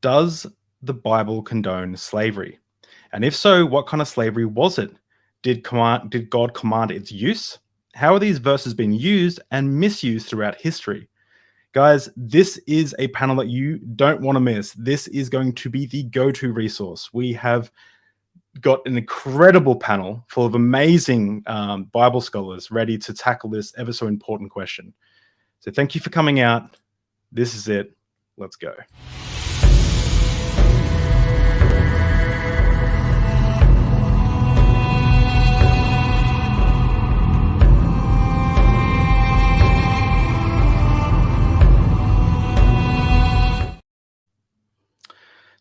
Does the Bible condone slavery? And if so, what kind of slavery was it? Did God command its use? How are these verses being used and misused throughout history? Guys, this is a panel that you don't want to miss. This is going to be the go-to resource. We have got an incredible panel full of amazing Bible scholars ready to tackle this ever so important question. So thank you for coming out. This is it. Let's go.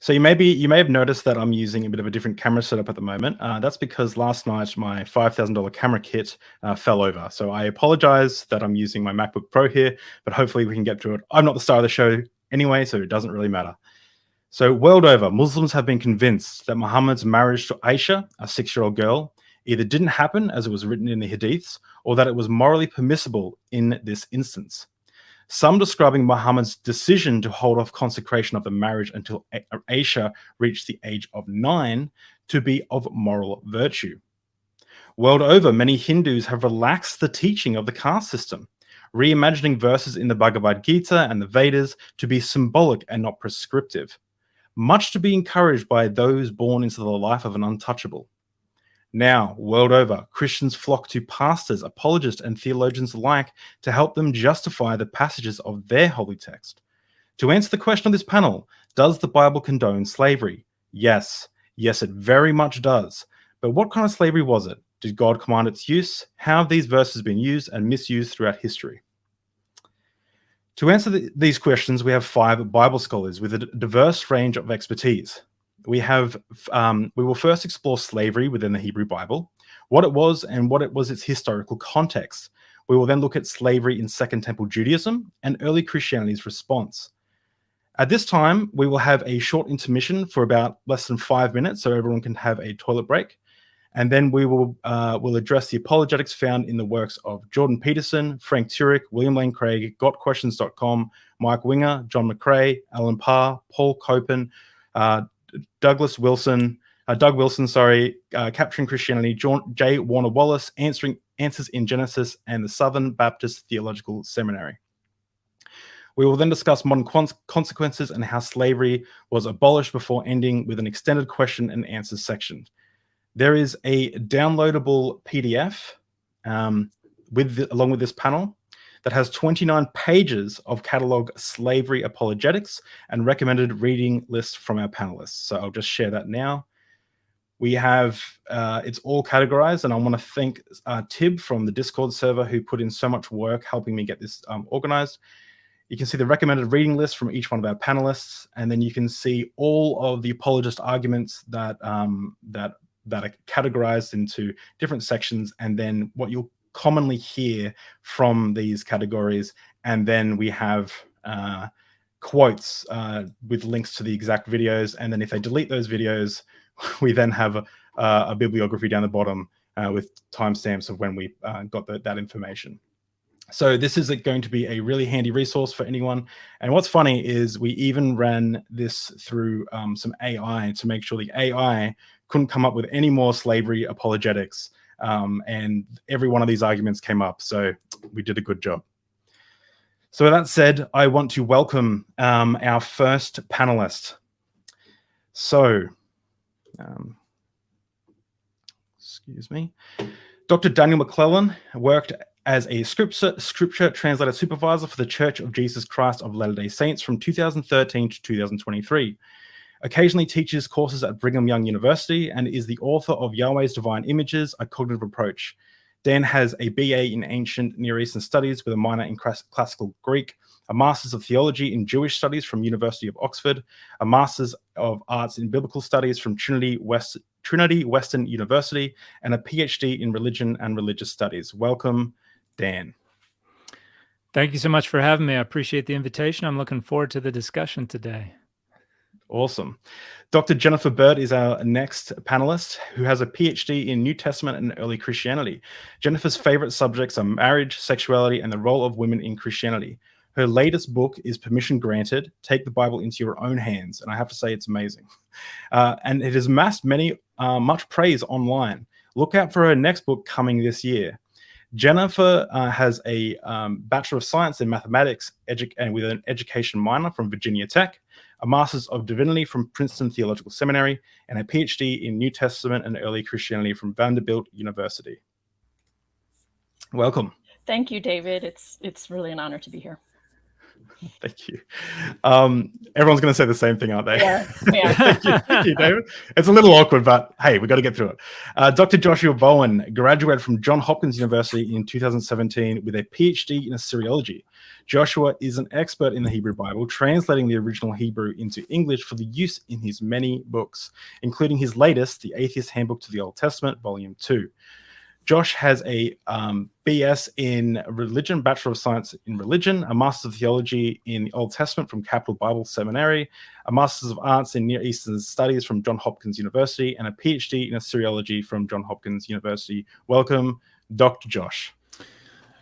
So you may have noticed that I'm using a bit of a different camera setup at the moment. That's because last night my $5,000 camera kit fell over. So I apologize that I'm using my MacBook Pro here, but hopefully we can get to it. I'm not the star of the show anyway, so it doesn't really matter. So world over, Muslims have been convinced that Muhammad's marriage to Aisha, a 6-year-old girl, either didn't happen as it was written in the Hadiths, or that it was morally permissible in this instance. Some describing Muhammad's decision to hold off consecration of the marriage until Aisha reached the age of 9 to be of moral virtue. World over, many Hindus have relaxed the teaching of the caste system, reimagining verses in the Bhagavad Gita and the Vedas to be symbolic and not prescriptive, much to be encouraged by those born into the life of an untouchable. Now, world over, Christians flock to pastors, apologists, and theologians alike to help them justify the passages of their holy text. To answer the question of this panel, does the Bible condone slavery? Yes. Yes, it very much does. But what kind of slavery was it? Did God command its use? How have these verses been used and misused throughout history? To answer these questions, we have 5 Bible scholars with a diverse range of expertise. We will first explore slavery within the Hebrew Bible, what it was and what it was its historical context. We will then look at slavery in Second Temple Judaism and early Christianity's response. At this time, we will have a short intermission for about less than 5 minutes so everyone can have a toilet break. And then we will address the apologetics found in the works of Jordan Peterson, Frank Turek, William Lane Craig, GotQuestions.com, Mike Winger, Jon McCray, Alan Parr, Paul Copan, Doug Wilson, Capturing Christianity, J. Warner Wallace, Answers in Genesis, and the Southern Baptist Theological Seminary. We will then discuss modern consequences and how slavery was abolished before ending with an extended question and answers section. There is a downloadable PDF along with this panel that has 29 pages of catalog slavery apologetics and recommended reading list from our panelists. So I'll just share that now. We have, it's all categorized, and I want to thank Tib from the Discord server who put in so much work helping me get this organized. You can see the recommended reading list from each one of our panelists, and then you can see all of the apologist arguments that are categorized into different sections, and then what you'll commonly hear from these categories. And then we have quotes with links to the exact videos. And then if they delete those videos, we then have a bibliography down the bottom with timestamps of when we got that information. So this is going to be a really handy resource for anyone. And what's funny is we even ran this through some AI to make sure the AI couldn't come up with any more slavery apologetics. And every one of these arguments came up. So we did a good job. So with that said, I want to welcome our first panelist. So, excuse me. Dr. Daniel McClellan worked as a scripture translator supervisor for the Church of Jesus Christ of Latter-day Saints from 2013 to 2023. Occasionally teaches courses at Brigham Young University and is the author of Yahweh's Divine Images, A Cognitive Approach. Dan has a BA in Ancient Near Eastern Studies with a minor in Classical Greek, a Master's of Theology in Jewish Studies from University of Oxford, a Master's of Arts in Biblical Studies from Trinity Western University, and a PhD in Religion and Religious Studies. Welcome, Dan. Thank you so much for having me. I appreciate the invitation. I'm looking forward to the discussion today. Awesome. Dr. Jennifer Bird is our next panelist, who has a PhD in New Testament and early Christianity. Jennifer's favorite subjects are marriage, sexuality, and the role of women in Christianity. Her latest book is Permission Granted, Take the Bible into Your Own Hands. And I have to say it's amazing. And it has amassed much praise online. Look out for her next book coming this year. Jennifer has a Bachelor of Science in Mathematics and with an education minor from Virginia Tech, a Master's of Divinity from Princeton Theological Seminary, and a PhD in New Testament and Early Christianity from Vanderbilt University. Welcome. Thank you, David. It's really an honor to be here. Thank you. Everyone's going to say the same thing, aren't they? Yeah. Thank you, David. It's a little awkward, but hey, we've got to get through it. Dr. Joshua Bowen graduated from Johns Hopkins University in 2017 with a PhD in Assyriology. Joshua is an expert in the Hebrew Bible, translating the original Hebrew into English for the use in his many books, including his latest, The Atheist Handbook to the Old Testament, Volume 2. Josh has a BS in Religion, Bachelor of Science in Religion, a Master's of Theology in the Old Testament from Capital Bible Seminary, a Master's of Arts in Near Eastern Studies from Johns Hopkins University, and a PhD in Assyriology from Johns Hopkins University. Welcome, Dr. Josh.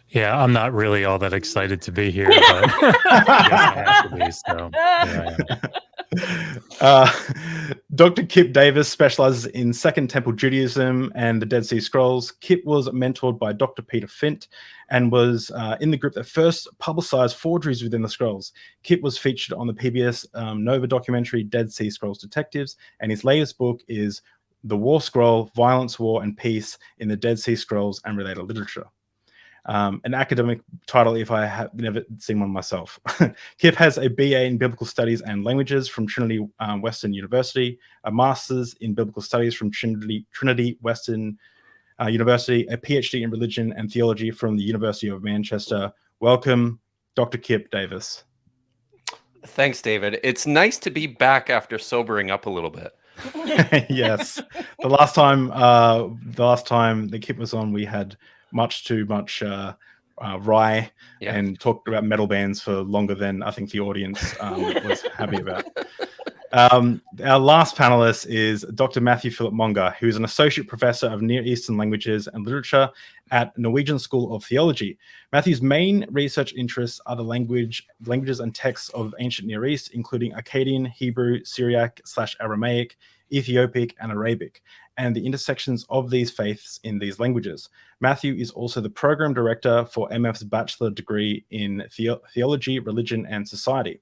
Yeah, I'm not really all that excited to be here, but I guess I have to be, so here I am. Dr. Kip Davis specializes in Second Temple Judaism and the Dead Sea Scrolls. Kip was mentored by Dr. Peter Fint and was in the group that first publicized forgeries within the scrolls. Kip was featured on the PBS Nova documentary Dead Sea Scrolls Detectives, and his latest book is The War Scroll, Violence, War, and Peace in the Dead Sea Scrolls and Related Literature. An academic title if I have never seen one myself. Kip has a BA in Biblical Studies and Languages from Trinity Western University, a Master's in Biblical Studies from Trinity Western University, a PhD in Religion and Theology from the University of Manchester. Welcome, Dr. Kip Davis. Thanks, David. It's nice to be back after sobering up a little bit. Yes. The last time the Kip was on, we had much too much rye and talked about metal bands for longer than I think the audience was happy about. Our last panelist is Dr. Matthew Philip Monga, who is an associate professor of Near Eastern languages and literature at Norwegian School of Theology. Matthew's main research interests are the languages and texts of ancient Near East, including Akkadian, Hebrew, Syriac/Aramaic, Ethiopic, and Arabic, and the intersections of these faiths in these languages. Matthew is also the program director for MF's bachelor degree in Theology, Religion, and Society.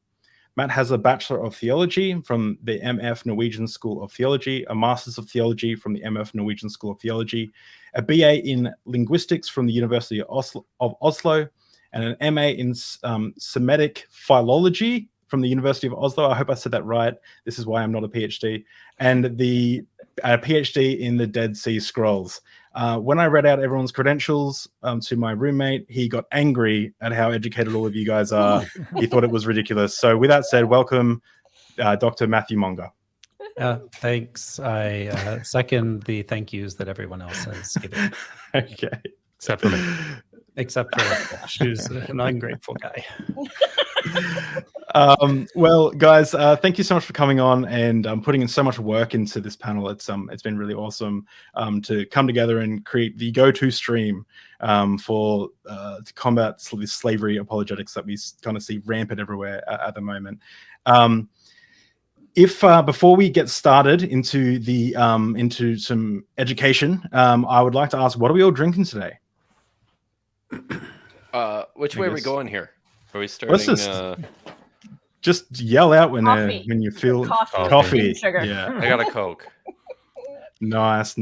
Matt has a Bachelor of Theology from the MF Norwegian School of Theology, a Master's of Theology from the MF Norwegian School of Theology, a BA in Linguistics from the University of Oslo, and an MA in Semitic Philology from the University of Oslo. I hope I said that right. This is why I'm not a PhD. And the PhD in the Dead Sea Scrolls. When I read out everyone's credentials to my roommate, he got angry at how educated all of you guys are. He thought it was ridiculous. So with that said, welcome, Dr. Matthew Monga. Thanks. I second the thank yous that everyone else has given. Okay. Except for me. Except for Josh, who's an ungrateful guy. Well, guys, thank you so much for coming on and putting in so much work into this panel. It's been really awesome to come together and create the go-to stream for to combat this slavery apologetics that we kind of see rampant everywhere at the moment. If before we get started into the into some education, I would like to ask, what are we all drinking today? Which way are we going here? Are we starting? Let's just yell out when you feel coffee. Sugar. Yeah, I got a Coke. Nice.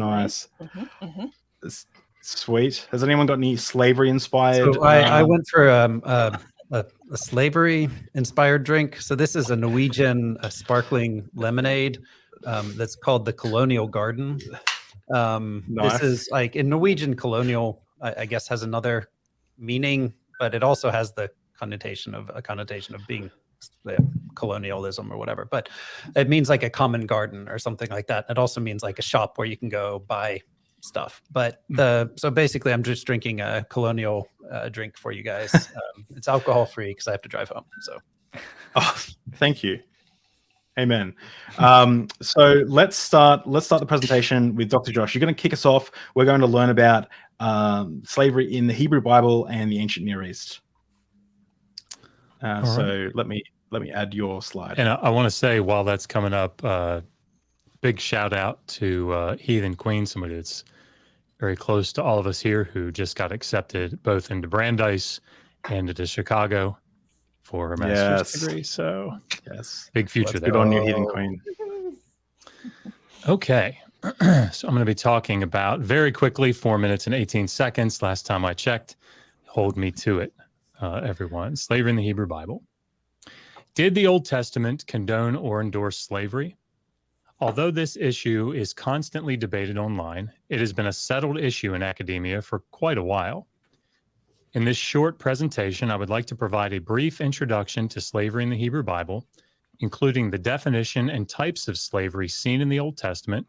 Sweet. Has anyone got any slavery inspired? So I went for a slavery inspired drink. So this is a Norwegian sparkling lemonade that's called the Colonial Garden. This is like in Norwegian colonial, I guess, has another meaning, but it also has the connotation of being colonialism or whatever. But it means like a common garden or something like that. It also means like a shop where you can go buy stuff. But so basically, I'm just drinking a colonial drink for you guys. It's alcohol free because I have to drive home. So, thank you. Amen. So let's start the presentation with Dr. Josh. You're going to kick us off. We're going to learn about slavery in the Hebrew Bible and the ancient Near East. So let me add your slide. And I want to say, while that's coming up, big shout out to Heathen Queen, somebody that's very close to all of us here, who just got accepted both into Brandeis and into Chicago for a master's degree. So yes, big future well, there. good on you, Heathen Queen. Okay. So I'm going to be talking about, very quickly, 4 minutes and 18 seconds. Last time I checked. Hold me to it, everyone. Slavery in the Hebrew Bible. Did the Old Testament condone or endorse slavery? Although this issue is constantly debated online, it has been a settled issue in academia for quite a while. In this short presentation, I would like to provide a brief introduction to slavery in the Hebrew Bible, including the definition and types of slavery seen in the Old Testament,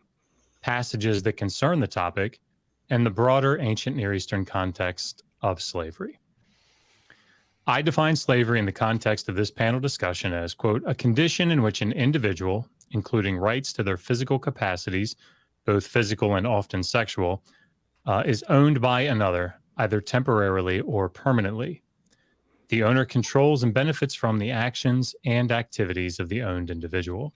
passages that concern the topic, and the broader ancient Near Eastern context of slavery. I define slavery in the context of this panel discussion as, quote, a condition in which an individual, including rights to their physical capacities, both physical and often sexual, is owned by another, either temporarily or permanently. The owner controls and benefits from the actions and activities of the owned individual.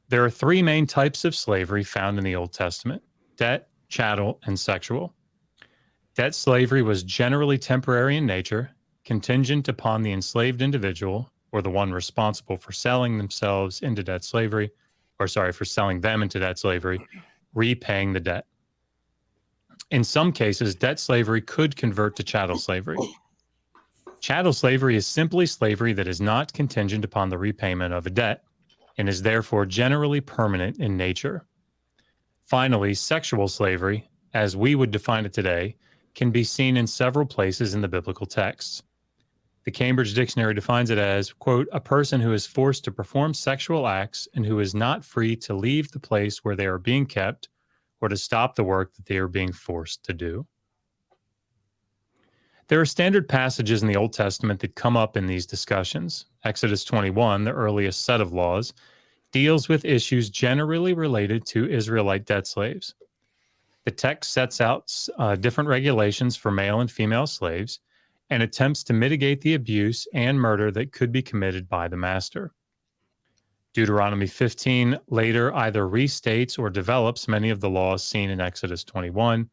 There are three main types of slavery found in the Old Testament: debt, chattel, and sexual. Debt slavery was generally temporary in nature, contingent upon the enslaved individual or the one responsible for selling themselves into debt slavery, for selling them into debt slavery, repaying the debt. In some cases, debt slavery could convert to chattel slavery. Chattel slavery is simply slavery that is not contingent upon the repayment of a debt and is therefore generally permanent in nature. Finally, sexual slavery, as we would define it today, can be seen in several places in the biblical texts. The Cambridge Dictionary defines it as, quote, a person who is forced to perform sexual acts and who is not free to leave the place where they are being kept or to stop the work that they are being forced to do. There are standard passages in the Old Testament that come up in these discussions. Exodus 21, the earliest set of laws, deals with issues generally related to Israelite debt slaves. The text sets out different regulations for male and female slaves and attempts to mitigate the abuse and murder that could be committed by the master. Deuteronomy 15 later either restates or develops many of the laws seen in Exodus 21,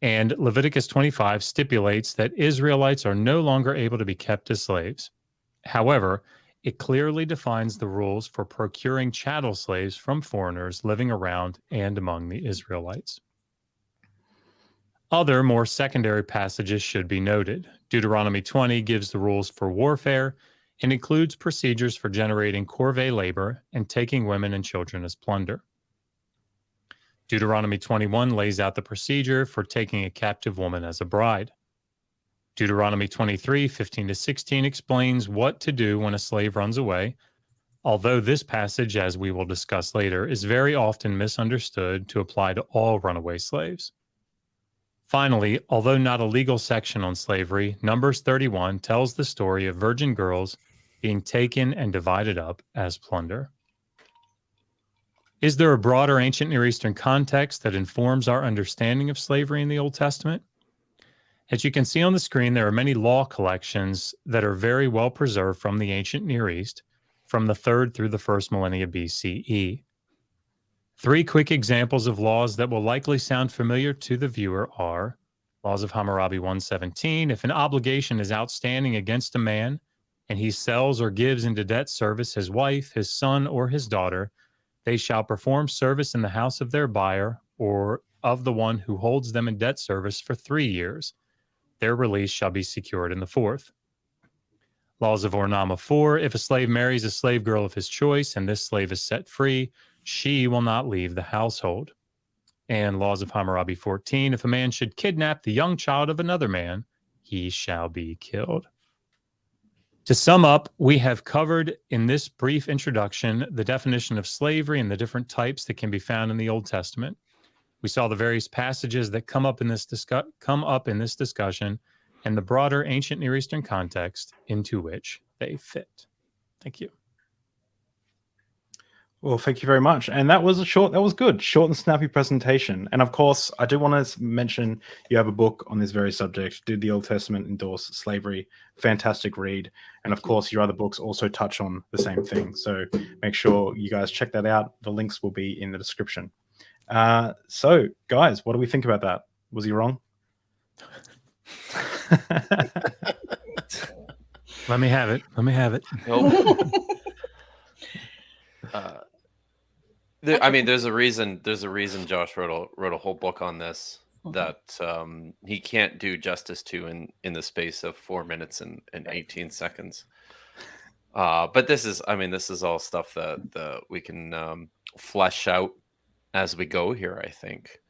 and Leviticus 25 stipulates that Israelites are no longer able to be kept as slaves. However, it clearly defines the rules for procuring chattel slaves from foreigners living around and among the Israelites. Other, more secondary passages should be noted. Deuteronomy 20 gives the rules for warfare and includes procedures for generating corvée labor and taking women and children as plunder. Deuteronomy 21 lays out the procedure for taking a captive woman as a bride. Deuteronomy 23, 15-16 explains what to do when a slave runs away, although this passage, as we will discuss later, is very often misunderstood to apply to all runaway slaves. Finally, although not a legal section on slavery, Numbers 31 tells the story of virgin girls being taken and divided up as plunder. Is there a broader ancient Near Eastern context that informs our understanding of slavery in the Old Testament? As you can see on the screen, there are many law collections that are very well preserved from the ancient Near East, from the 3rd through the 1st millennia BCE. Three quick examples of laws that will likely sound familiar to the viewer are Laws of Hammurabi 117. If an obligation is outstanding against a man and he sells or gives into debt service his wife, his son, or his daughter, they shall perform service in the house of their buyer or of the one who holds them in debt service for 3 years. Their release shall be secured in the 4th. Laws of Ornama 4. If a slave marries a slave girl of his choice and this slave is set free, she will not leave the household. And Laws of Hammurabi 14. If a man should kidnap the young child of another man, he shall be killed. To sum up, we have covered in this brief introduction the definition of slavery and the different types that can be found in the Old Testament. We saw the various passages that come up in this discussion and the broader ancient Near Eastern context into which they fit. Thank you. Well, thank you very much. And that was good, short and snappy presentation. And of course, I do want to mention you have a book on this very subject, Did the Old Testament Endorse Slavery? Fantastic read. And of course, your other books also touch on the same thing. So make sure you guys check that out. The links will be in the description. So guys, what do we think about that? Was he wrong? Let me have it. Nope. I mean, there's a reason Josh wrote a whole book on this that he can't do justice to in the space of 4 minutes and 18 seconds. But this is all stuff that we can flesh out as we go here, I think.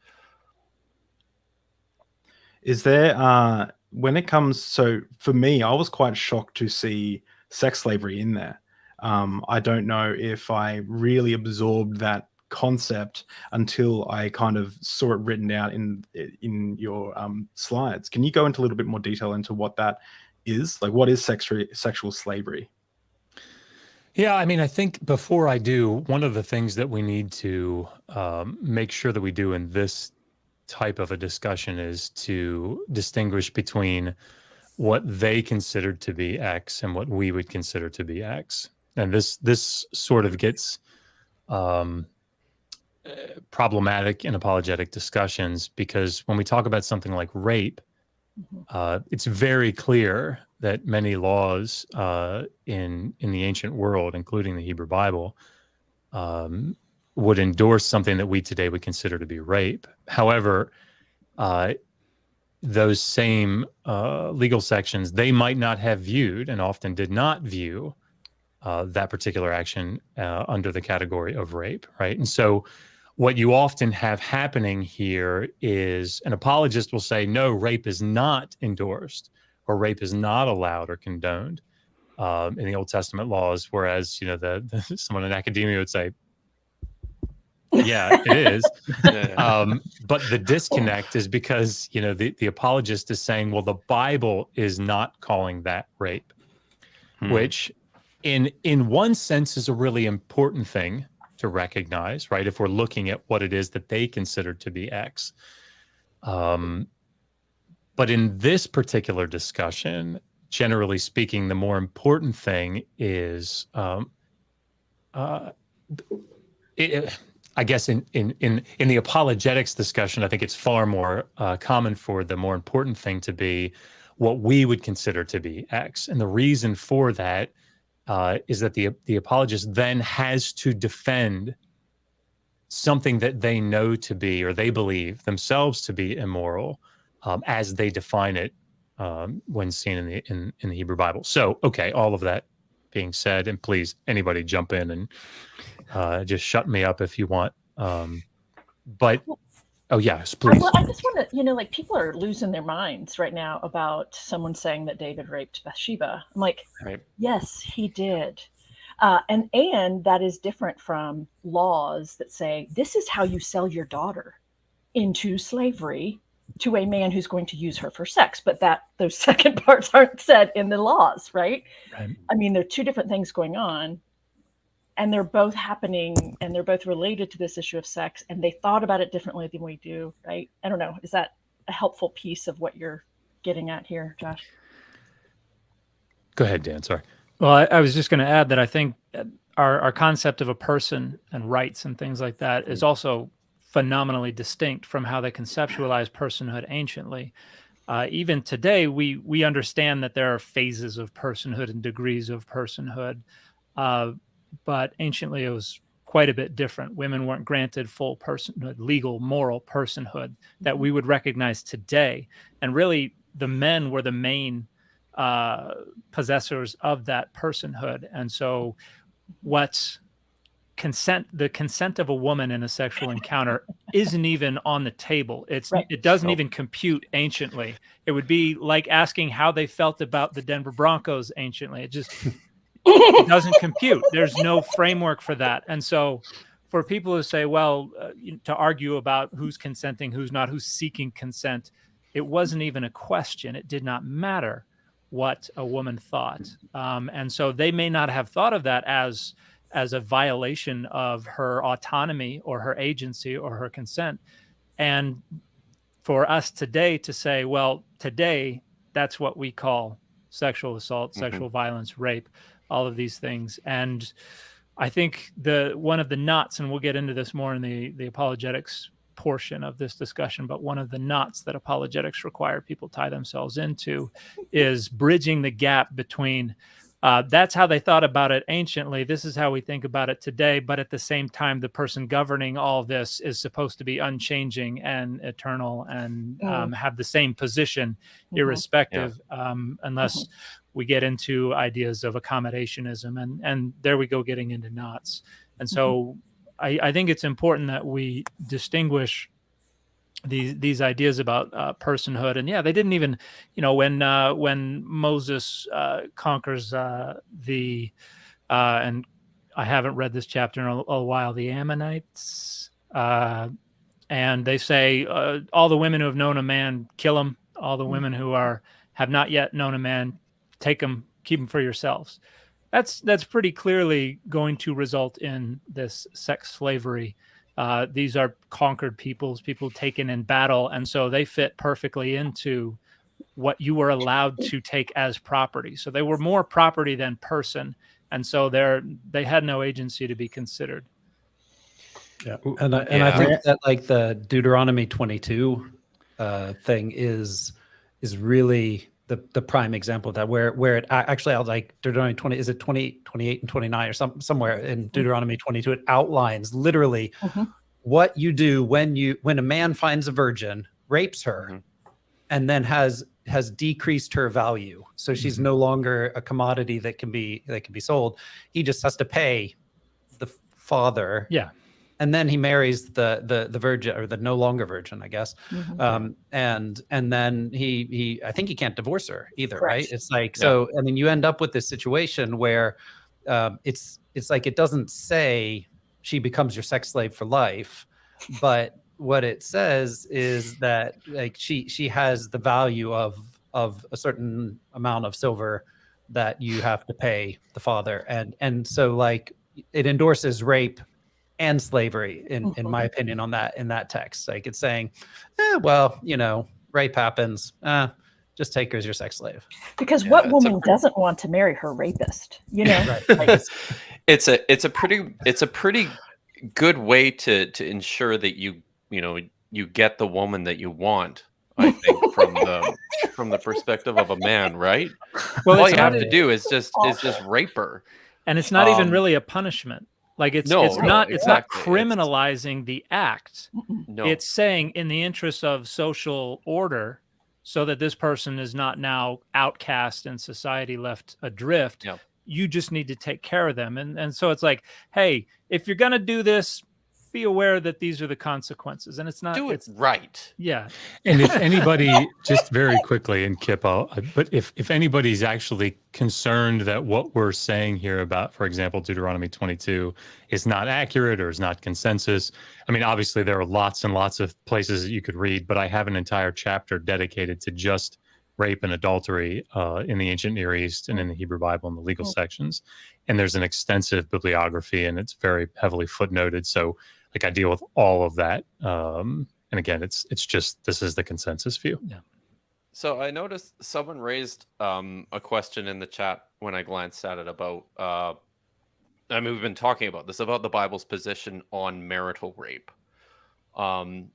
Is there, when it comes, so for me, I was quite shocked to see sex slavery in there. I don't know if I really absorbed that concept until I kind of saw it written out in your slides. Can you go into a little bit more detail into what that is? Like, what is sexual slavery? Yeah, I mean, I think before I do, one of the things that we need to make sure that we do in this type of a discussion is to distinguish between what they considered to be X and what we would consider to be X. And this sort of gets problematic in apologetic discussions, because when we talk about something like rape, it's very clear that many laws in the ancient world, including the Hebrew Bible, would endorse something that we today would consider to be rape. However, those same legal sections, they might not have viewed, and often did not view, that particular action under the category of rape, right? And so what you often have happening here is an apologist will say, no, rape is not endorsed, or rape is not allowed or condoned in the Old Testament laws, whereas, you know, someone in academia would say, yeah, it is. But the disconnect is because, you know, the apologist is saying, well, the Bible is not calling that rape, which in one sense is a really important thing to recognize, right? If we're looking at what it is that they consider to be X. But in this particular discussion, generally speaking, the more important thing is, I guess in the apologetics discussion, I think it's far more common for the more important thing to be what we would consider to be X. And the reason for that is that the apologist then has to defend something that they know to be, or they believe themselves to be, immoral, as they define it when seen in the Hebrew Bible. So, okay, all of that being said, and please, anybody jump in and just shut me up if you want. But oh yes, please. Well, I just want to, like, people are losing their minds right now about someone saying that David raped Bathsheba. I'm like, right. Yes, he did. And that is different from laws that say, this is how you sell your daughter into slavery to a man who's going to use her for sex. But those second parts aren't said in the laws, right? I mean, there are two different things going on. And they're both happening, and they're both related to this issue of sex, and they thought about it differently than we do, right? I don't know. Is that a helpful piece of what you're getting at here, Josh? Go ahead, Dan. Sorry. Well, I was just going to add that I think our concept of a person and rights and things like that is also phenomenally distinct from how they conceptualized personhood anciently. Even today, we understand that there are phases of personhood and degrees of personhood. But anciently, it was quite a bit different. Women weren't granted full personhood, legal, moral personhood that we would recognize today. And really, the men were the main possessors of that personhood. And so the consent of a woman in a sexual encounter isn't even on the table. It doesn't even compute anciently. It would be like asking how they felt about the Denver Broncos anciently. It doesn't compute. There's no framework for that. And so for people who say, well, to argue about who's consenting, who's not, who's seeking consent, it wasn't even a question. It did not matter what a woman thought. And so they may not have thought of that as as a violation of her autonomy or her agency or her consent. And for us today to say, well, today that's what we call sexual assault, sexual violence, rape, all of these things. And I think one of the knots, and we'll get into this more in the apologetics portion of this discussion, but one of the knots that apologetics require people tie themselves into is bridging the gap between that's how they thought about it anciently, this is how we think about it today, but at the same time, the person governing all this is supposed to be unchanging and eternal and have the same position irrespective, unless we get into ideas of accommodationism, and there we go, getting into knots. And so I think it's important that we distinguish these ideas about personhood. And they didn't even, when Moses conquers and I haven't read this chapter in a while, the Ammonites, and they say all the women who have known a man, kill them. All the women who have not yet known a man, take them, keep them for yourselves. That's pretty clearly going to result in this sex slavery. These are conquered peoples, people taken in battle, and so they fit perfectly into what you were allowed to take as property. So they were more property than person, and so they had no agency to be considered. Yeah, and I think that like the Deuteronomy 22 thing is really the prime example of that, where it actually, like Deuteronomy 20, is it 20, 28 and 29 or somewhere in Deuteronomy 22, it outlines literally what you do when a man finds a virgin, rapes her, and then has decreased her value. So she's no longer a commodity that can be sold. He just has to pay the father. Yeah. And then he marries the virgin, or the no longer virgin, I guess. And then he I think he can't divorce her either, right? It's like, so I mean, you end up with this situation where it's like, it doesn't say she becomes your sex slave for life, but what it says is that like she has the value of a certain amount of silver that you have to pay the father, and so like it endorses rape and slavery in my opinion in that text. Like it's saying, well, rape happens, just take her as your sex slave. Because what woman doesn't want to marry her rapist? Right. Like, it's a pretty good way to ensure that you get the woman that you want, I think, from the perspective of a man, right? Well, all you have to do is just rape her, and it's not even really a punishment. Like it's not criminalizing the act. No. It's saying in the interest of social order, so that this person is not now outcast in society, left adrift. Yep. You just need to take care of them. And so it's like, hey, if you're gonna do this, be aware that these are the consequences. And it's not right. Yeah. And if anybody, just very quickly, and Kip, but if anybody's actually concerned that what we're saying here about, for example, Deuteronomy 22 is not accurate or is not consensus, I mean, obviously there are lots and lots of places that you could read, but I have an entire chapter dedicated to just rape and adultery in the ancient Near East and in the Hebrew Bible in the legal sections. And there's an extensive bibliography, and it's very heavily footnoted. So like I deal with all of that. And again, it's just, this is the consensus view. Yeah. So I noticed someone raised a question in the chat when I glanced at it about, I mean, we've been talking about this, about the Bible's position on marital rape. And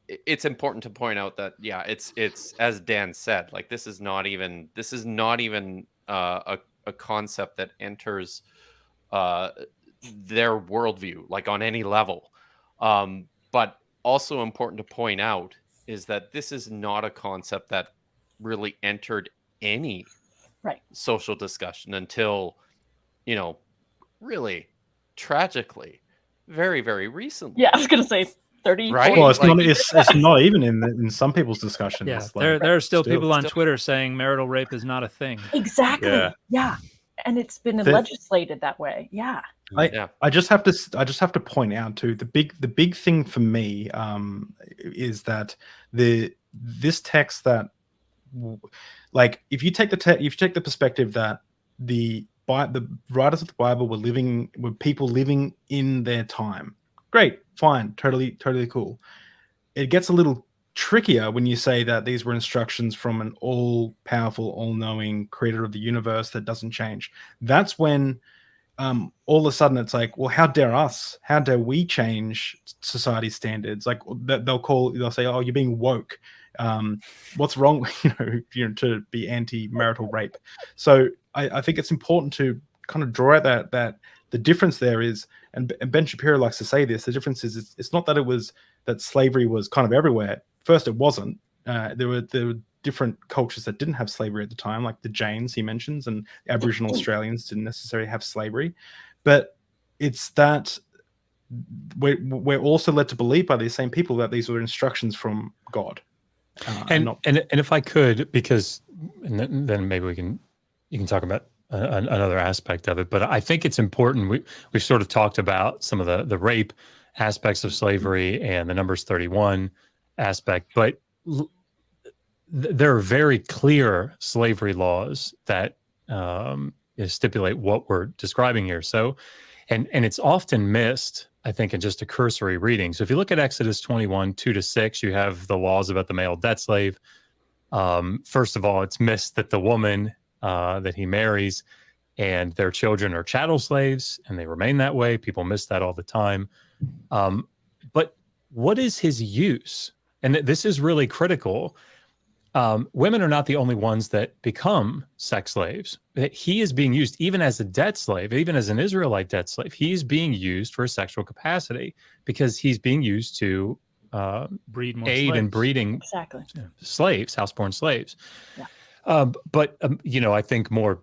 it's important to point out that, it's as Dan said, like this is not even a concept that enters their worldview, like on any level. But also important to point out is that this is not a concept that really entered any social discussion until, really tragically, very, very recently. Yeah, I was going to say 30. Right? Well, it's not even in some people's discussions. Yeah, like, there are still people on Twitter saying marital rape is not a thing. Exactly. Yeah. And it's been legislated that way. Yeah. I just have to point out too, the big thing for me is that this text, that like if you take the perspective that the the writers of the Bible were people living in their time. Great, fine, totally cool. It gets a little trickier when you say that these were instructions from an all-powerful, all-knowing creator of the universe that doesn't change. That's when all of a sudden it's like, well, how dare we change society's standards? Like they'll say, oh, you're being woke. What's wrong, to be anti-marital rape? So I think it's important to kind of draw out that the difference there is, and Ben Shapiro likes to say this, the difference is it's not that slavery was kind of everywhere. First, it wasn't. There were different cultures that didn't have slavery at the time, like the Jains he mentions, and Aboriginal Australians didn't necessarily have slavery. But it's that we're also led to believe by these same people that these were instructions from God. And if I could, because then maybe you can talk about another aspect of it, but I think it's important. We've sort of talked about some of the rape aspects of slavery and the Numbers 31 aspect, but there are very clear slavery laws that stipulate what we're describing here. So, and it's often missed, I think, in just a cursory reading. So if you look at Exodus 21, 2-6, you have the laws about the male debt slave. First of all, it's missed that the woman that he marries and their children are chattel slaves, and they remain that way. People miss that all the time. But what is his use? And this is really critical. Women are not the only ones that become sex slaves. He is being used even as a debt slave, even as an Israelite debt slave. He's being used for a sexual capacity because he's being used to breed more aid slaves. in breeding Exactly. slaves, houseborn slaves. Yeah. But I think more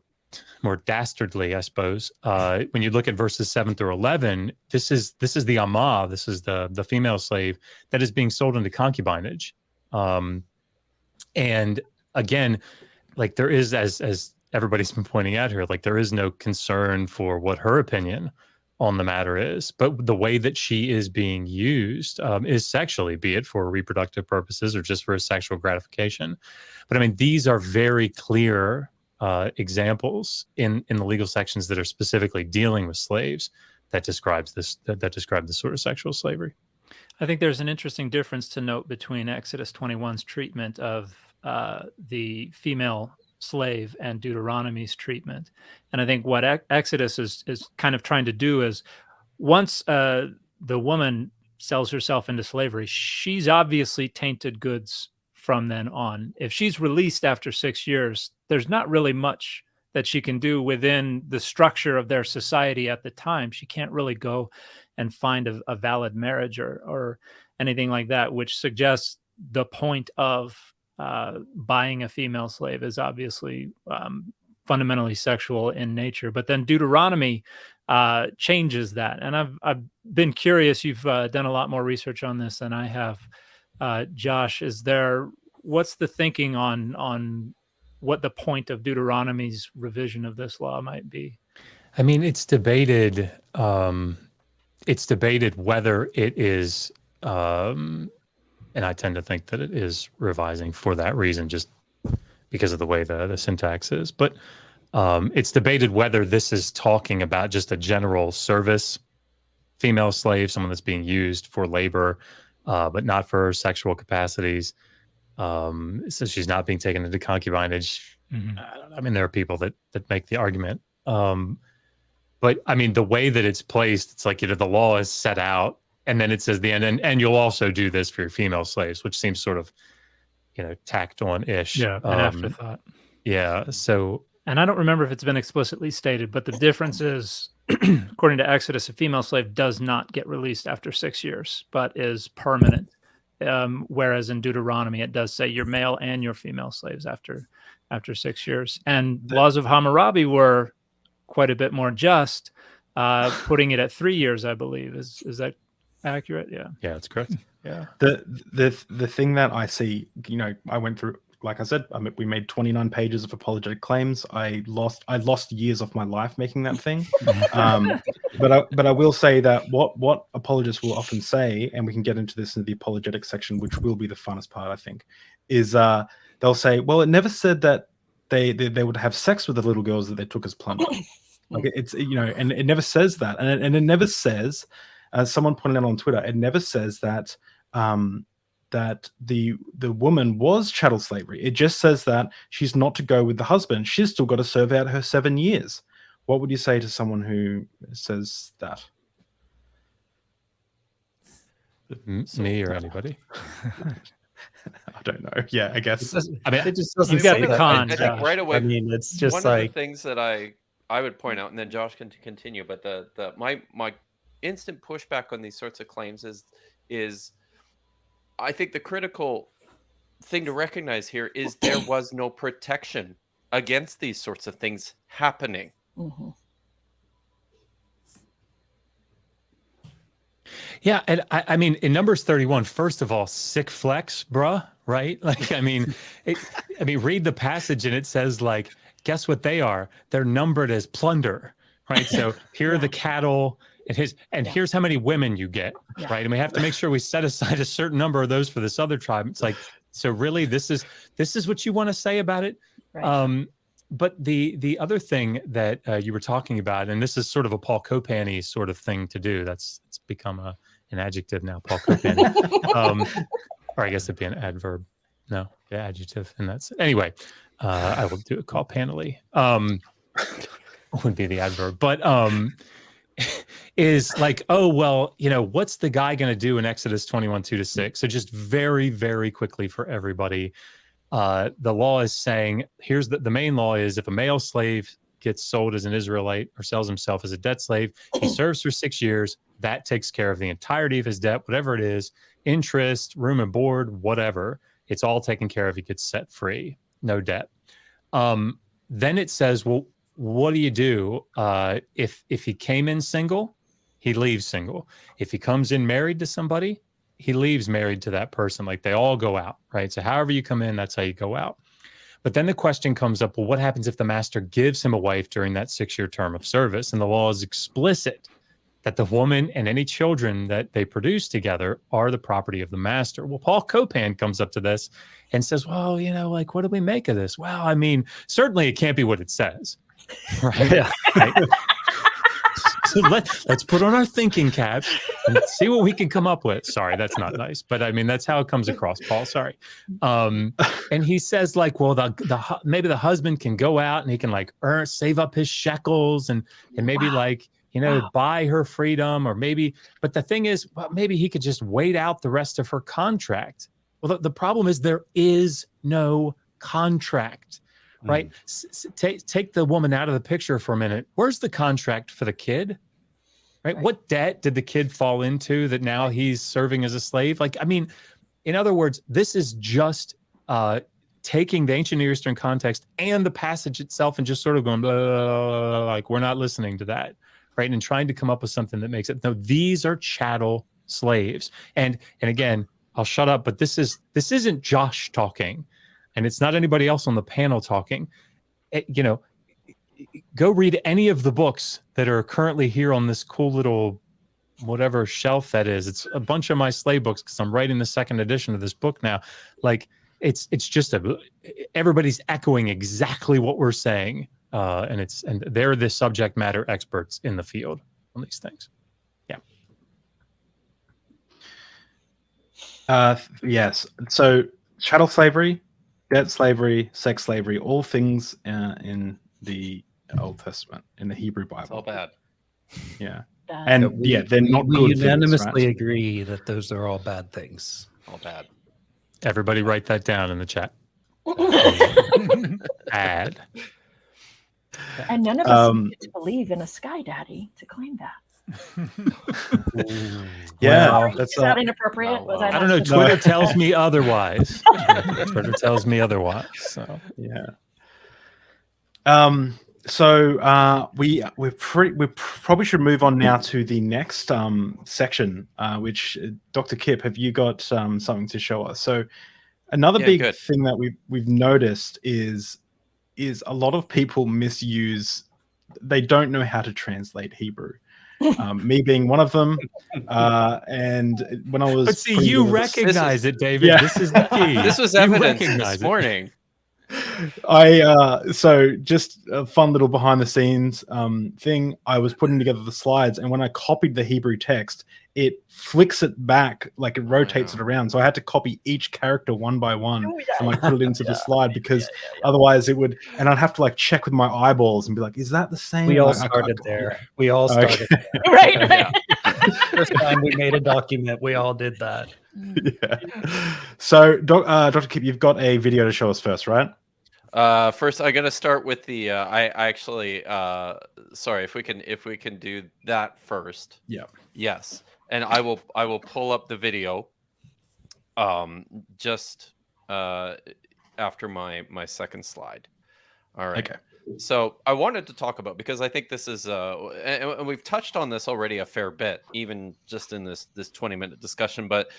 dastardly, I suppose, when you look at verses 7 through 11, this is the Amah, this is the female slave that is being sold into concubinage. And again, like there is, as everybody's been pointing out here, like there is no concern for what her opinion on the matter is, but the way that she is being used is sexually, be it for reproductive purposes or just for a sexual gratification. But I mean, these are very clear examples in the legal sections that are specifically dealing with slaves that describe this sort of sexual slavery. I think there's an interesting difference to note between Exodus 21's treatment of the female slave and Deuteronomy's treatment. And I think what Exodus is kind of trying to do is once the woman sells herself into slavery, she's obviously tainted goods from then on. If she's released after 6 years, there's not really much that she can do within the structure of their society at the time. She can't really go and find a valid marriage or anything like that, which suggests the point of buying a female slave is obviously fundamentally sexual in nature. But then Deuteronomy changes that. And I've been curious. You've done a lot more research on this than I have. Josh, what's the thinking on what the point of Deuteronomy's revision of this law might be? I mean, it's debated. It's debated whether it is, and I tend to think that it is revising for that reason, just because of the way the syntax is. But it's debated whether this is talking about just a general service female slave, someone that's being used for labor, but not for sexual capacities. So she's not being taken into concubinage. Mm-hmm. I mean, there are people that make the argument. But I mean, the way that it's placed, it's like, the law is set out and then it says the end, and you'll also do this for your female slaves, which seems sort of, tacked on-ish. Yeah, an afterthought. Yeah, so. And I don't remember if it's been explicitly stated, but the difference is, according to Exodus, a female slave does not get released after 6 years, but is permanent. Whereas in Deuteronomy, it does say your male and your female slaves after 6 years. And the laws of Hammurabi were quite a bit more just, putting it at 3 years, I believe. Is that accurate? Yeah. Yeah, that's correct. Yeah. The thing that I see, I went through, like I said, we made 29 pages of apologetic claims. I lost years of my life making that thing. But I will say that what apologists will often say, and we can get into this in the apologetics section, which will be the funnest part, I think, is they'll say, well, it never said that they would have sex with the little girls that they took as plunder. Like it's, and it never says that, and it never says, as someone pointed out on Twitter, it never says that that the woman was chattel slavery. It just says that she's not to go with the husband. She's still got to serve out her 7 years. What would you say to someone who says that? Me or anybody? I don't know. Yeah, I guess. It just doesn't You got say the that. con, I think right away. I mean, it's just one like of the things that I would point out, and then Josh can continue. But my instant pushback on these sorts of claims is I think the critical thing to recognize here is there was no protection against these sorts of things happening. Mm-hmm. Yeah, and I mean, in Numbers 31, first of all, sick flex, bruh, right? Like, I mean, read the passage and it says, like, guess what they are? They're numbered as plunder, right? So here are the cattle, and here's how many women you get, right? And we have to make sure we set aside a certain number of those for this other tribe. It's like, so really, this is what you want to say about it? Right. But the other thing that you were talking about, and this is sort of a Paul Copan-y sort of thing to do. It's become an adjective now, Paul Copan. Or I guess it'd be an adverb. No, yeah, adjective. And that's anyway. I will do it called panelly. Would be the adverb, but is like, oh well, what's the guy going to do in Exodus 21:2-6? So just very, very quickly for everybody. The law is saying, here's the main law is, if a male slave gets sold as an Israelite or sells himself as a debt slave, he serves for 6 years. That takes care of the entirety of his debt, whatever it is, interest, room and board, whatever. It's all taken care of. He gets set free, no debt. Then it says, well, what do you do if he came in single? He leaves single. If he comes in married to somebody, he leaves married to that person. Like, they all go out, right? So however you come in, that's how you go out. But then the question comes up, well, what happens if the master gives him a wife during that 6-year term of service? And the law is explicit that the woman and any children that they produce together are the property of the master. Well, Paul Copan comes up to this and says, well, like, what do we make of this? Well, I mean, certainly it can't be what it says, right? Yeah. Right? So let's put on our thinking caps and see what we can come up with. Sorry, that's not nice, but I mean, that's how it comes across, Paul. Sorry. And he says, like, well, maybe the husband can go out and he can like save up his shekels and maybe like, buy her freedom, or maybe. But the thing is, well, maybe he could just wait out the rest of her contract. Well, the problem is there is no contract. Right. Take the woman out of the picture for a minute. Where's the contract for the kid? Right. What debt did the kid fall into that now he's serving as a slave? Like, I mean, in other words, this is just taking the ancient Near Eastern context and the passage itself and just sort of going, blah, blah, blah, blah, like, we're not listening to that. Right. And trying to come up with something that makes it. No, these are chattel slaves. And again, I'll shut up. But this isn't Josh talking. And it's not anybody else on the panel talking. Go read any of the books that are currently here on this cool little whatever shelf that is. It's a bunch of my slave books because I'm writing the second edition of this book now. Like, it's just everybody's echoing exactly what we're saying, and they're the subject matter experts in the field on these things. Yeah. Yes. So chattel slavery, debt slavery, sex slavery, all things in the Old Testament, in the Hebrew Bible. It's all bad. Yeah. Bad. And they're not we good unanimously things, right? agree that those are all bad things. All bad. Everybody write that down in the chat. Bad. And none of us get to believe in a sky daddy to claim that. Yeah. Well, That's Is that inappropriate? Was I don't know. not- Twitter tells me otherwise. Twitter tells me otherwise. So yeah. So we probably should move on now to the next section, which Dr. Kipp, have you got something to show us? So another big thing that we've noticed is a lot of people misuse. They don't know how to translate Hebrew. Me being one of them. And when I was, but see, you recognize it, David. Yeah. This is the key. This was You evidence recognize this it. morning. So just a fun little behind the scenes thing. I was putting together the slides, and when I copied the Hebrew text, it flicks it back, like it rotates it around. So I had to copy each character one by one and like put it into the slide, because otherwise it would, and I'd have to like check with my eyeballs and be like, is that the same? We all Like, started there. We all started there. Right. First time we made a document, we all did that. Yeah. So, Dr. Kip, you've got a video to show us first, right? First, I gotta start with the. I actually, sorry, if we can do that first. Yeah. Yes, and I will pull up the video. Just after my second slide. All right. Okay. So I wanted to talk about, because I think this is and we've touched on this already a fair bit, even just in this 20-minute discussion. But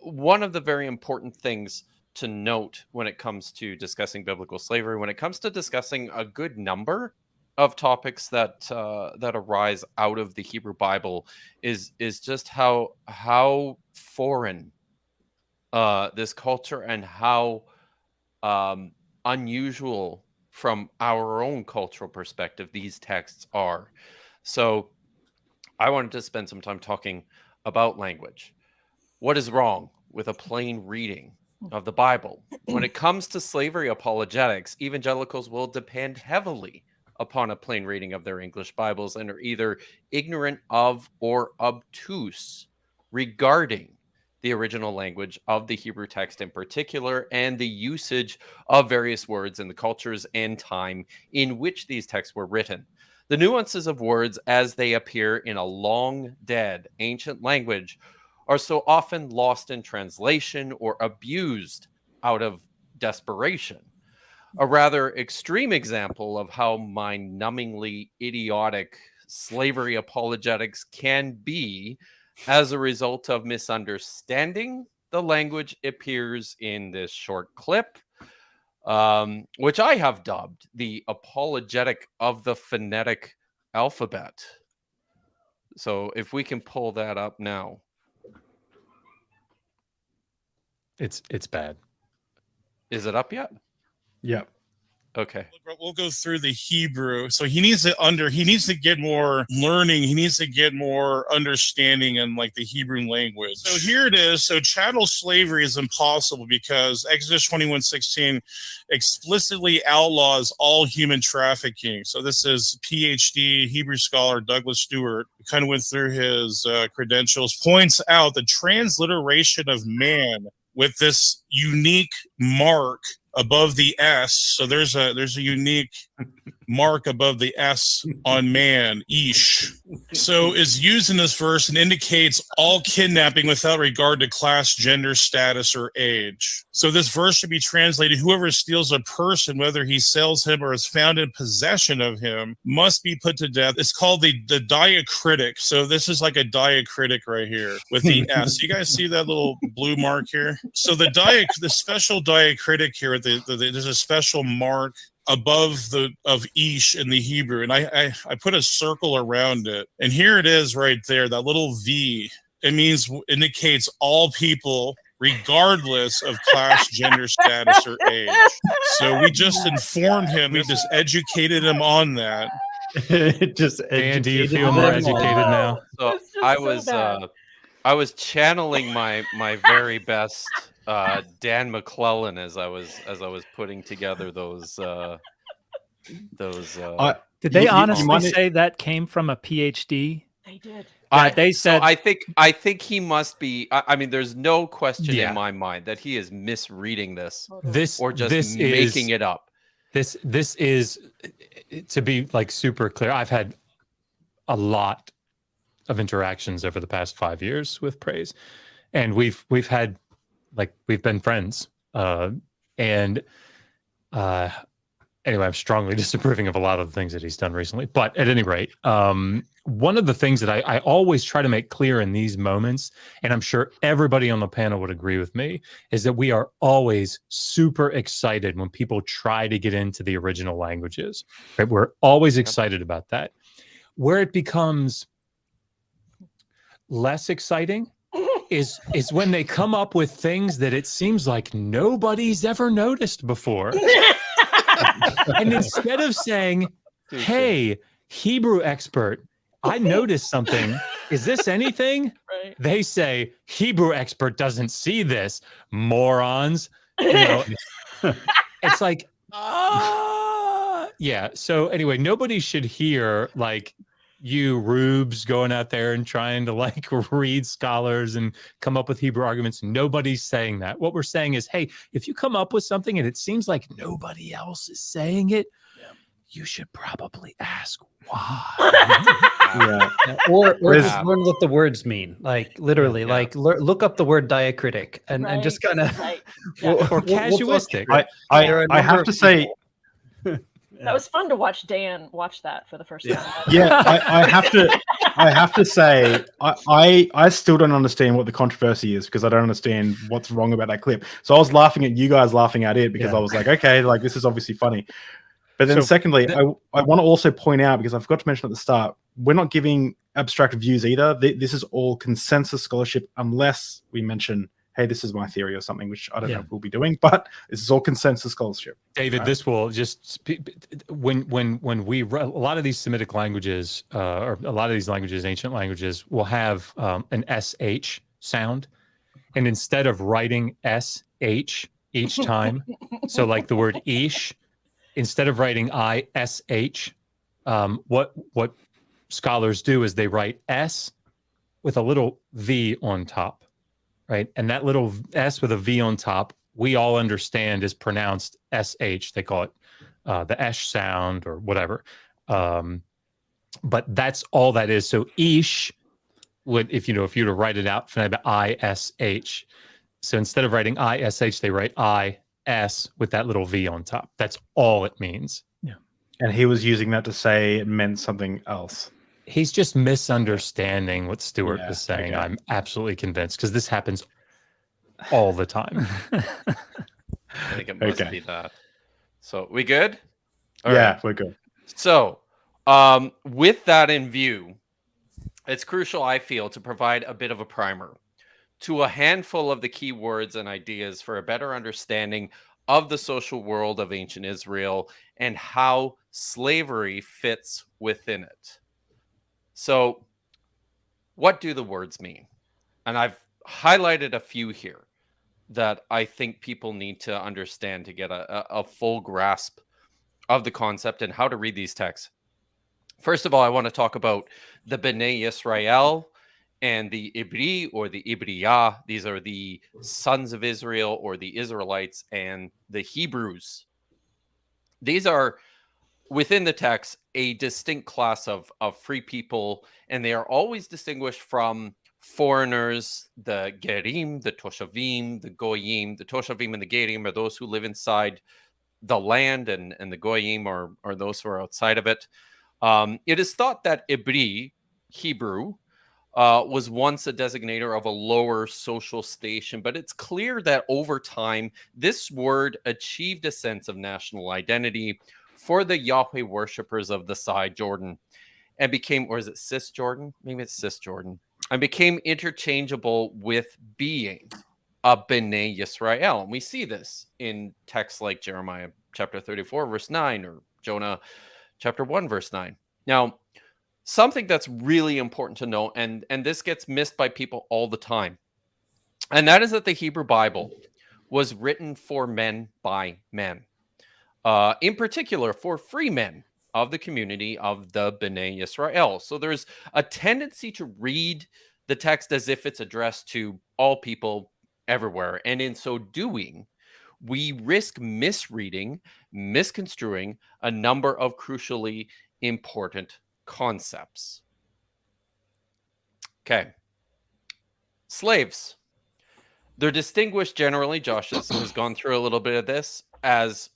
one of the very important things to note when it comes to discussing biblical slavery, when it comes to discussing a good number of topics that that arise out of the Hebrew Bible, is just how foreign this culture and how unusual from our own cultural perspective these texts are. So I wanted to spend some time talking about language. What is wrong with a plain reading of the Bible? When it comes to slavery apologetics, evangelicals will depend heavily upon a plain reading of their English Bibles and are either ignorant of or obtuse regarding the original language of the Hebrew text in particular, and the usage of various words in the cultures and time in which these texts were written. The nuances of words as they appear in a long dead ancient language are so often lost in translation or abused out of desperation. A rather extreme example of how mind-numbingly idiotic slavery apologetics can be as a result of misunderstanding the language appears in this short clip, which I have dubbed the apologetic of the phonetic alphabet. So if we can pull that up now. It's bad. Is it up yet? Yeah. Okay. We'll go through the Hebrew. So he needs to get more learning. He needs to get more understanding in like the Hebrew language. So here it is. So chattel slavery is impossible because Exodus 21:16 explicitly outlaws all human trafficking. So this is PhD Hebrew scholar Douglas Stewart, who kind of went through his credentials, points out the transliteration of man with this unique mark above the S. So there's a unique mark above the S on man, ish. So is used in this verse and indicates all kidnapping without regard to class, gender, status, or age. So this verse should be translated, whoever steals a person, whether he sells him or is found in possession of him, must be put to death. It's called the diacritic. So this is like a diacritic right here with the S. You guys see that little blue mark here? So the special diacritic here, there's a special mark above the of ish in the Hebrew, and I put a circle around it, and here it is right there, that little V. It indicates all people regardless of class, gender, status, or age. So we just informed him, we just educated him on that. Dan, do you feel more educated now? So I was channeling my very best Dan McClellan as I was putting together those. Did they honestly say that came from a PhD? They did. They said. So I think he must be. I mean, there's no question in my mind that he is misreading this, or just making it up. This is, to be like super clear. I've had a lot of interactions over the past 5 years with Praise, and we've had, like, we've been friends, and anyway, I'm strongly disapproving of a lot of the things that he's done recently. But at any rate, one of the things that I always try to make clear in these moments, and I'm sure everybody on the panel would agree with me, is that we are always super excited when people try to get into the original languages. Right? We're always excited about that. Where it becomes less exciting is when they come up with things that it seems like nobody's ever noticed before. And instead of saying, hey, Hebrew expert, I noticed something. Is this anything? Right. They say, Hebrew expert doesn't see this, morons. You know, it's like, yeah. So anyway, nobody should hear like you rubes going out there and trying to like read scholars and come up with Hebrew arguments. Nobody's saying that. What we're saying is, hey, if you come up with something and it seems like nobody else is saying it, you should probably ask why. Or just learn what the words mean. Like literally, like look up the word diacritic and just kind of or casuistic. I have to say. That was fun to watch Dan watch that for the first time. Yeah, I have to say, I still don't understand what the controversy is because I don't understand what's wrong about that clip. So I was laughing at you guys laughing at it because I was like, okay, like this is obviously funny. But then secondly, I want to also point out, because I forgot to mention at the start, we're not giving abstract views either. This is all consensus scholarship unless we mention, hey, this is my theory or something, which I don't know if we'll be doing, but this is all consensus scholarship. David, this will just, when we, a lot of these Semitic languages, or a lot of these languages, ancient languages, will have an SH sound. And instead of writing SH each time, so like the word ish, instead of writing ISH, what scholars do is they write S with a little V on top. Right. And that little S with a V on top, we all understand is pronounced SH. They call it the esh sound or whatever. But that's all that is. So ish would, if you were to write it out, ISH. So instead of writing ISH, they write IS with that little V on top. That's all it means. Yeah. And he was using that to say it meant something else. He's just misunderstanding what Stuart was saying. Okay. I'm absolutely convinced because this happens all the time. I think it must be that. So we good? All right. We're good. So with that in view, it's crucial, I feel, to provide a bit of a primer to a handful of the key words and ideas for a better understanding of the social world of ancient Israel and how slavery fits within it. So what do the words mean? And I've highlighted a few here that I think people need to understand to get a full grasp of the concept and how to read these texts. First of all, I want to talk about the Bnei Yisrael and the Ibri or the Ibriya. These are the sons of Israel or the Israelites and the Hebrews. These are within the text a distinct class of free people, and they are always distinguished from foreigners, the Gerim, the Toshavim, the Goyim. The Toshavim and the Gerim are those who live inside the land, and the Goyim are those who are outside of it. It is thought that Ibri, Hebrew, was once a designator of a lower social station, but it's clear that over time, this word achieved a sense of national identity for the Yahweh worshippers of the side Jordan and became, or is it Cisjordan? Maybe it's Cisjordan, and became interchangeable with being a Bnei Yisrael. And we see this in texts like Jeremiah chapter 34, verse 9, or Jonah chapter 1, verse 9. Now, something that's really important to know, and this gets missed by people all the time, and that is that the Hebrew Bible was written for men by men. In particular, for free men of the community of the Bnei Yisrael. So there's a tendency to read the text as if it's addressed to all people everywhere. And in so doing, we risk misreading, misconstruing a number of crucially important concepts. Okay. Slaves. They're distinguished generally, Josh has gone through a little bit of this, as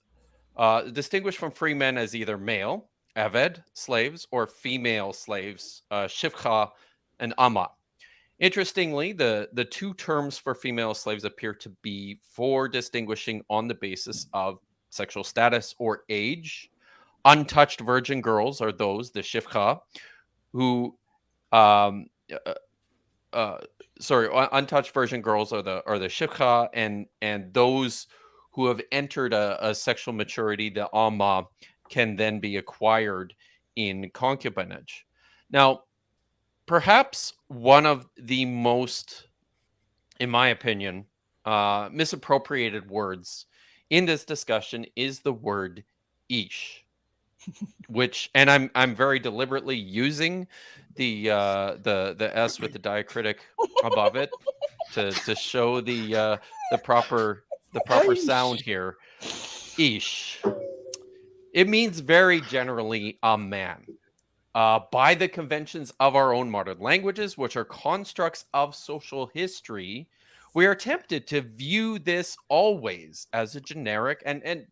distinguished from free men as either male, Eved, slaves, or female slaves, Shivcha and Amma. Interestingly, the two terms for female slaves appear to be for distinguishing on the basis of sexual status or age. Untouched virgin girls are those, the Shivcha, who untouched virgin girls are the shikha, and those who have entered a sexual maturity, the amma, can then be acquired in concubinage. Now, perhaps one of the most, in my opinion, misappropriated words in this discussion is the word ish, which, and I'm very deliberately using the S with the diacritic above it to show the proper sound here. Ish. It means very generally a man. By the conventions of our own modern languages, which are constructs of social history, we are tempted to view this always as a generic, and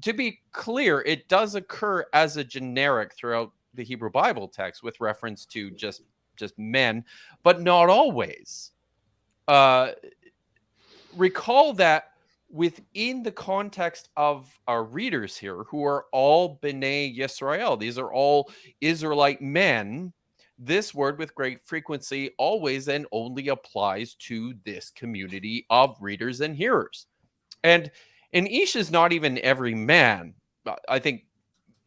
to be clear, it does occur as a generic throughout the Hebrew Bible text with reference to just men, but not always. Recall that within the context of our readers here, who are all B'nai Yisrael, these are all Israelite men, this word with great frequency always and only applies to this community of readers and hearers. And Ish is not even every man. I think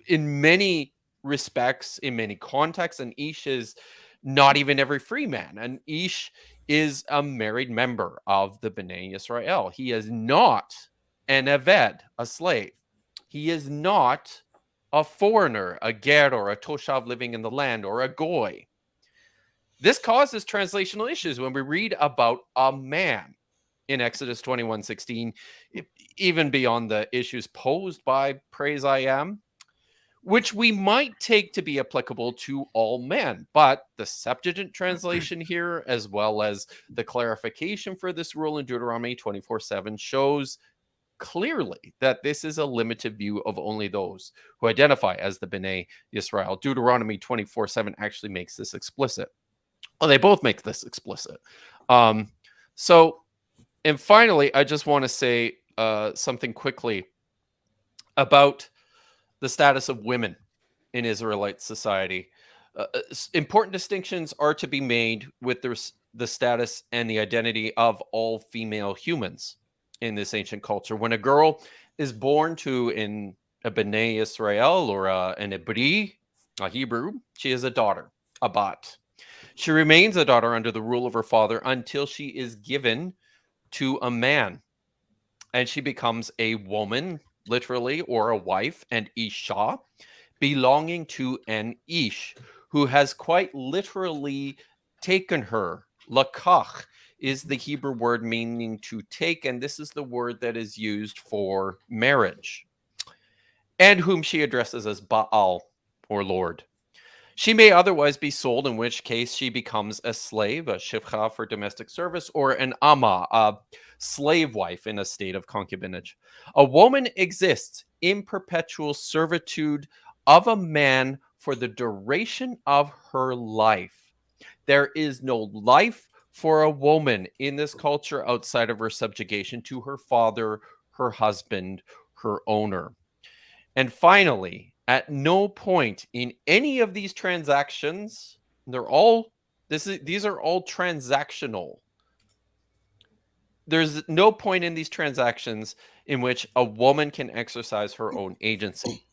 in many respects, in many contexts, an Ish is not even every free man. An Ish is a married member of the B'nai Yisrael. He is not an Eved, a slave. He is not a foreigner, a ger, or a toshav living in the land, or a goy. This causes translational issues when we read about a man in Exodus 21:16, even beyond the issues posed by praise I am, which we might take to be applicable to all men. But the Septuagint translation here, as well as the clarification for this rule in Deuteronomy 24:7, shows clearly that this is a limited view of only those who identify as the B'nai Yisrael. Deuteronomy 24:7 actually makes this explicit. Well, they both make this explicit. And finally, I just want to say something quickly about the status of women in Israelite society. Important distinctions are to be made with the status and the identity of all female humans in this ancient culture. When a girl is born to a B'nai Israel or an Ibri, a Hebrew, she is a daughter, a bat. She remains a daughter under the rule of her father until she is given to a man, and she becomes a woman, literally, or a wife, and Isha, belonging to an Ish, who has quite literally taken her. Lakach is the Hebrew word meaning to take, and this is the word that is used for marriage, and whom she addresses as Baal, or Lord. She may otherwise be sold, in which case she becomes a slave, a shivcha for domestic service, or an amma, a slave wife in a state of concubinage. A woman exists in perpetual servitude of a man for the duration of her life. There is no life for a woman in this culture outside of her subjugation to her father, her husband, her owner. And finally, at no point in any of these transactions, these are all transactional. There's no point in these transactions in which a woman can exercise her own agency.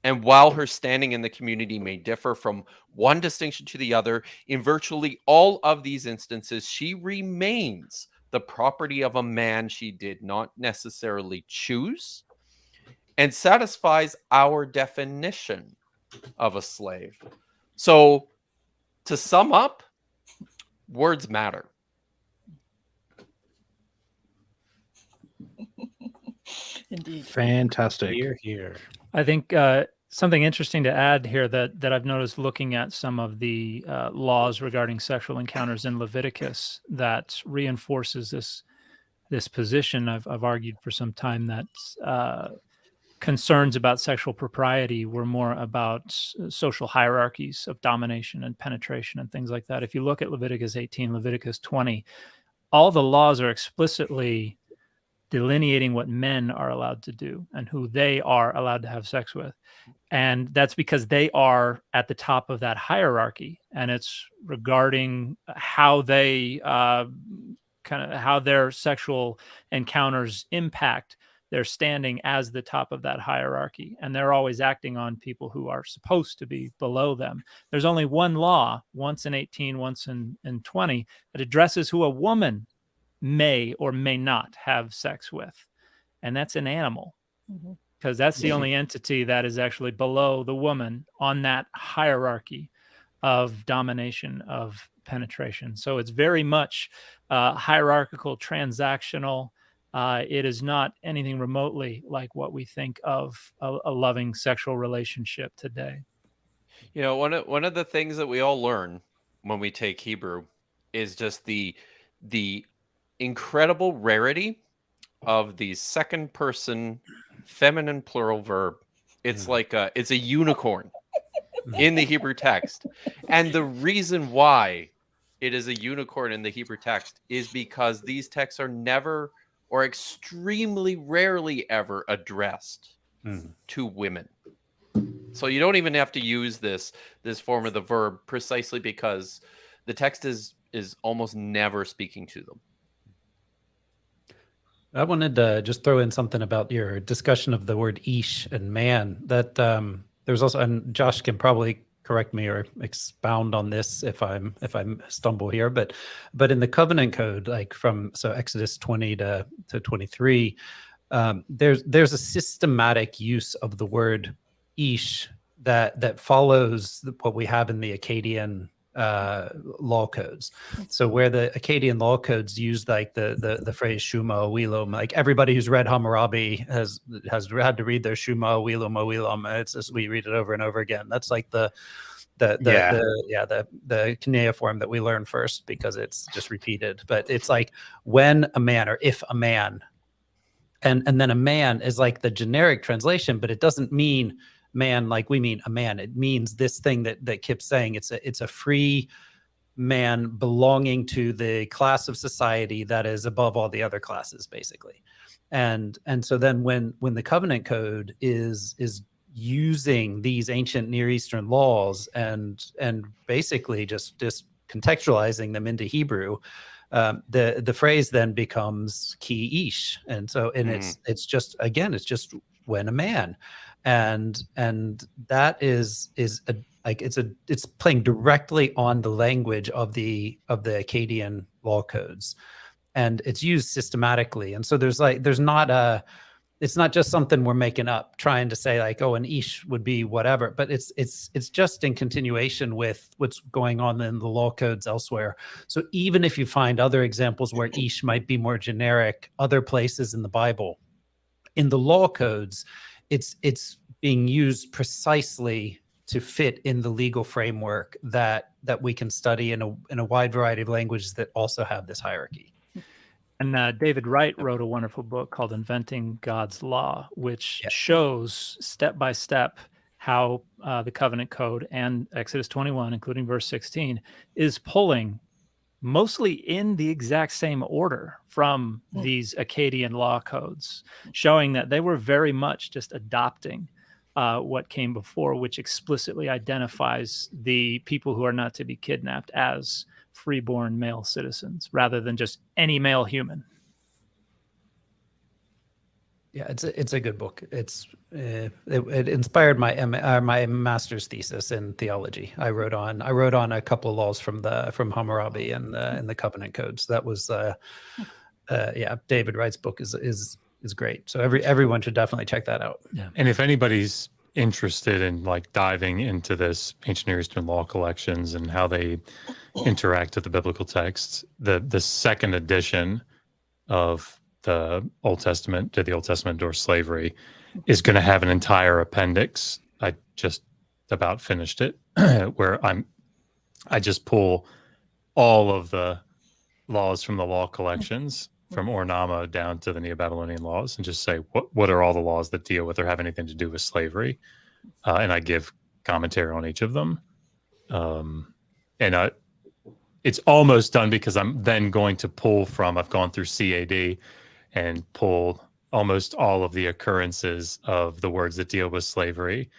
And while her standing in the community may differ from one distinction to the other, in virtually all of these instances, she remains the property of a man she did not necessarily choose, and satisfies our definition of a slave. So, to sum up, words matter. Indeed. Fantastic. Here. I think something interesting to add here that I've noticed looking at some of the laws regarding sexual encounters in Leviticus that reinforces this position. I've argued for some time that concerns about sexual propriety were more about social hierarchies of domination and penetration and things like that. If you look at Leviticus 18, Leviticus 20, all the laws are explicitly delineating what men are allowed to do and who they are allowed to have sex with. And that's because they are at the top of that hierarchy, and it's regarding how they how their sexual encounters impact their standing as the top of that hierarchy. And they're always acting on people who are supposed to be below them. There's only one law, once in 18, once in 20, that addresses who a woman may or may not have sex with. And that's an animal, because that's the only entity that is actually below the woman on that hierarchy of domination, of penetration. So it's very much hierarchical, transactional. It is not anything remotely like what we think of a loving sexual relationship today. You know, one of the things that we all learn when we take Hebrew is just the incredible rarity of the second person feminine plural verb. It's like it's a unicorn in the Hebrew text. And the reason why it is a unicorn in the Hebrew text is because these texts are never or extremely rarely ever addressed to women. So you don't even have to use this form of the verb, precisely because the text is almost never speaking to them. I wanted to just throw in something about your discussion of the word ish and man. That there's also, and Josh can probably correct me or expound on this if I stumble here, but in the covenant code, like from Exodus 20 to 23, there's a systematic use of the word ish that follows what we have in the Akkadian law codes. So where the Akkadian law codes use like the phrase Shuma Oilom, like everybody who's read Hammurabi has had to read their Shuma Oilom Oilom. It's just, we read it over and over again. That's like the cuneiform that we learn first because it's just repeated. But it's like when a man or if a man, and then a man is like the generic translation, but it doesn't mean man like we mean a man. It means this thing that Kip's saying. It's a free man belonging to the class of society that is above all the other classes, basically. And so then when the covenant code is using these ancient Near Eastern laws and basically just contextualizing them into Hebrew, the phrase then becomes ki ish, and it's just, again, it's just when a man, and that is it's playing directly on the language of the Akkadian law codes, and it's used systematically. And so it's not just something we're making up, trying to say like, oh, an ish would be whatever, but it's just in continuation with what's going on in the law codes elsewhere. So even if you find other examples where ish might be more generic, other places in the Bible, in the law codes, it's being used precisely to fit in the legal framework that we can study in a wide variety of languages that also have this hierarchy. And David Wright wrote a wonderful book called Inventing God's Law, which shows step by step how the Covenant Code and Exodus 21, including verse 16, is pulling mostly in the exact same order from these Akkadian law codes, showing that they were very much just adopting what came before, which explicitly identifies the people who are not to be kidnapped as freeborn male citizens rather than just any male human. Yeah, it's a good book. It inspired my master's thesis in theology. I wrote on a couple of laws from Hammurabi and the Covenant Codes. That was David Wright's book is great. So everyone should definitely check that out. Yeah. And if anybody's interested in like diving into this ancient Near Eastern law collections and how they interact with the biblical texts, the second edition of the Old Testament to the Old Testament endorsed slavery is going to have an entire appendix. I just about finished it where I just pull all of the laws from the law collections from Ornama down to the Neo-Babylonian laws and just say, what are all the laws that deal with or have anything to do with slavery? And I give commentary on each of them. It's almost done because I'm then going to pull from, I've gone through CAD and pull almost all of the occurrences of the words that deal with slavery.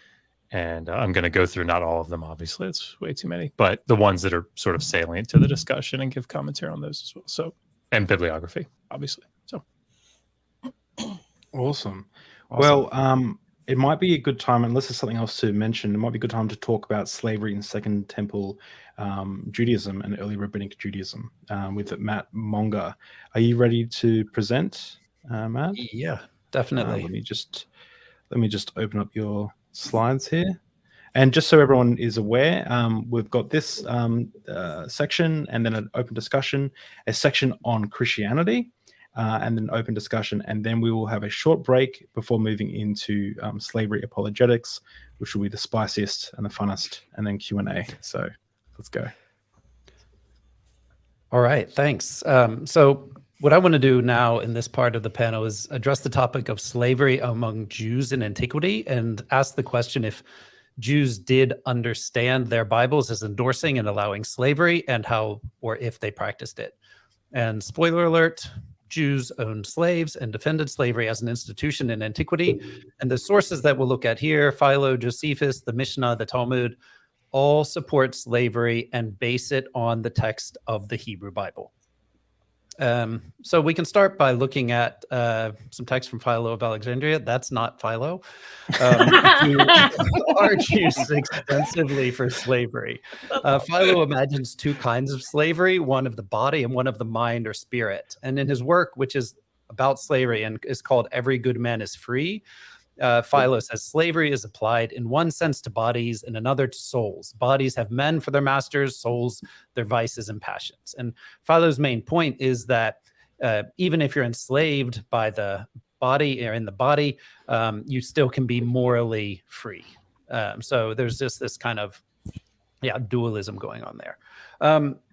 And I'm going to go through not all of them, obviously, it's way too many, but the ones that are sort of salient to the discussion and give commentary on those as well. So, and bibliography, obviously. So, Awesome. Well, it might be a good time, unless there's something else to mention, it might be a good time to talk about slavery in Second Temple Judaism and early Rabbinic Judaism with Matt Monger. Are you ready to present, Matt? Yeah, definitely. Let me just open up your slides here. And just so everyone is aware, we've got this section and then an open discussion, a section on Christianity, and then open discussion. And then we will have a short break before moving into slavery apologetics, which will be the spiciest and the funnest, and then Q&A. So let's go. All right, thanks. So what I want to do now in this part of the panel is address the topic of slavery among Jews in antiquity and ask the question if Jews did understand their Bibles as endorsing and allowing slavery, and how, or if they practiced it. And spoiler alert, Jews owned slaves and defended slavery as an institution in antiquity. And the sources that we'll look at here, Philo, Josephus, the Mishnah, the Talmud, all support slavery and base it on the text of the Hebrew Bible. So we can start by looking at some text from Philo of Alexandria. That's not Philo, who argues extensively for slavery. Philo imagines two kinds of slavery, one of the body and one of the mind or spirit. And in his work, which is about slavery and is called Every Good Man is Free, Philo says slavery is applied in one sense to bodies and another to souls. Bodies have men for their masters, souls their vices and passions. And Philo's main point is that even if you're enslaved by the body or in the body, you still can be morally free. So there's just this kind of dualism going on there.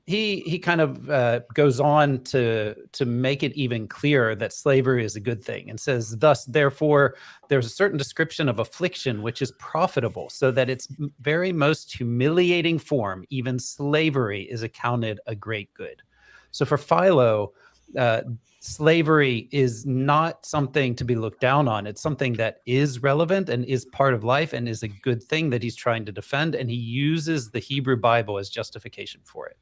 He kind of goes on to make it even clearer that slavery is a good thing, and says, thus, therefore, there's a certain description of affliction which is profitable, so that its very most humiliating form, even slavery, is accounted a great good. So for Philo, slavery is not something to be looked down on. It's something that is relevant and is part of life and is a good thing that he's trying to defend, and he uses the Hebrew Bible as justification for it.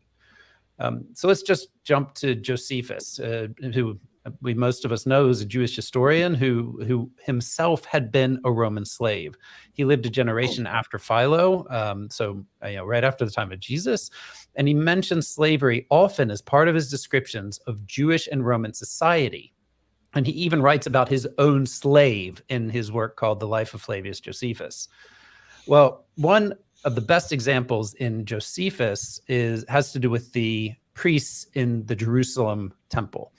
So let's just jump to Josephus, who most of us know is a Jewish historian who himself had been a Roman slave. He lived a generation after Philo, right after the time of Jesus, and he mentions slavery often as part of his descriptions of Jewish and Roman society. And he even writes about his own slave in his work called The Life of Flavius Josephus. Well, one of the best examples in Josephus has to do with the priests in the Jerusalem temple,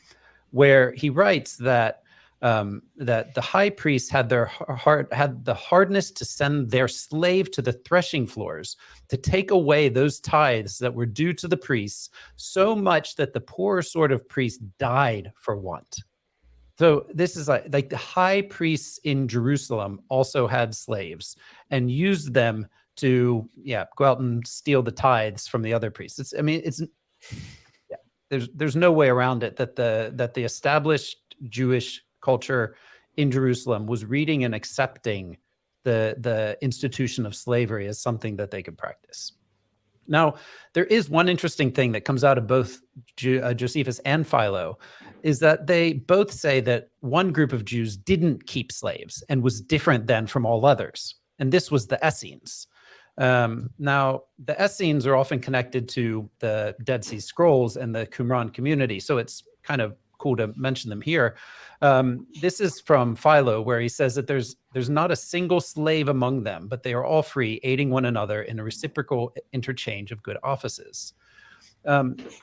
where he writes that that the high priests had the hardness to send their slave to the threshing floors to take away those tithes that were due to the priests, so much that the poorer sort of priests died for want. So this is like the high priests in Jerusalem also had slaves and used them to go out and steal the tithes from the other priests. There's no way around it that the established Jewish culture in Jerusalem was reading and accepting the institution of slavery as something that they could practice. Now, there is one interesting thing that comes out of both Josephus and Philo, is that they both say that one group of Jews didn't keep slaves and was different than from all others, and this was the Essenes. Now, the Essenes are often connected to the Dead Sea Scrolls and the Qumran community, so it's kind of cool to mention them here. This is from Philo, where he says that there's not a single slave among them, but they are all free, aiding one another in a reciprocal interchange of good offices.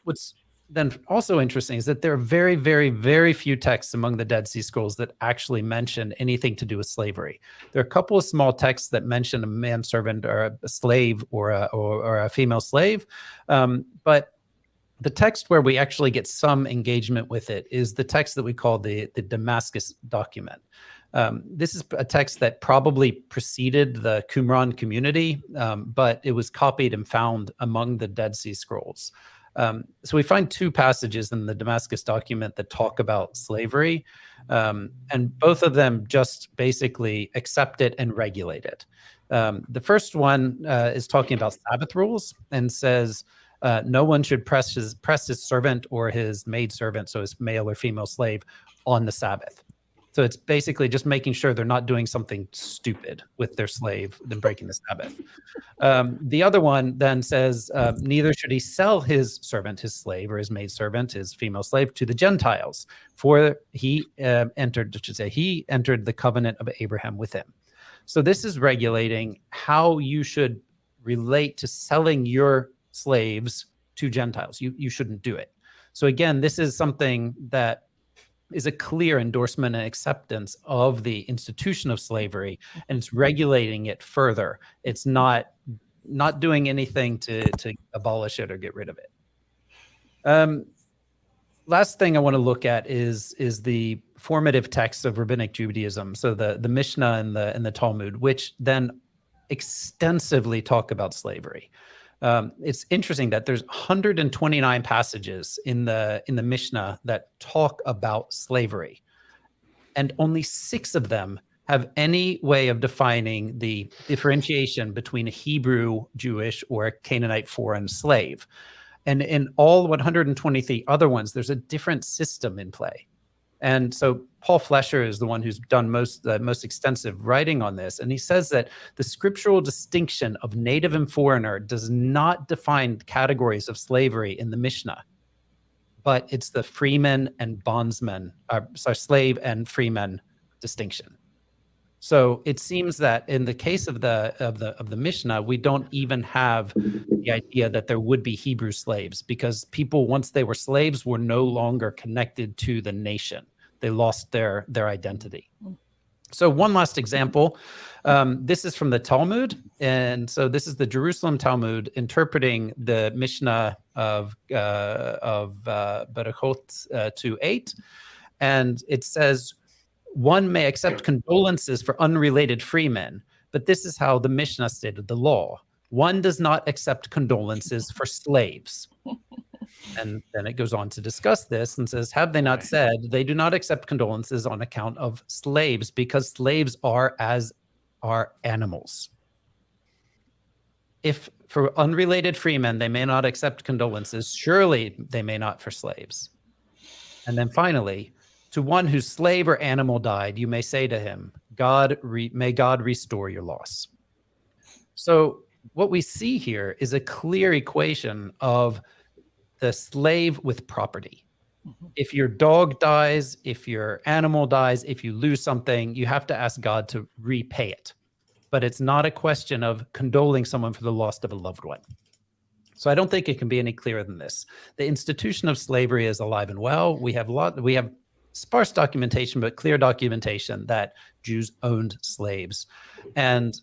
What's then also interesting is that there are very, very, very few texts among the Dead Sea Scrolls that actually mention anything to do with slavery. There are a couple of small texts that mention a manservant or a slave or a female slave, but the text where we actually get some engagement with it is the text that we call the Damascus document. This is a text that probably preceded the Qumran community, but it was copied and found among the Dead Sea Scrolls. So we find two passages in the Damascus document that talk about slavery, and both of them just basically accept it and regulate it. The first one is talking about Sabbath rules and says no one should press his servant or his maidservant, so his male or female slave, on the Sabbath. So it's basically just making sure they're not doing something stupid with their slave than breaking the Sabbath. The other one then says, neither should he sell his servant, his slave, or his maidservant, his female slave, to the Gentiles, for he entered the covenant of Abraham with him. So this is regulating how you should relate to selling your slaves to Gentiles. You shouldn't do it. So again, this is something that is a clear endorsement and acceptance of the institution of slavery, and it's regulating it further. It's not doing anything to abolish it or get rid of it. Last thing I want to look at is the formative texts of rabbinic Judaism, so the Mishnah and the Talmud, which then extensively talk about slavery. It's interesting that there's 129 passages in the Mishnah that talk about slavery, and only 6 of them have any way of defining the differentiation between a Hebrew Jewish or a Canaanite foreign slave. And in all 123 other ones, there's a different system in play. And so Paul Flesher is the one who's done the most extensive writing on this. And he says that the scriptural distinction of native and foreigner does not define categories of slavery in the Mishnah, but it's the freeman and bondsman, slave and freeman distinction. So it seems that in the case of the Mishnah, we don't even have the idea that there would be Hebrew slaves, because people, once they were slaves, were no longer connected to the nation. They lost their identity. So one last example. This is from the Talmud. And so this is the Jerusalem Talmud interpreting the Mishnah of Berachot 2:8. And it says, one may accept condolences for unrelated freemen, but this is how the Mishnah stated the law. One does not accept condolences for slaves. And then it goes on to discuss this and says, have they not said they do not accept condolences on account of slaves, because slaves are animals? If for unrelated freemen they may not accept condolences, surely they may not for slaves. And then finally, to one whose slave or animal died, you may say to him, may God restore your loss. So what we see here is a clear equation of the slave with property. If your dog dies, if your animal dies, if you lose something, you have to ask God to repay it. But it's not a question of condoling someone for the loss of a loved one. So I don't think it can be any clearer than this. The institution of slavery is alive and well. We have sparse documentation, but clear documentation that Jews owned slaves. And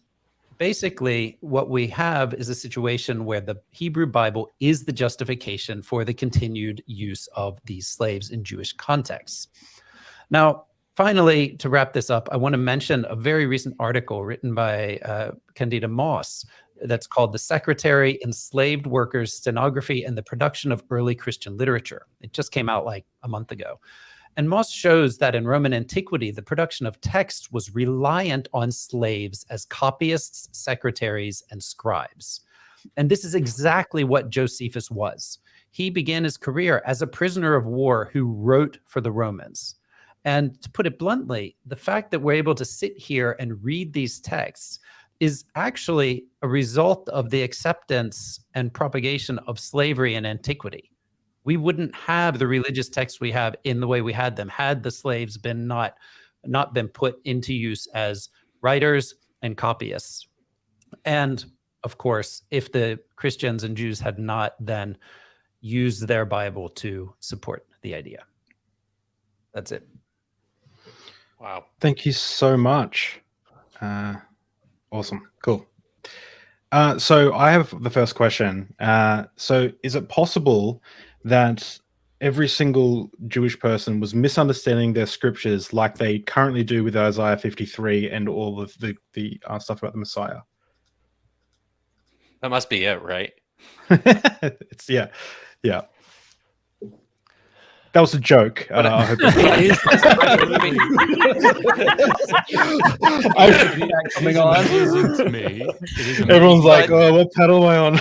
basically, what we have is a situation where the Hebrew Bible is the justification for the continued use of these slaves in Jewish contexts. Now, finally, to wrap this up, I want to mention a very recent article written by Candida Moss that's called "The Secretary, Enslaved Workers, Stenography, and the Production of Early Christian Literature." It just came out like a month ago. And Moss shows that in Roman antiquity, the production of text was reliant on slaves as copyists, secretaries, and scribes. And this is exactly what Josephus was. He began his career as a prisoner of war who wrote for the Romans. And to put it bluntly, the fact that we're able to sit here and read these texts is actually a result of the acceptance and propagation of slavery in antiquity. We wouldn't have the religious texts we have in the way we had them had the slaves been not been put into use as writers and copyists. And of course, if the Christians and Jews had not then used their Bible to support the idea. That's it. Wow. Thank you so much. Awesome. Cool. So I have the first question. So is it possible that every single Jewish person was misunderstanding their scriptures like they currently do with Isaiah 53 and all of the stuff about the Messiah? That must be it, right? Yeah. Yeah. That was a joke. But I hope Coming on. Amazing to me. It is amazing. everyone's like, But- "Oh, what pedal am I on?"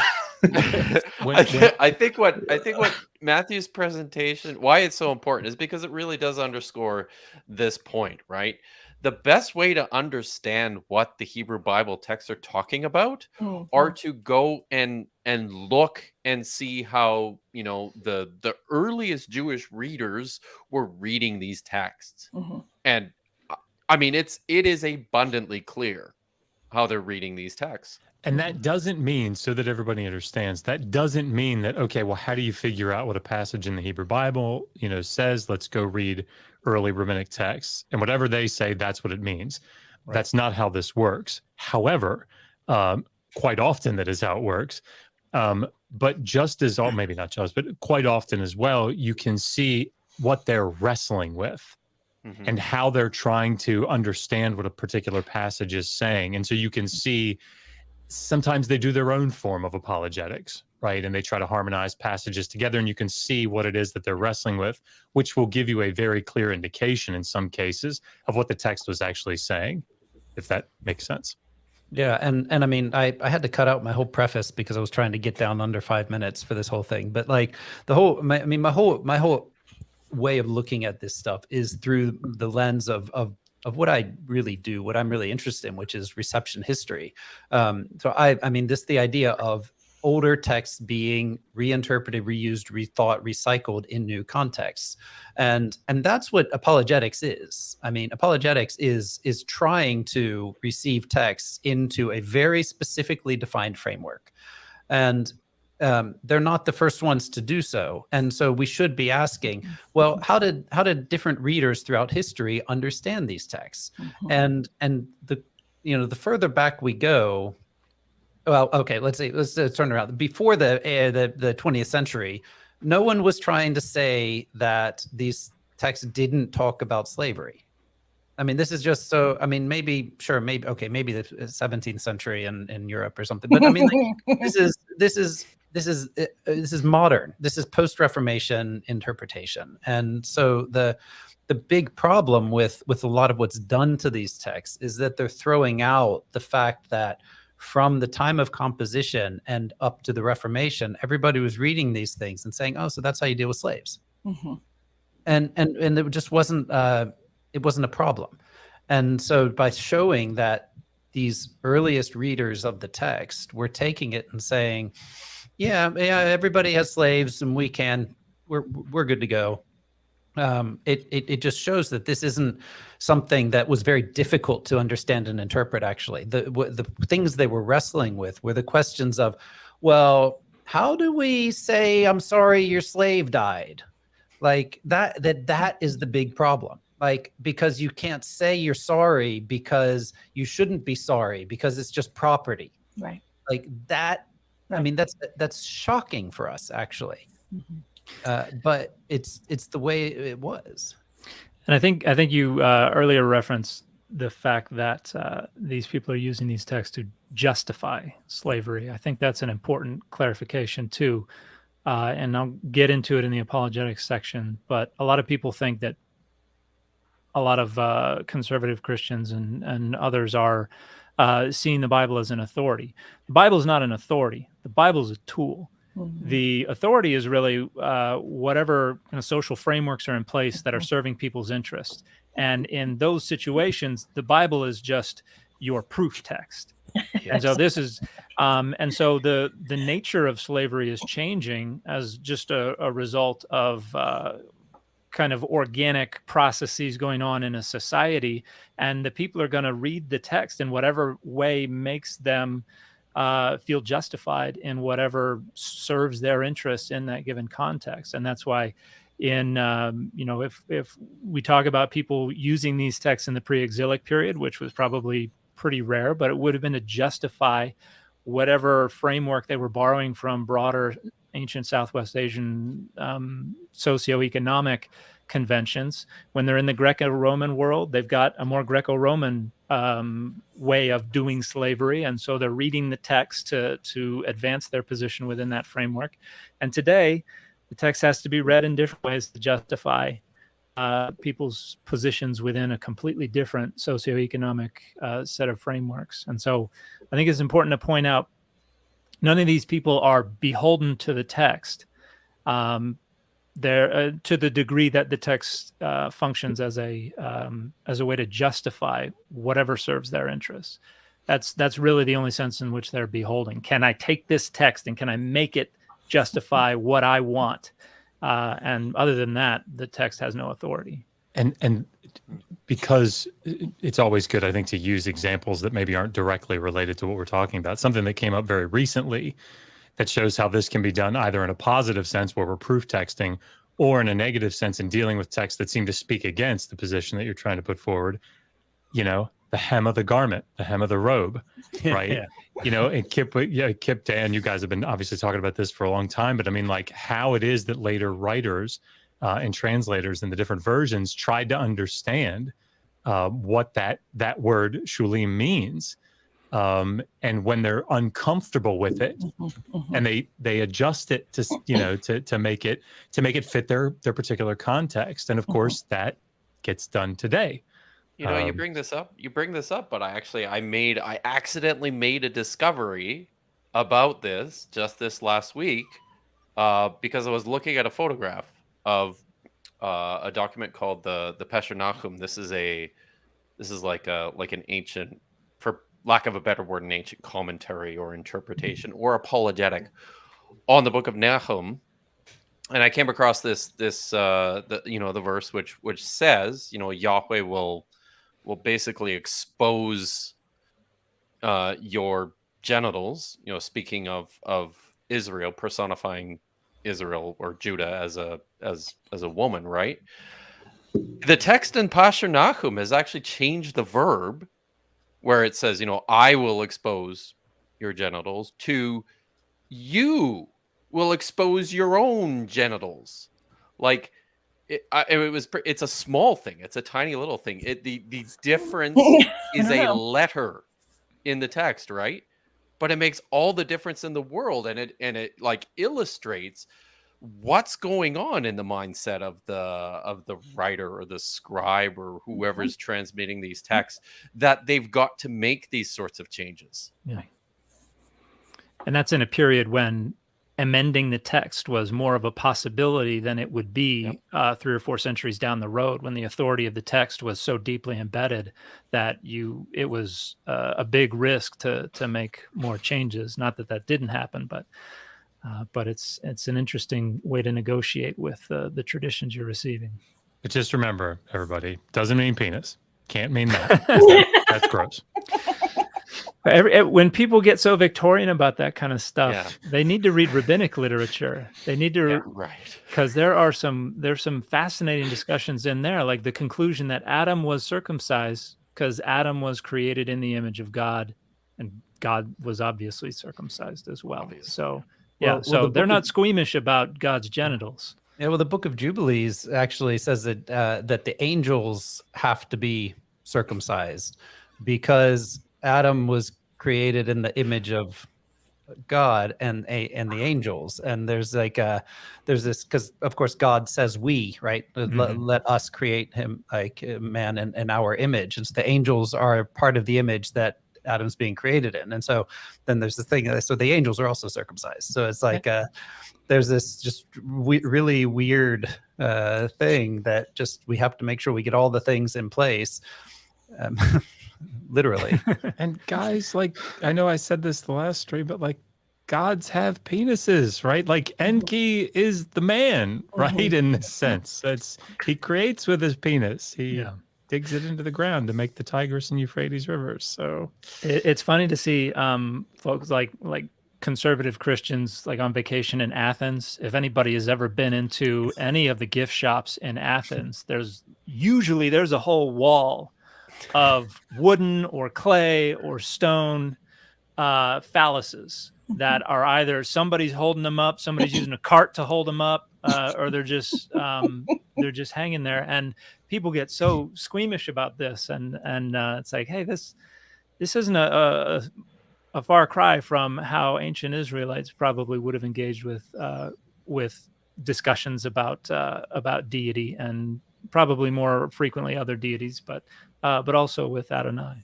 I think what Matthew's presentation, why it's so important, is because it really does underscore this point, right? The best way to understand what the Hebrew Bible texts are talking about are to go and look and see how, you know, the earliest Jewish readers were reading these texts. And I mean, it is abundantly clear how they're reading these texts. And that doesn't mean, so that everybody understands, that doesn't mean that, okay, well, how do you figure out what a passage in the Hebrew Bible, you know, says? Let's go read early rabbinic texts, and whatever they say, that's what it means. Right. That's not how this works. However, quite often that is how it works. But just as all, maybe not just, but quite often as well, you can see what they're wrestling with. And how they're trying to understand what a particular passage is saying. And so you can see sometimes they do their own form of apologetics, right? And they try to harmonize passages together, and you can see what it is that they're wrestling with, which will give you a very clear indication in some cases of what the text was actually saying, if that makes sense. Yeah, and I mean, I had to cut out my whole preface because I was trying to get down under 5 minutes for this whole thing. But like my whole way of looking at this stuff is through the lens of what I really do, what I'm really interested in, which is reception history. So I mean, the idea of older texts being reinterpreted, reused, rethought, recycled in new contexts. And that's what apologetics is. I mean, apologetics is trying to receive texts into a very specifically defined framework. And they're not the first ones to do so. And so we should be asking, well, how did different readers throughout history understand these texts? And the further back we go, well, okay, let's turn around. Before the 20th century, no one was trying to say that these texts didn't talk about slavery. I mean, this is just so, I mean, maybe the 17th century in Europe or something, but I mean, like, this is modern. This is post-Reformation interpretation. And so the big problem with a lot of what's done to these texts is that they're throwing out the fact that from the time of composition and up to the Reformation, everybody was reading these things and saying, oh, so that's how you deal with slaves. And it just wasn't it wasn't a problem. And so by showing that these earliest readers of the text were taking it and saying, yeah, everybody has slaves and we're good to go. It just shows that this isn't something that was very difficult to understand and interpret. Actually, the things they were wrestling with were the questions of, well, how do we say, I'm sorry, your slave died? Like that is the big problem. Like, because you can't say you're sorry because you shouldn't be sorry because it's just property. Right. Like that. I mean, that's shocking for us, actually. But it's the way it was. And I think you earlier referenced the fact that these people are using these texts to justify slavery. I think that's an important clarification too. And I'll get into it in the apologetics section. But a lot of people think that a lot of conservative Christians and others are seeing the Bible as an authority. The Bible is not an authority. The Bible is a tool. The authority is really whatever kind of social frameworks are in place that are serving people's interests. And in those situations, the Bible is just your proof text. And so this is, and so the nature of slavery is changing as just a result of kind of organic processes going on in a society, and the people are going to read the text in whatever way makes them feel justified in whatever serves their interests in that given context. And that's why in, if we talk about people using these texts in the pre-exilic period, which was probably pretty rare, but it would have been to justify whatever framework they were borrowing from broader ancient Southwest Asian socioeconomic conventions. When they're in the Greco-Roman world, they've got a more Greco-Roman way of doing slavery, and so they're reading the text to advance their position within that framework. And today, The text has to be read in different ways to justify people's positions within a completely different socioeconomic set of frameworks. And so I think it's important to point out none of these people are beholden to the text. They're to the degree that the text functions as a way to justify whatever serves their interests. That's really the only sense in which they're beholden. Can I take this text and can I make it justify what I want? And other than that, the text has no authority. And because it's always good, I think, to use examples that maybe aren't directly related to what we're talking about. Something that came up very recently that shows how this can be done either in a positive sense where we're proof texting, or in a negative sense in dealing with texts that seem to speak against the position that you're trying to put forward. You know, the hem of the garment, the hem of the robe, right? Yeah. You know, and Kip, Dan, you guys have been obviously talking about this for a long time, but I mean, like, how it is that later writers and translators in the different versions tried to understand what that word shulim means. And when they're uncomfortable with it, and they adjust it to, you know, to make it fit their particular context. And of course that gets done today. You know, you bring this up, but I accidentally made a discovery about this just this last week because I was looking at a photograph of a document called the Pesher Nahum. This is like an ancient, for lack of a better word, an ancient commentary or interpretation or apologetic on the book of Nahum. And I came across the verse which says, you know, Yahweh will basically expose your genitals, you know, speaking of Israel, personifying Israel or Judah as a woman, right? The text in Pesher Nahum has actually changed the verb where it says, you know, I will expose your genitals to you will expose your own genitals. Like it's a small thing. It's a tiny little thing. The difference is a letter in the text, right? But it makes all the difference in the world, and it like illustrates what's going on in the mindset of the writer or the scribe or whoever's transmitting these texts, that they've got to make these sorts of changes. Yeah. And that's in a period when amending the text was more of a possibility than it would be 3 or 4 centuries down the road, when the authority of the text was so deeply embedded that it was a big risk to make more changes. Not that didn't happen, but it's an interesting way to negotiate with the traditions you're receiving. But just remember, everybody, doesn't mean penis. Can't mean that. That's gross. When people get so Victorian about that kind of stuff, they need to read rabbinic literature. They need to, right? Because there's some fascinating discussions in there, like the conclusion that Adam was circumcised because Adam was created in the image of God, and God was obviously circumcised as well. Obviously. So so they're not squeamish about God's genitals. Yeah, well, the Book of Jubilees actually says that that the angels have to be circumcised because Adam was created in the image of God and the angels. And there's this, because of course God says we, right? Let us create him like man in our image. And so the angels are part of the image that Adam's being created in. And so then there's the thing, so the angels are also circumcised. So it's like there's this just really weird thing that just we have to make sure we get all the things in place. Literally. And guys, like, I know I said this the last stream, but like, gods have penises, right? Like Enki is the man, right? In this sense, he creates with his penis. He digs it into the ground to make the Tigris and Euphrates rivers. So it's funny to see folks like conservative Christians like on vacation in Athens. If anybody has ever been into any of the gift shops in Athens, there's a whole wall of wooden or clay or stone phalluses that are either somebody's holding them up, somebody's using a cart to hold them up, or they're just hanging there. And people get so squeamish about this, and it's like, hey, this isn't a far cry from how ancient Israelites probably would have engaged with discussions about deity, and probably more frequently other deities, but also with Adonai.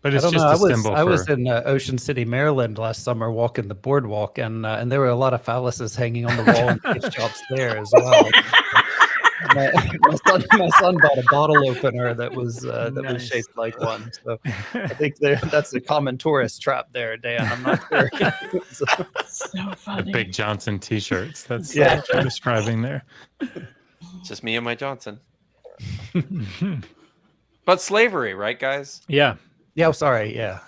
But I it's don't just know. a symbol I was for. in Ocean City, Maryland last summer, walking the boardwalk, and there were a lot of phalluses hanging on the wall in gift shops there as well. My son bought a bottle opener that was Nice. shaped like one. So I think that's a common tourist trap there, Dan. I'm not sure. So funny. Big Johnson T-shirts. That's Yeah. what you're describing there. Just me and my Johnson. But slavery, right, guys? Yeah. Yeah, sorry. Yeah.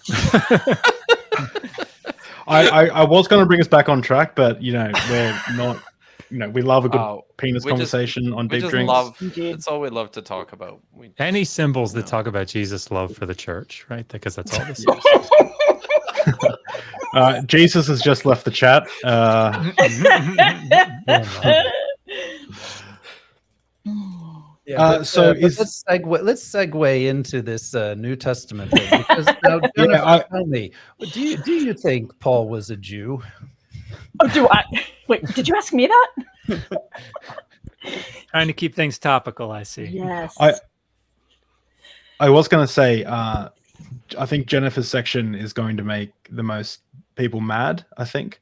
I was going to bring us back on track, but we're not. We love a good penis conversation on we deep just drinks. love. Indeed. That's all we love to talk about. Any symbols that talk about Jesus' love for the church, right? Because that's all this is. Jesus has just left the chat. Yeah, so let's segue into this New Testament thing, because now, Jennifer, tell me, do you think Paul was a Jew? Oh, do I? Wait, did you ask me that? Trying to keep things topical, I see. Yes. I was going to say, I think Jennifer's section is going to make the most people mad. I think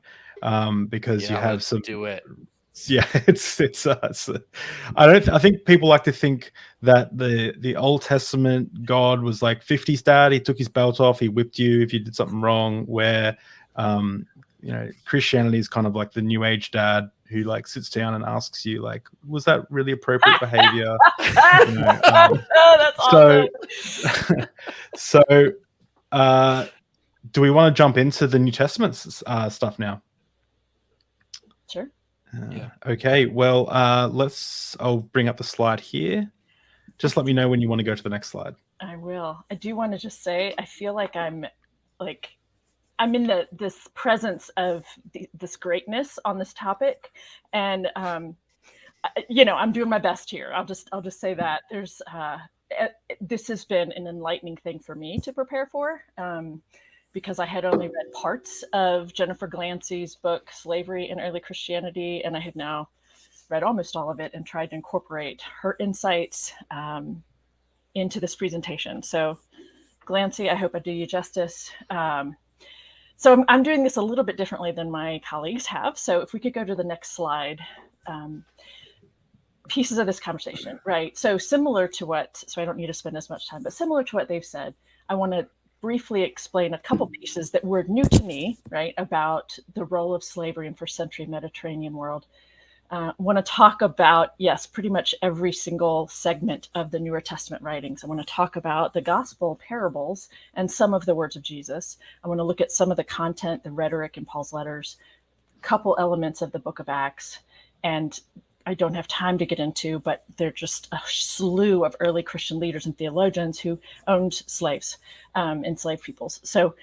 because you have some. Do it. Yeah, I think people like to think that the Old Testament God was like 50s dad. He took his belt off, he whipped you if you did something wrong. Where Christianity is kind of like the New Age dad who like sits down and asks you like, was that really appropriate behavior? That's awesome. So do we want to jump into the New Testament stuff now? Sure. Okay, well, I'll bring up the slide here. Just let me know when you want to go to the next slide. I will. I do want to just say, I feel like I'm in this presence of this greatness on this topic, and I'm doing my best here. I'll just say that there's this has been an enlightening thing for me to prepare for. Because I had only read parts of Jennifer Glancy's book, Slavery in Early Christianity, and I have now read almost all of it and tried to incorporate her insights into this presentation. So, Glancy, I hope I do you justice. So I'm doing this a little bit differently than my colleagues have. So if we could go to the next slide. Pieces of this conversation, right? So similar to so I don't need to spend as much time, but similar to what they've said, I want to briefly explain a couple pieces that were new to me, right, about the role of slavery in first century Mediterranean world. Want to talk about, yes, pretty much every single segment of the Newer Testament writings. I want to talk about the gospel parables and some of the words of Jesus. I want to look at some of the content, the rhetoric in Paul's letters, a couple elements of the book of Acts, and I don't have time to get into, but they're just a slew of early Christian leaders and theologians who owned slaves, enslaved peoples. So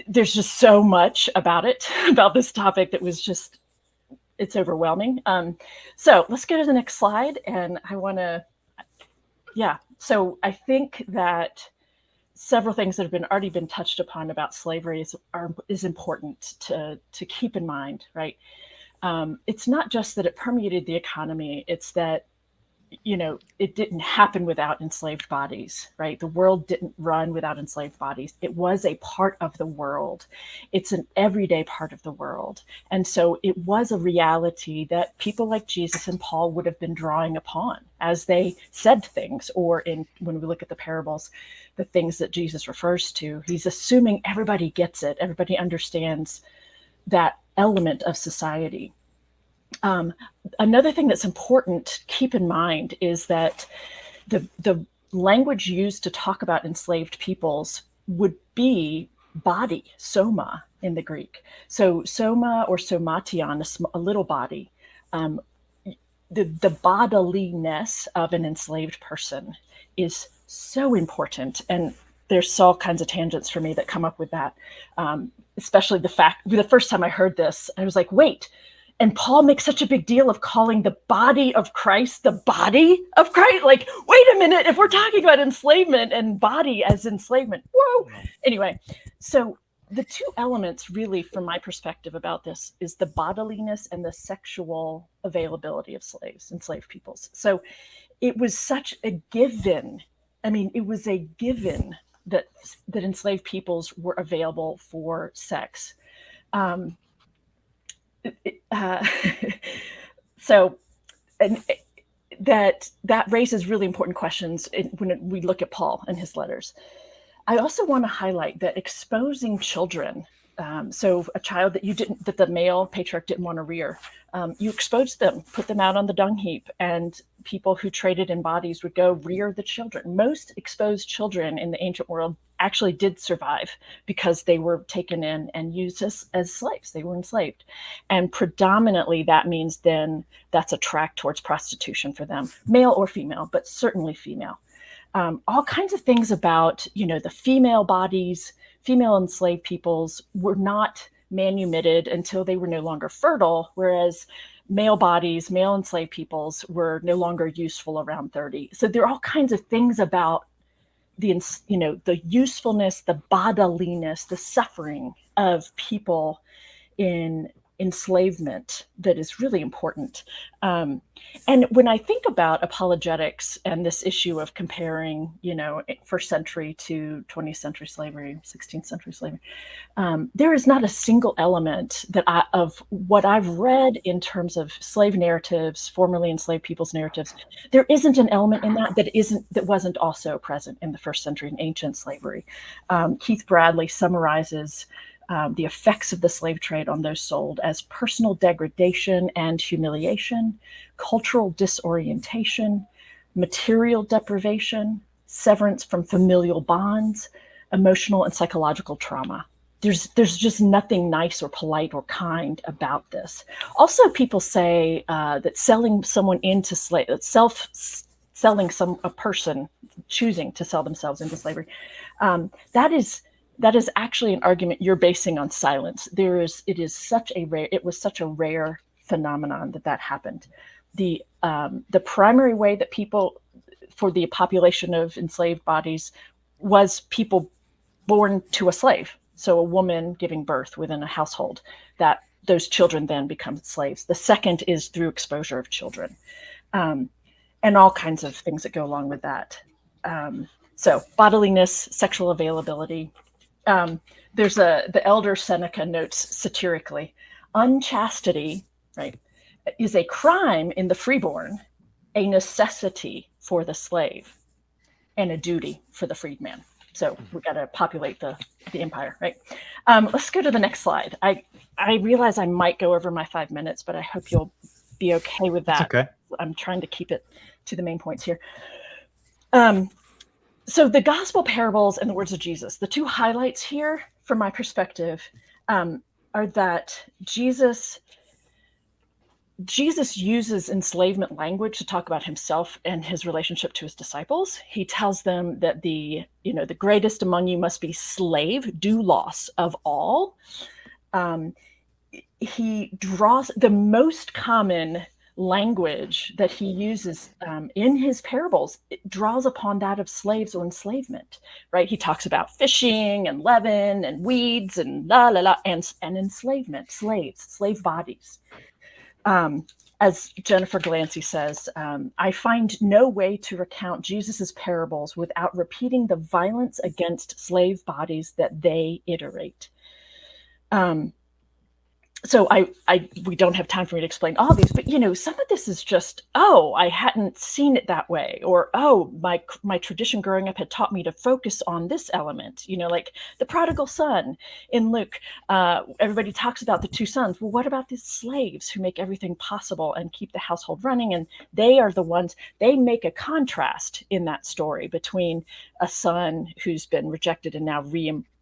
there's just so much about this topic that was just, it's overwhelming. So let's go to the next slide. And I want to, so I think that several things that have already been touched upon about slavery is important to keep in mind, right? It's not just that it permeated the economy, it's that, it didn't happen without enslaved bodies, right? The world didn't run without enslaved bodies. It was a part of the world. It's an everyday part of the world. And so it was a reality that people like Jesus and Paul would have been drawing upon as they said things, or when we look at the parables, the things that Jesus refers to, he's assuming everybody gets it. Everybody understands that element of society. Another thing that's important to keep in mind is that the language used to talk about enslaved peoples would be body, soma in the Greek. So soma or somation, a little body. The bodiliness of an enslaved person is so important. And there's all kinds of tangents for me that come up with that. Especially the first time I heard this, I was like, wait, and Paul makes such a big deal of calling the body of Christ the body of Christ. Like, wait a minute, if we're talking about enslavement and body as enslavement, whoa. Anyway, so the two elements really, from my perspective about this, is the bodiliness and the sexual availability of slaves, enslaved peoples. So it was such a given. I mean, it was a given that enslaved peoples were available for sex. So, and that raises really important questions when we look at Paul and his letters. I also want to highlight that exposing children, so a child that the male patriarch didn't want to rear, you exposed them, put them out on the dung heap, and people who traded in bodies would go rear the children. Most exposed children in the ancient world actually did survive because they were taken in and used as slaves. They were enslaved. And predominantly that means then that's a track towards prostitution for them, male or female, but certainly female. All kinds of things about, the female bodies, female enslaved peoples were not manumitted until they were no longer fertile, whereas male bodies, male enslaved peoples were no longer useful around 30. So there are all kinds of things about the usefulness, the bodiliness, the suffering of people in enslavement that is really important. And when I think about apologetics and this issue of comparing, first century to 20th century slavery, 16th century slavery, there is not a single element of what I've read in terms of slave narratives, formerly enslaved people's narratives. There isn't an element in that wasn't also present in the first century in ancient slavery. Keith Bradley summarizes the effects of the slave trade on those sold as personal degradation and humiliation, cultural disorientation, material deprivation, severance from familial bonds, emotional and psychological trauma. There's just nothing nice or polite or kind about this. Also, people say that selling someone into slavery, selling a person choosing to sell themselves into slavery, that is actually an argument you're basing on silence. It was such a rare phenomenon that happened. The primary way that people, for the population of enslaved bodies, was people born to a slave. So a woman giving birth within a household, that those children then become slaves. The second is through exposure of children, and all kinds of things that go along with that. So bodiliness, sexual availability. The elder Seneca notes satirically, unchastity, right, is a crime in the freeborn, a necessity for the slave, and a duty for the freedman. So we got to populate the empire, right? Let's go to the next slide. I realize I might go over my 5 minutes, but I hope you'll be okay with that. It's okay. I'm trying to keep it to the main points here. So the gospel parables and the words of Jesus, the two highlights here from my perspective are that Jesus uses enslavement language to talk about himself and his relationship to his disciples. He tells them that the greatest among you must be slave, doulos of all. He draws the most common language that he uses in his parables. It draws upon that of slaves or enslavement, right? He talks about fishing and leaven and weeds and and enslavement, slave bodies. As Jennifer Glancy says, I find no way to recount Jesus's parables without repeating the violence against slave bodies that they iterate. So we don't have time for me to explain all these, but some of this is just, I hadn't seen it that way, or my tradition growing up had taught me to focus on this element. Like the prodigal son in Luke. Everybody talks about the two sons. Well, what about the slaves who make everything possible and keep the household running? And they are the ones. They make a contrast in that story between a son who's been rejected and now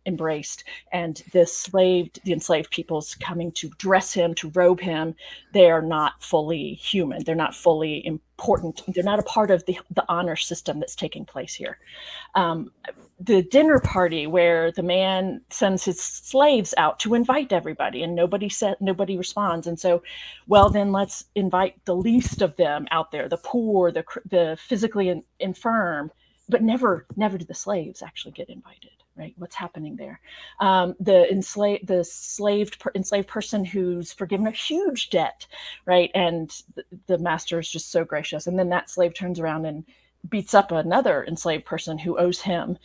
embraced, and the enslaved peoples coming to dress him, to robe him. They are not fully human. They're not fully important. They're not a part of the honor system that's taking place here. The dinner party where the man sends his slaves out to invite everybody, and nobody responds. And so, well, then let's invite the least of them out there, the poor, the physically infirm, but never did the slaves actually get invited. right? What's happening there? The enslaved person who's forgiven a huge debt, right? And the master is just so gracious. And then that slave turns around and beats up another enslaved person who owes him.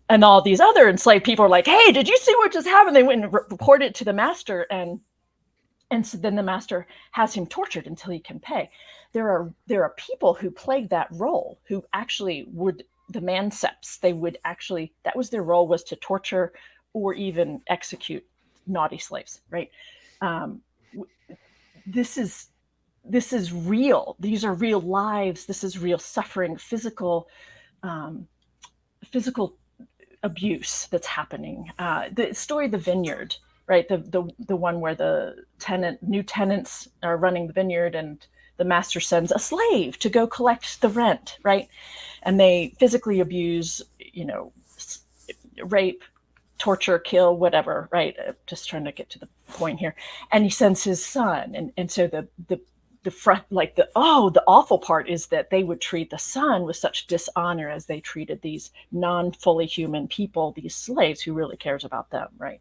And all these other enslaved people are like, hey, did you see what just happened? They went and reported it to the master. And so then the master has him tortured until he can pay. There are people who played that role, who actually would, the manseps, they would actually, that was their role, was to torture or even execute naughty slaves, right? This is real. These are real lives. This is real suffering, physical abuse that's happening. The story of the vineyard, right? The one where the new tenants are running the vineyard, and the master sends a slave to go collect the rent, right? And they physically abuse, rape, torture, kill, whatever, right? Just trying to get to the point here. And he sends his son, and so the awful part is that they would treat the son with such dishonor as they treated these non-fully human people, these slaves, who really cares about them, right?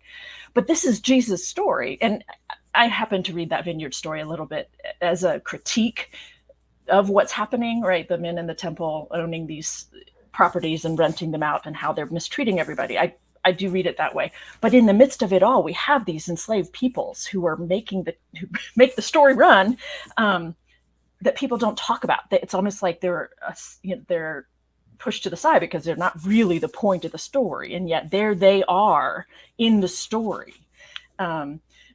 But this is Jesus' story, and I happen to read that vineyard story a little bit as a critique of what's happening, right? The men in the temple owning these properties and renting them out, and how they're mistreating everybody. I do read it that way. But in the midst of it all, we have these enslaved peoples who make the story run, that people don't talk about. It's almost like they're pushed to the side because they're not really the point of the story, and yet there they are in the story.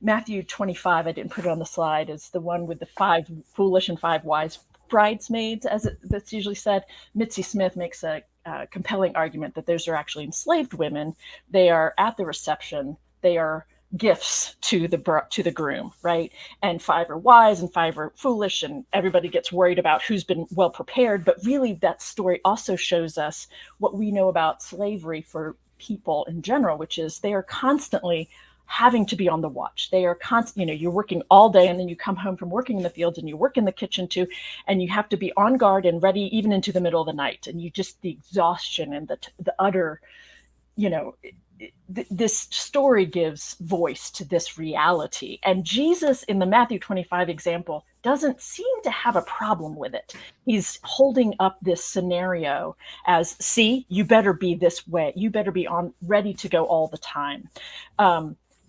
Matthew 25, I didn't put it on the slide, is the one with the 5 foolish and 5 wise bridesmaids, that's usually said. Mitzi Smith makes a compelling argument that those are actually enslaved women. They are at the reception. They are gifts to the groom, right? And 5 are wise and 5 are foolish, and everybody gets worried about who's been well prepared. But really, that story also shows us what we know about slavery for people in general, which is they are constantly having to be on the watch. They are you're working all day, and then you come home from working in the fields, and you work in the kitchen too, and you have to be on guard and ready even into the middle of the night. And the exhaustion and the utter, this story gives voice to this reality. And Jesus, in the Matthew 25 example, doesn't seem to have a problem with it. He's holding up this scenario as, see, you better be this way. You better be ready to go all the time.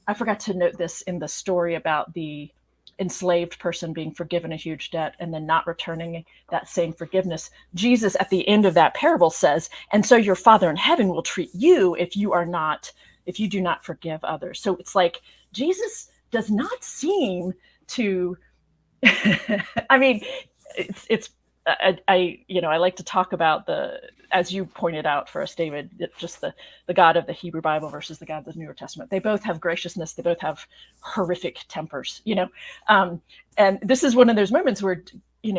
I forgot to note this in the story about the enslaved person being forgiven a huge debt and then not returning that same forgiveness. Jesus, at the end of that parable, says, and so your Father in heaven will treat you if you do not forgive others. So it's like Jesus does not seem to, I mean, I like to talk about as you pointed out for us, David, just the God of the Hebrew Bible versus the God of the New Testament. They both have graciousness. They both have horrific tempers, and this is one of those moments where,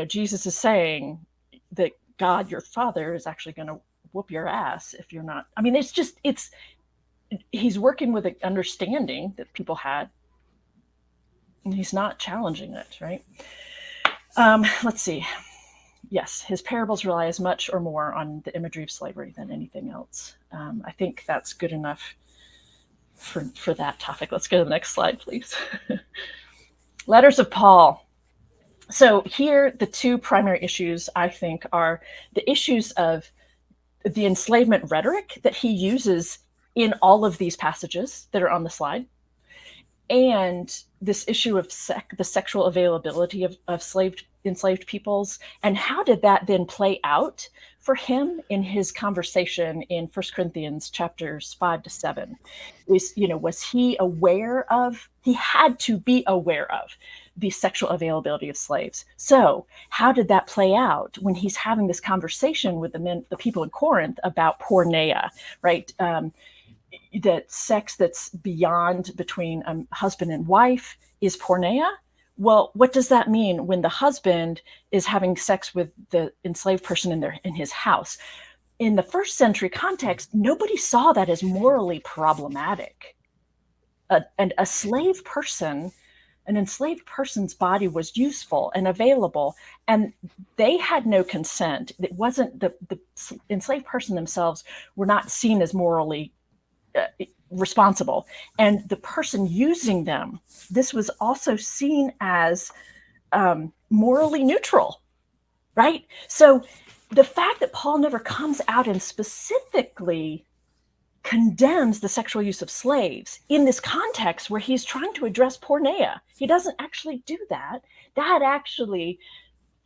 Jesus is saying that God, your Father, is actually going to whoop your ass if you're not. I mean, he's working with an understanding that people had, and he's not challenging it, right? Let's see. Yes, his parables rely as much or more on the imagery of slavery than anything else. I think that's good enough for that topic. Let's go to the next slide, please. Letters of Paul. So here, the 2 primary issues, I think, are the issues of the enslavement rhetoric that he uses in all of these passages that are on the slide, and this issue of the sexual availability of enslaved peoples, and how did that then play out for him in his conversation in 1 Corinthians chapters 5-7? Was he aware of? He had to be aware of the sexual availability of slaves. So how did that play out when he's having this conversation with the people in Corinth about porneia, right? That sex that's beyond between a husband and wife is porneia. Well, what does that mean when the husband is having sex with the enslaved person in his house? In the first century context, nobody saw that as morally problematic. And a slave person, an enslaved person's body was useful and available, and they had no consent. It wasn't the enslaved person themselves were not seen as morally responsible. And the person using them, this was also seen as morally neutral, right? So the fact that Paul never comes out and specifically condemns the sexual use of slaves in this context where he's trying to address porneia, he doesn't actually do that. That actually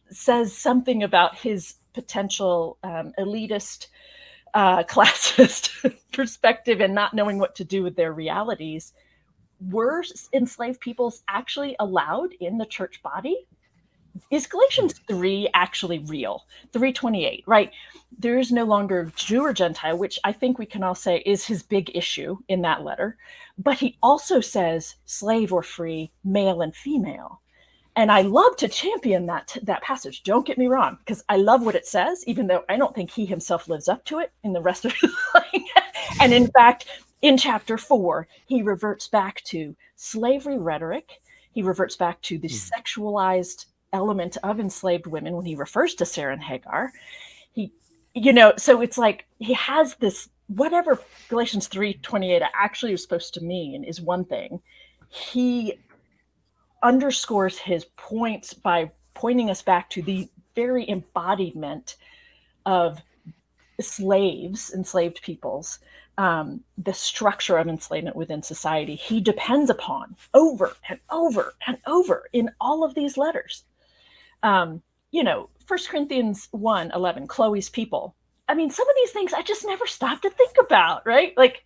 says something about his potential elitist, classist perspective and not knowing what to do with their realities. Were enslaved peoples actually allowed in the church body? Is Galatians 3 actually real? 3:28, right? There is no longer Jew or Gentile, which I think we can all say is his big issue in that letter. But he also says slave or free, male and female. And I love to champion that passage. Don't get me wrong, because I love what it says, even though I don't think he himself lives up to it in the rest of his life. And in fact, in chapter 4, he reverts back to slavery rhetoric. He reverts back to the sexualized element of enslaved women when he refers to Sarah and Hagar. So it's like he has this, whatever Galatians 3:28 actually is supposed to mean is one thing. He underscores his points by pointing us back to the very embodiment of enslaved peoples, the structure of enslavement within society. He depends upon over and over and over in all of these letters. 1 Corinthians 1:11, Chloe's people. I mean, some of these things I just never stopped to think about, right? Like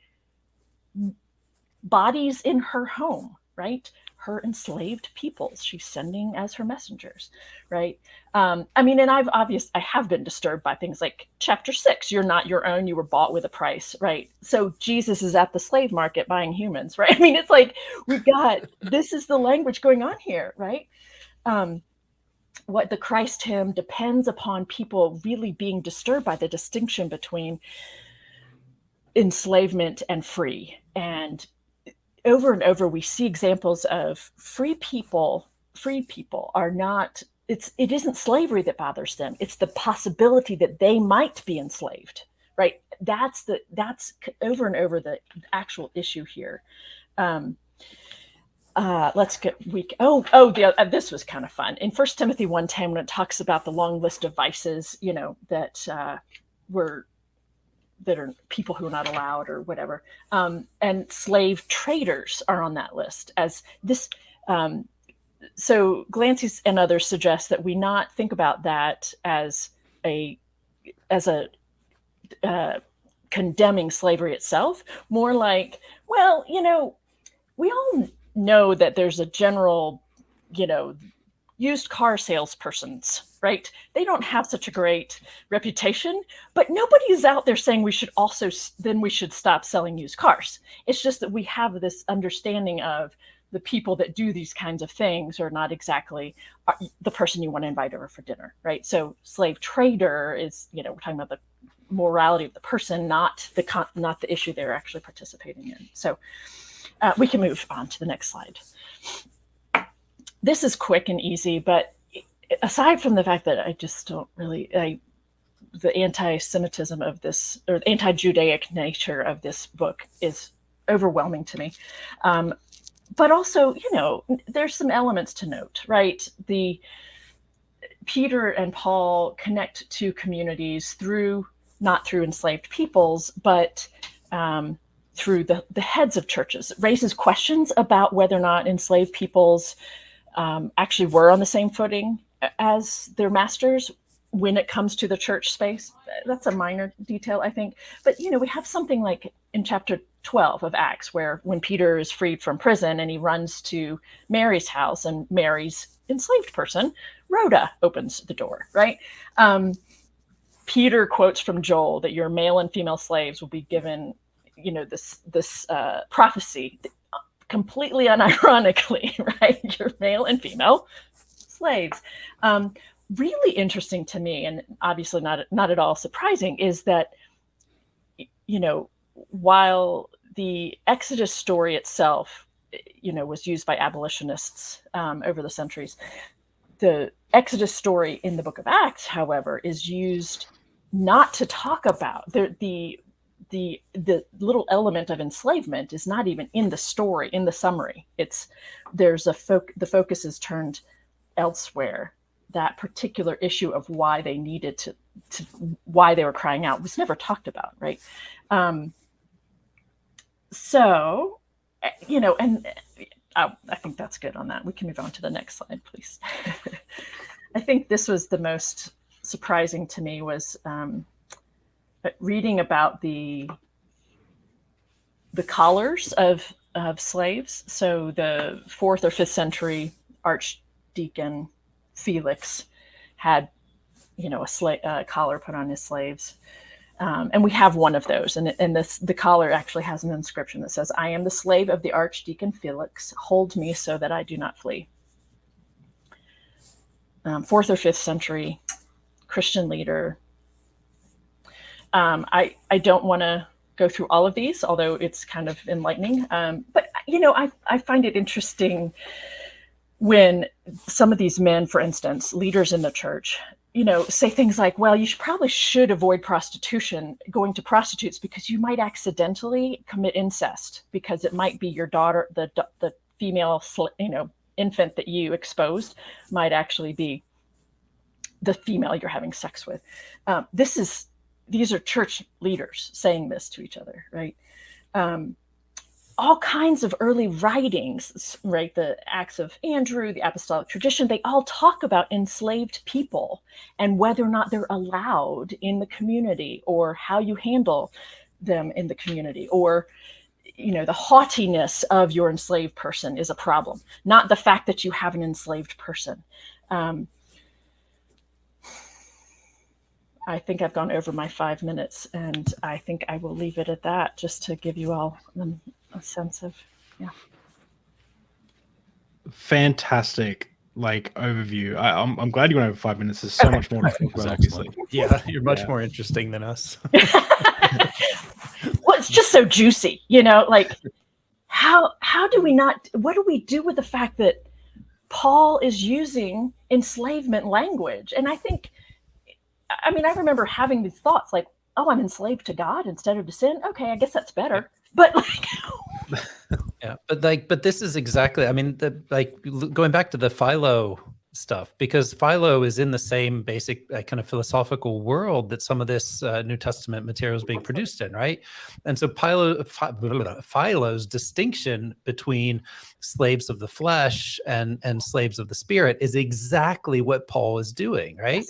bodies in her home, right? Her enslaved peoples she's sending as her messengers, right? And I have been disturbed by things like chapter 6, you're not your own, you were bought with a price, right? So Jesus is at the slave market buying humans, right? I mean, it's like this is the language going on here, right? What the Christ hymn depends upon people really being disturbed by the distinction between enslavement and free. And over and over, we see examples of free people are not, it isn't slavery that bothers them. It's the possibility that they might be enslaved, right? That's over and over the actual issue here. This was kind of fun. In 1 Timothy 1:10, when it talks about the long list of vices, that are people who are not allowed or whatever. And slave traders are on that list as this. So Glancy and others suggest that we not think about that as a condemning slavery itself, more like, well, we all know that there's a general, used car salespersons, right? They don't have such a great reputation, but nobody is out there saying we should stop selling used cars. It's just that we have this understanding of the people that do these kinds of things are not exactly the person you want to invite over for dinner, right? So slave trader is, we're talking about the morality of the person, not the issue they're actually participating in. So we can move on to the next slide. This is quick and easy, but aside from the fact that I just don't really, the anti-Semitism of this, or the anti-Judaic nature of this book is overwhelming to me. But also, there's some elements to note, right? Peter and Paul connect to communities not through enslaved peoples, but through the heads of churches. It raises questions about whether or not enslaved peoples actually were on the same footing as their masters when it comes to the church space. That's a minor detail, I think. But, we have something like in chapter 12 of Acts, where when Peter is freed from prison and he runs to Mary's house, and Mary's enslaved person, Rhoda, opens the door, right? Peter quotes from Joel that your male and female slaves will be given, this prophecy, completely unironically, right? Your male and female slaves. Really interesting to me, and obviously not at all surprising, is that, while the Exodus story itself, was used by abolitionists over the centuries, the Exodus story in the book of Acts, however, is used not to talk about the the little element of enslavement is not even in the story, in the summary. The focus is turned elsewhere. That particular issue of why they needed to why they were crying out was never talked about, right? So, and I think that's good on that. We can move on to the next slide, please. I think this was the most surprising to me was reading about the collars of slaves. So the 4th or 5th century Archdeacon Felix had, a collar put on his slaves. And we have one of those. And the collar actually has an inscription that says, "I am the slave of the Archdeacon Felix. Hold me so that I do not flee." 4th or 5th century Christian leader. I don't want to go through all of these, although it's kind of enlightening. But, I find it interesting when some of these men, for instance, leaders in the church, say things like, well, you probably should avoid prostitution, going to prostitutes, because you might accidentally commit incest, because it might be your daughter, the female, infant that you exposed might actually be the female you're having sex with. These are church leaders saying this to each other, right? All kinds of early writings, right? The Acts of Andrew, the apostolic tradition, they all talk about enslaved people and whether or not they're allowed in the community, or how you handle them in the community, or, the haughtiness of your enslaved person is a problem, not the fact that you have an enslaved person. I think I've gone over my 5 minutes, and I think I will leave it at that, just to give you all a sense of, Fantastic, overview. I'm glad you went over 5 minutes. There's so much more to talk about, obviously. Yeah, you're much more interesting than us. Well, it's just so juicy, how do we not, what do we do with the fact that Paul is using enslavement language? And I remember having these thoughts like, oh, I'm enslaved to God instead of to sin. Okay, I guess that's better. But yeah, but this is exactly, going back to the Philo stuff, because Philo is in the same basic kind of philosophical world that some of this New Testament material is being produced in, right? And so Philo's distinction between slaves of the flesh and slaves of the spirit is exactly what Paul is doing, right?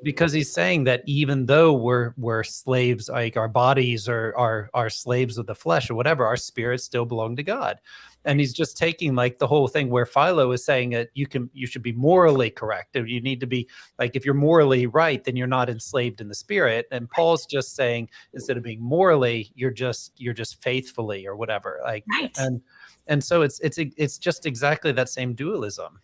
Because he's saying that even though we're slaves, like our bodies are slaves of the flesh or whatever, our spirits still belong to God. And he's just taking the whole thing where Philo is saying that you should be morally correct. You need to be if you're morally right, then you're not enslaved in the spirit. And Paul's just saying, instead of being morally, you're just faithfully or whatever. Right. And so it's just exactly that same dualism.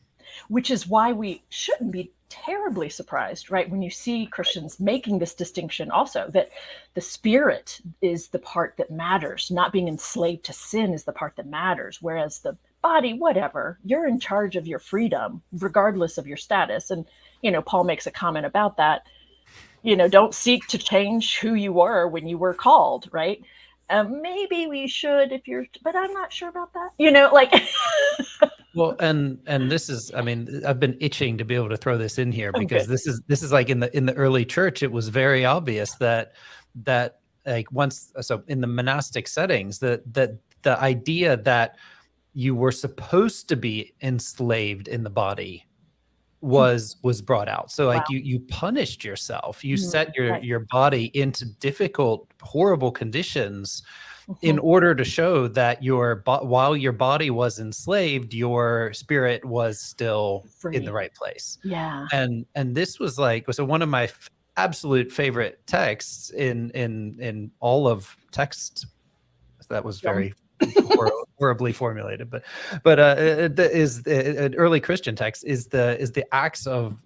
Which is why we shouldn't be terribly surprised, right, when you see Christians making this distinction also, that the spirit is the part that matters, not being enslaved to sin is the part that matters, whereas the body, whatever, you're in charge of your freedom, regardless of your status. And, Paul makes a comment about that, don't seek to change who you were when you were called, right? Maybe we should but I'm not sure about that, Well, and this is, I've been itching to be able to throw this in here, because this is in the early church, it was very obvious that so in the monastic settings, that the idea that you were supposed to be enslaved in the body was brought out. So Wow. you punished yourself, you set your body into difficult, horrible conditions in order to show that while your body was enslaved, your spirit was still Free. in the right place. Yeah. And this was so one of my absolute favorite texts in all of text. That was very horribly formulated, but it is an early Christian text is the Acts of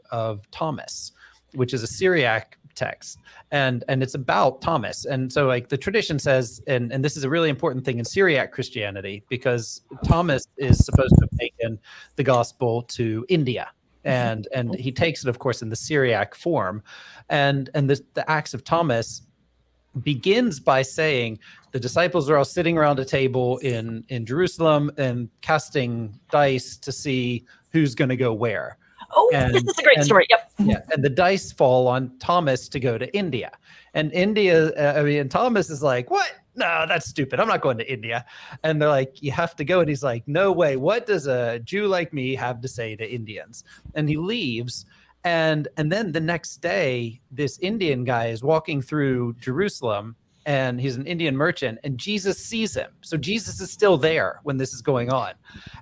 Thomas, which is a Syriac text, and it's about Thomas. And so the tradition says, and this is a really important thing in Syriac Christianity, because Thomas is supposed to have taken the gospel to India, and he takes it, of course, in the Syriac form, and the Acts of Thomas begins by saying the disciples are all sitting around a table in Jerusalem and casting dice to see who's going to go where. Oh, this is a great story. Yep. Yeah, and the dice fall on Thomas to go to India. And and Thomas is like, what? No, that's stupid. I'm not going to India. And they're like, you have to go. And he's like, no way. What does a Jew like me have to say to Indians? And he leaves. And then the next day, this Indian guy is walking through Jerusalem, and he's an Indian merchant, and Jesus sees him. So Jesus is still there when this is going on.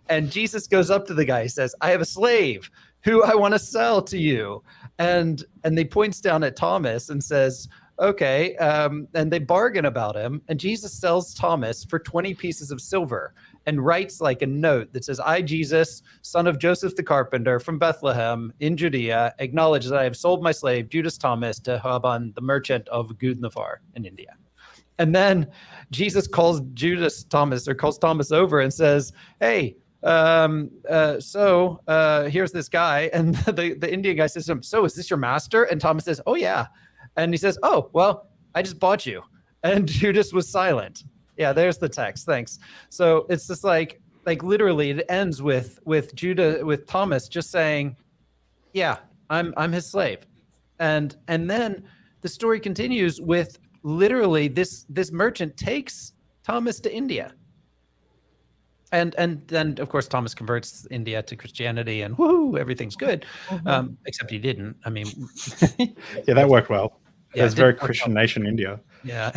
And Jesus goes up to the guy. He says, I have a slave who I want to sell to you. And he points down at Thomas and says, okay. And they bargain about him. And Jesus sells Thomas for 20 pieces of silver and writes like a note that says, I, Jesus, son of Joseph the carpenter from Bethlehem in Judea, acknowledge that I have sold my slave, Judas Thomas, to Copan, the merchant of Gudnafar in India. And then Jesus calls Thomas over and says, hey, here's this guy. And the Indian guy says to him, so is this your master? And Thomas says, oh yeah. And he says, oh, well, I just bought you. And Judas was silent. Yeah, there's the text. Thanks. So it's just like literally it ends with Thomas just saying, yeah, I'm his slave. And then the story continues with literally this merchant takes Thomas to India. And then, of course, Thomas converts India to Christianity, and woohoo, everything's good. Except he didn't. I mean, yeah, that worked well. Yeah, it's a very Christian nation, India. Yeah,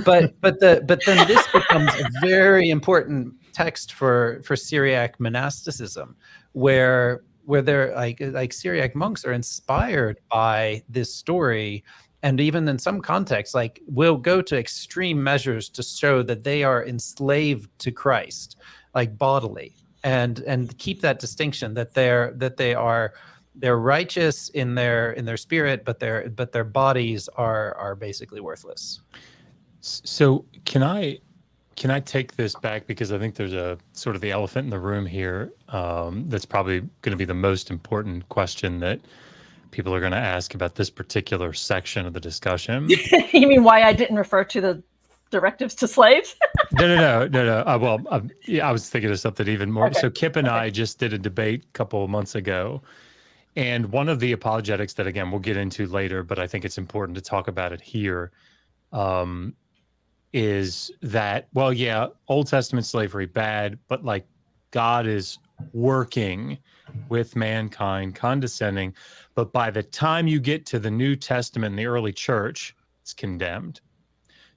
but then this becomes a very important text for Syriac monasticism, where they're like Syriac monks are inspired by this story. And even in some contexts, like will go to extreme measures to show that they are enslaved to Christ, like bodily, and keep that distinction that they're righteous in their spirit, but their bodies are basically worthless. So can I take this back, because I think there's a sort of the elephant in the room here that's probably going to be the most important question that people are going to ask about this particular section of the discussion. You mean why I didn't refer to the directives to slaves? No. I was thinking of something even more. Okay. So Kip and I just did a debate a couple of months ago. And one of the apologetics that, again, we'll get into later, but I think it's important to talk about it here, is that, well, yeah, Old Testament slavery, bad, but like God is working with mankind, condescending. But by the time you get to the New Testament in the early church, it's condemned.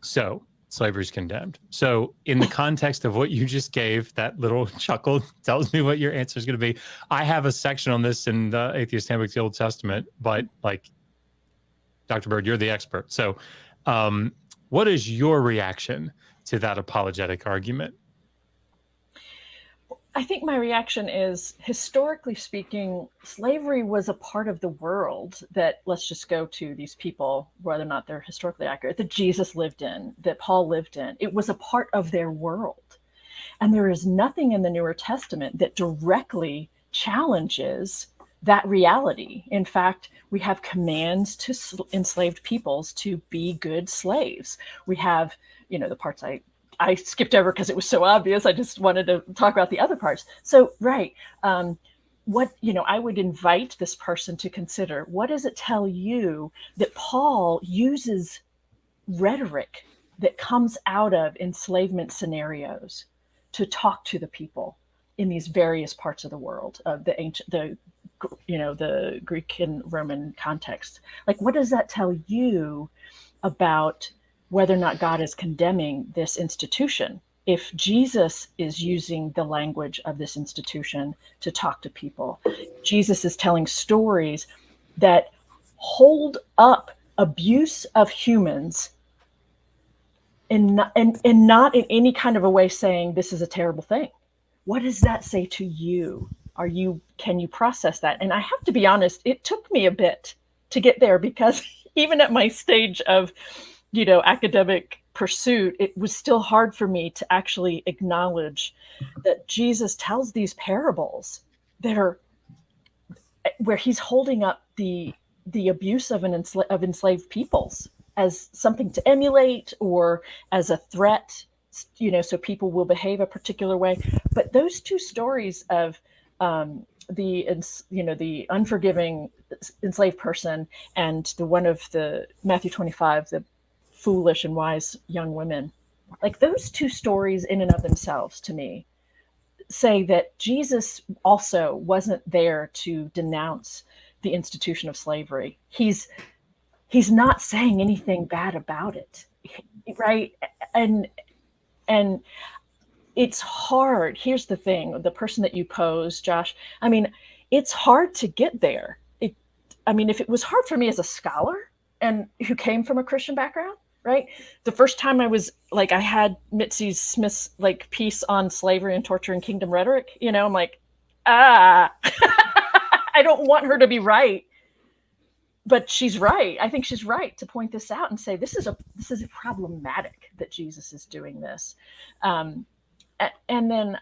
So slavery is condemned. So in the context of what you just gave, that little chuckle tells me what your answer is going to be. I have a section on this in the Atheist Handbook of the Old Testament, but like, Dr. Bird, you're the expert. So what is your reaction to that apologetic argument? I think my reaction is, historically speaking, slavery was a part of the world that, let's just go to these people, whether or not they're historically accurate, that Jesus lived in, that Paul lived in. It was a part of their world. And there is nothing in the Newer Testament that directly challenges that reality. In fact, we have commands to enslaved peoples to be good slaves. We have, the parts I skipped over because it was so obvious. I just wanted to talk about the other parts. So, right. I would invite this person to consider, what does it tell you that Paul uses rhetoric that comes out of enslavement scenarios to talk to the people in these various parts of the world, of the Greek and Roman context? Like, what does that tell you about whether or not God is condemning this institution? If Jesus is using the language of this institution to talk to people, Jesus is telling stories that hold up abuse of humans and not in any kind of a way saying this is a terrible thing. What does that say to you? Can you process that? And I have to be honest, it took me a bit to get there, because even at my stage of academic pursuit, it was still hard for me to actually acknowledge that Jesus tells these parables that are where he's holding up the abuse of enslaved peoples as something to emulate or as a threat, so people will behave a particular way. But those two stories of the unforgiving enslaved person and the one of the Matthew 25, the foolish and wise young women, like those two stories in and of themselves to me say that Jesus also wasn't there to denounce the institution of slavery. He's not saying anything bad about it, right? And it's hard. Here's the thing, the person that you pose, Josh, I mean, it's hard to get there. If it was hard for me as a scholar and who came from a Christian background, right? The first time I was like, I had Mitzi Smith's like piece on slavery and torture and kingdom rhetoric, I'm like, I don't want her to be right, but she's right. I think she's right to point this out and say, this is problematic that Jesus is doing this. And then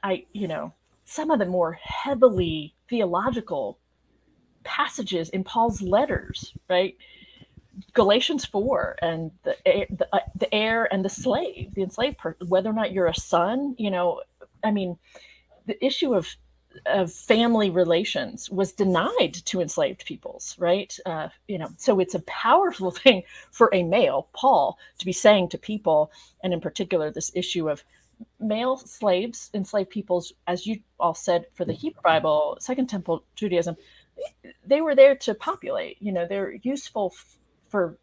some of the more heavily theological passages in Paul's letters, right? Galatians 4 and the heir and the slave, the enslaved person, whether or not you're a son, the issue of family relations was denied to enslaved peoples, right? So it's a powerful thing for a male, Paul, to be saying to people, and in particular, this issue of male slaves, enslaved peoples, as you all said, for the Hebrew Bible, Second Temple Judaism, they were there to populate, they're useful for,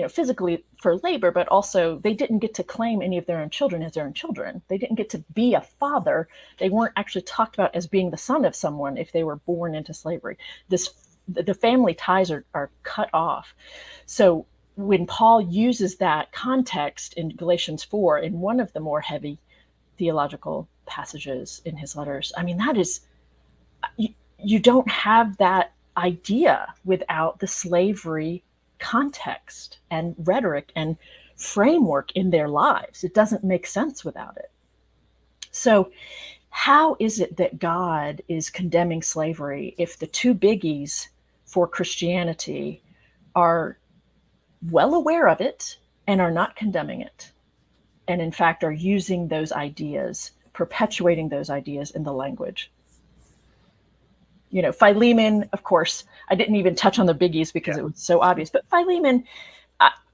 physically for labor, but also they didn't get to claim any of their own children as their own children. They didn't get to be a father. They weren't actually talked about as being the son of someone if they were born into slavery. The family ties are cut off. So when Paul uses that context in Galatians 4, in one of the more heavy theological passages in his letters, that is, you don't have that idea without the slavery context and rhetoric and framework in their lives. It doesn't make sense without it. So how is it that God is condemning slavery if the two biggies for Christianity are well aware of it and are not condemning it, and in fact are using those ideas, perpetuating those ideas in the language? Philemon, of course, I didn't even touch on the biggies because it was so obvious, but Philemon,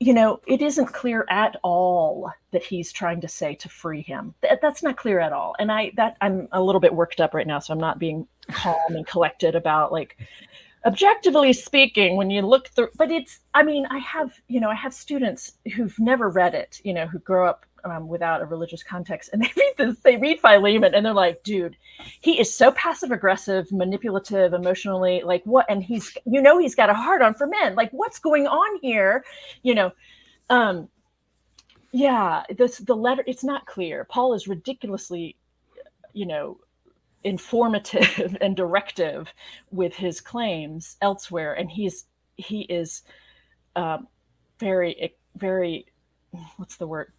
it isn't clear at all that he's trying to say to free him. That's not clear at all. And I'm a little bit worked up right now, so I'm not being calm and collected about, like, objectively speaking, when you look through, but I have students who've never read it, who grow up without a religious context, and they read Philemon and they're like, dude, he is so passive aggressive, manipulative, emotionally, like what? And he's got a hard on for men. Like, what's going on here? The letter, it's not clear. Paul is ridiculously, informative and directive with his claims elsewhere. And he is very, very, what's the word?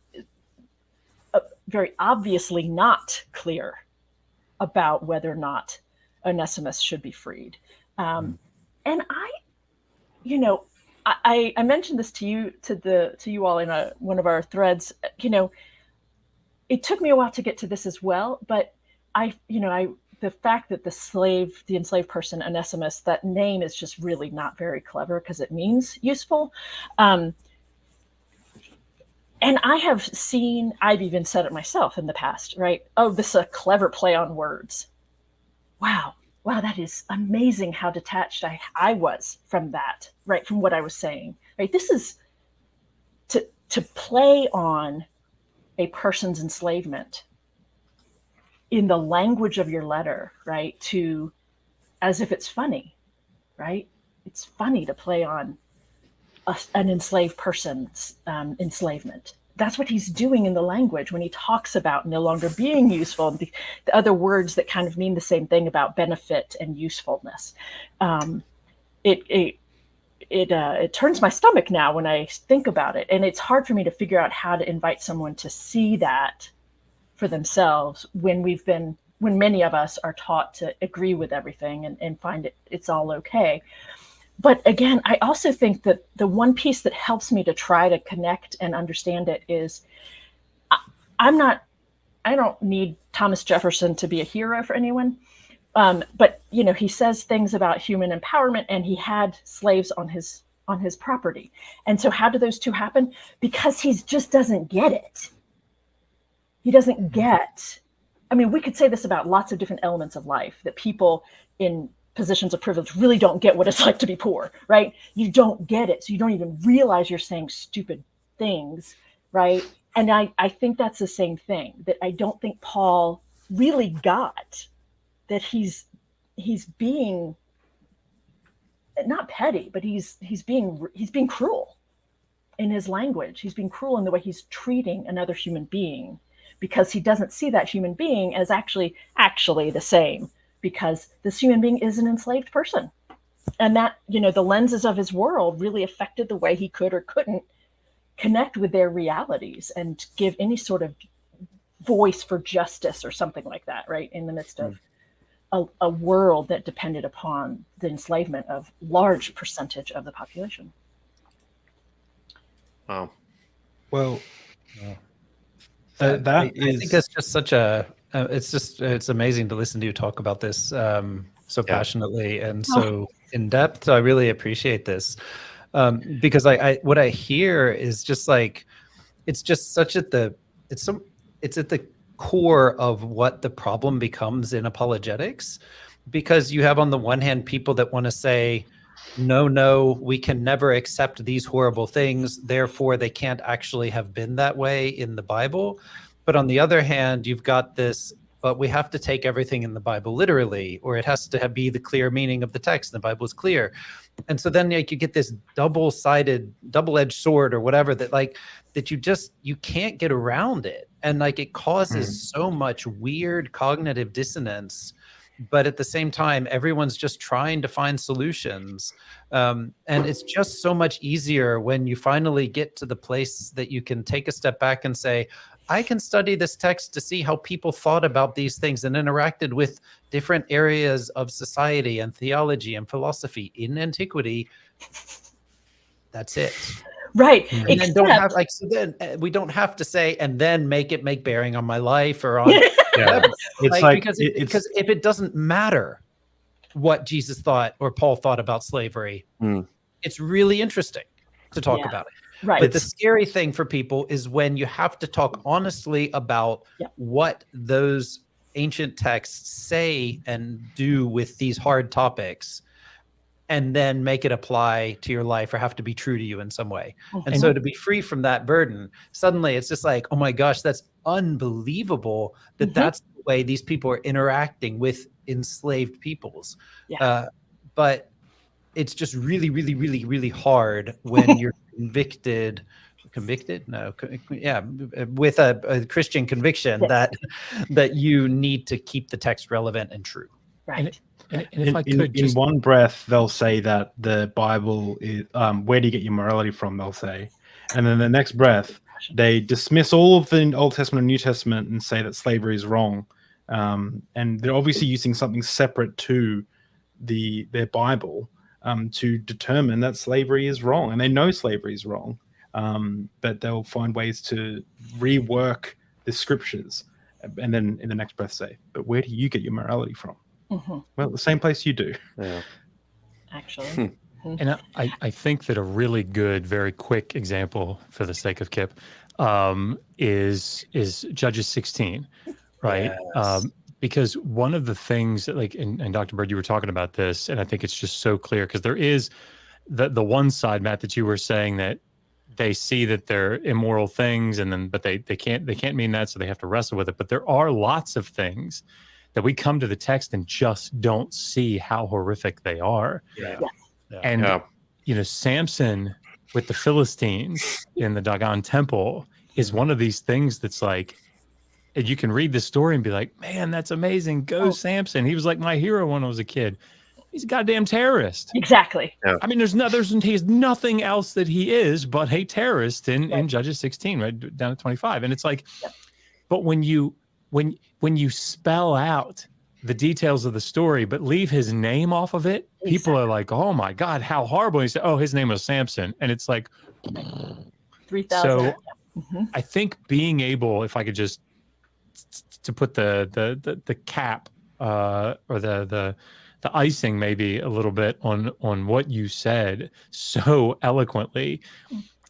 Very obviously not clear about whether or not Onesimus should be freed. And I mentioned this to you all in one of our threads. It took me a while to get to this as well, but the fact that the enslaved person, Onesimus, that name is just really not very clever because it means useful. And I've even said it myself in the past, right? Oh, this is a clever play on words. Wow, that is amazing how detached I was from that, right? From what I was saying, right? This is to play on a person's enslavement in the language of your letter, right? As if it's funny, right? It's funny to play on an enslaved person's enslavement. That's what he's doing in the language when he talks about no longer being useful, and the other words that kind of mean the same thing about benefit and usefulness. It turns my stomach now when I think about it, and it's hard for me to figure out how to invite someone to see that for themselves when many of us are taught to agree with everything and find it's all okay. But again, I also think that the one piece that helps me to try to connect and understand it is I don't need Thomas Jefferson to be a hero for anyone. But he says things about human empowerment, and he had slaves on his property. And so how do those two happen? Because he just doesn't get it. He doesn't get, we could say this about lots of different elements of life, that people in positions of privilege really don't get what it's like to be poor, right? You don't get it. So you don't even realize you're saying stupid things, right? And I think that's the same thing, that I don't think Paul really got, that he's being not petty, but he's being cruel in his language. He's being cruel in the way he's treating another human being, because he doesn't see that human being as actually the same, because this human being is an enslaved person. And that, the lenses of his world really affected the way he could or couldn't connect with their realities and give any sort of voice for justice or something like that, right? In the midst of a world that depended upon the enslavement of large percentage of the population. Wow. Well, I think that's just such a, it's amazing to listen to you talk about this so passionately and so in depth. I really appreciate this because I what I hear is just like, it's just such at the, it's at the core of what the problem becomes in apologetics, because you have on the one hand people that want to say, no, we can never accept these horrible things, therefore they can't actually have been that way in the Bible. But on the other hand, you've got this, but we have to take everything in the Bible literally, or it has to be the clear meaning of the text. The Bible is clear. And so then like you get this double-edged sword or whatever that you can't get around it. And like it causes so much weird cognitive dissonance. But at the same time, everyone's just trying to find solutions. And it's just so much easier when you finally get to the place that you can take a step back and say, I can study this text to see how people thought about these things and interacted with different areas of society and theology and philosophy in antiquity. That's it. Right. And then don't have then we don't have to say, and then make bearing on my life or on whatever. It's because if it doesn't matter what Jesus thought or Paul thought about slavery, it's really interesting to talk about it. Right. But the scary thing for people is when you have to talk honestly about what those ancient texts say and do with these hard topics, and then make it apply to your life or have to be true to you in some way. And so to be free from that burden, suddenly it's just like, oh my gosh, that's unbelievable that that's the way these people are interacting with enslaved peoples. But it's just really, really, really, really hard when you're convicted, with a Christian conviction that you need to keep the text relevant and true. Right. And if I could in one breath, they'll say that the Bible is, where do you get your morality from? They'll say, and then the next breath, they dismiss all of the Old Testament and New Testament and say that slavery is wrong. And they're obviously using something separate to their Bible to determine that slavery is wrong, and they know slavery is wrong, but they'll find ways to rework the scriptures, and then in the next breath say, "But where do you get your morality from?" Well, the same place you do. Yeah, actually. And I think that a really good, very quick example, for the sake of Kip, is Judges 16, right? Yes. Because one of the things that, and Dr. Bird, you were talking about this, and I think it's just so clear, because there is the one side, Matt, that you were saying that they see that they're immoral things, but they can't mean that, so they have to wrestle with it. But there are lots of things that we come to the text and just don't see how horrific they are. And Samson with the Philistines in the Dagon temple is one of these things that's like, and you can read the story and be like, man, that's amazing. Go Samson. He was like my hero when I was a kid. He's a goddamn terrorist. Exactly. Yeah. I mean, he's nothing else that he is but a terrorist in Judges 16, right down to 25. And it's like, but when you spell out the details of the story, but leave his name off of it, people are like, "Oh my God, how horrible!" He said, "Oh, his name was Samson," and it's like 3,000. So Mm-hmm. I think being able, if I could just to put the cap or the icing maybe a little bit on what you said so eloquently,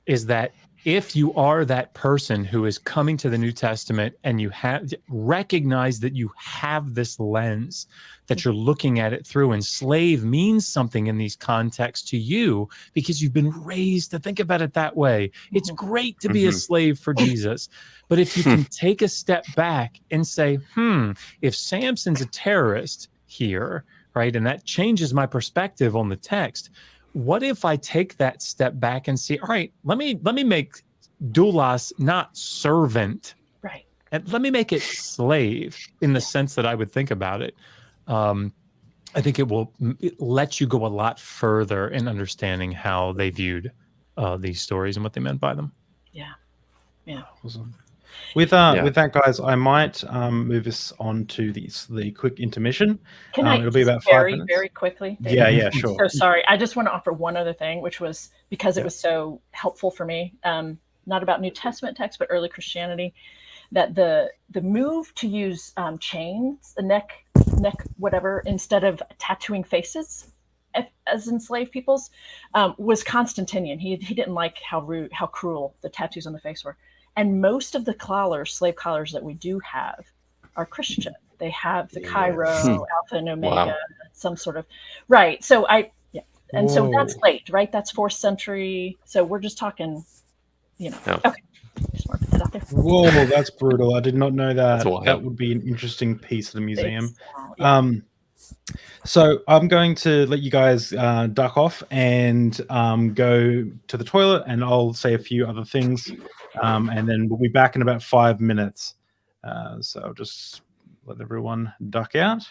is that if you are that person who is coming to the New Testament and you have recognize that you have this lens that you're looking at it through, and slave means something in these contexts to you because you've been raised to think about it that way. It's great to be a slave for Jesus. But if you can take a step back and say, if Samson's a terrorist here, right, and that changes my perspective on the text, what if I take that step back and see, all right, let me make doulos not servant, right, and let me make it slave in the sense that I would think about it. I think it let you go a lot further in understanding how they viewed these stories and what they meant by them. Yeah. Awesome. With that, guys, I might move us on to the quick intermission. Can I it'll be about 5 minutes. Very quickly? Yeah, sure. So sorry. I just want to offer one other thing, which was because it was so helpful for me, not about New Testament text, but early Christianity, that the move to use chains, the neck, whatever, instead of tattooing faces as enslaved peoples, was Constantinian. He didn't like how rude, how cruel the tattoos on the face were. And most of the slave collars that we do have are Christian. They have the Cairo, Alpha and Omega, some sort of, right. So and so that's late, right? That's 4th century. So we're just talking, okay. Just want to put that out there. Whoa, that's brutal. I did not know that. That would be an interesting piece of the museum. So I'm going to let you guys duck off and go to the toilet, and I'll say a few other things, and then we'll be back in about 5 minutes. So I'll just let everyone duck out.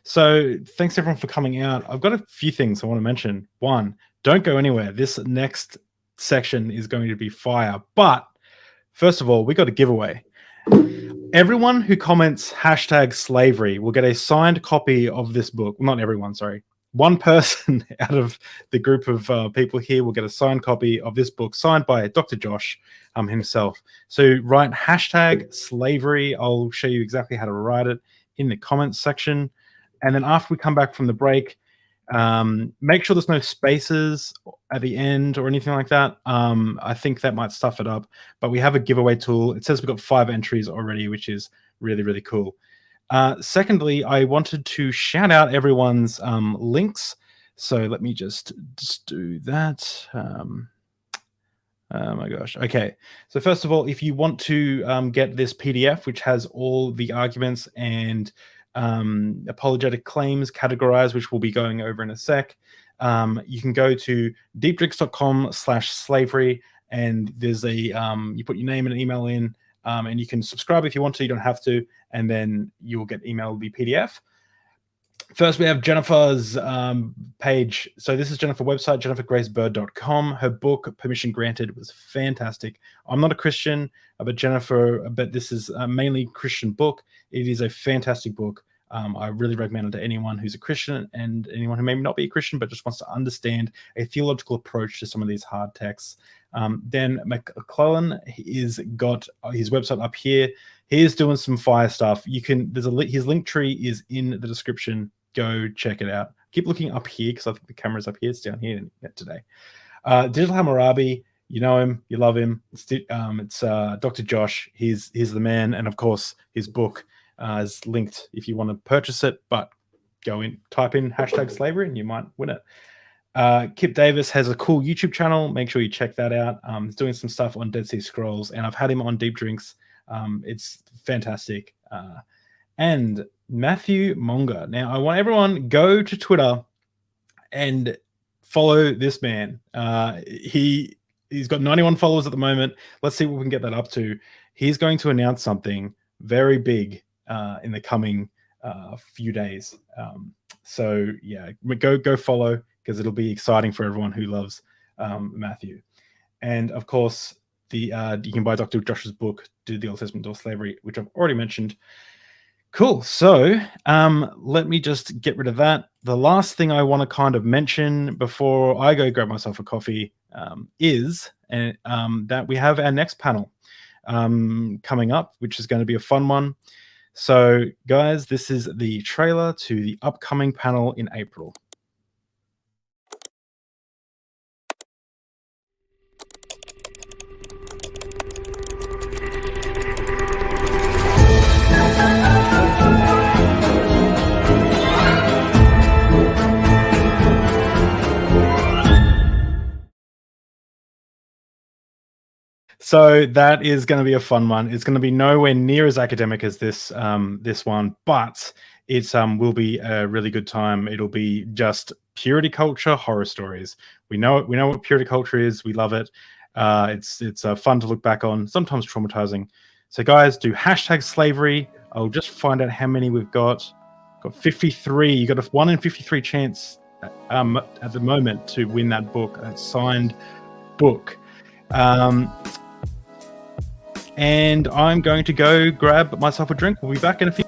So thanks everyone for coming out. I've got a few things I want to mention. One, don't go anywhere. This next section is going to be fire. But first of all, we got a giveaway. Everyone who comments #slavery will get a signed copy of this book. Well, not everyone, sorry. One person out of the group of people here will get a signed copy of this book, signed by Dr. Josh himself. So write #slavery. I'll show you exactly how to write it in the comments section. And then after we come back from the break, make sure there's no spaces at the end or anything like that. I think that might stuff it up, but we have a giveaway tool. It says we've got 5 entries already, which is really, really cool. Secondly, I wanted to shout out everyone's links. So let me just do that. Oh my gosh. Okay. So first of all, if you want to get this PDF, which has all the arguments and apologetic claims categorized, which we'll be going over in a sec, you can go to deepdrinks.com/slavery, and there's a you put your name and email in, and you can subscribe if you want to. You don't have to, and then you'll get emailed the PDF. First, we have Jennifer's page. So this is Jennifer's website, jennifergracebird.com. Her book, Permission Granted, was fantastic. I'm not a Christian, but this is a mainly Christian book. It is a fantastic book. I really recommend it to anyone who's a Christian and anyone who may not be a Christian but just wants to understand a theological approach to some of these hard texts. Then McClellan is got his website up here. He is doing some fire stuff. His link tree is in the description. Go check it out. Keep looking up here because I think the camera's up here. It's down here today. Digital Hammurabi, you know him, you love him. It's Dr. Josh. He's the man, and of course his book is linked if you want to purchase it. But go in, type in #slavery, and you might win it. Kip Davis has a cool YouTube channel. Make sure you check that out. He's doing some stuff on Dead Sea Scrolls, and I've had him on Deep Drinks. It's fantastic. And Matthew Monga. Now, I want everyone go to Twitter and follow this man. He's got 91 followers at the moment. Let's see what we can get that up to. He's going to announce something very big in the coming few days. So yeah, go follow, because it'll be exciting for everyone who loves Matthew. And of course, you can buy Dr. Josh's book, Did the Old Testament Endorse Slavery, which I've already mentioned. Cool. So let me just get rid of that. The last thing I want to kind of mention before I go grab myself a coffee is that we have our next panel coming up, which is going to be a fun one. So, guys, this is the trailer to the upcoming panel in April. So that is going to be a fun one. It's going to be nowhere near as academic as this one, but it will be a really good time. It'll be just purity culture horror stories. We know what purity culture is. We love it. It's fun to look back on. Sometimes traumatizing. So guys, do #slavery. I'll just find out how many we've got. Got 53. You got a 1 in 53 chance at the moment to win that book, that signed book. And I'm going to go grab myself a drink. We'll be back in a few.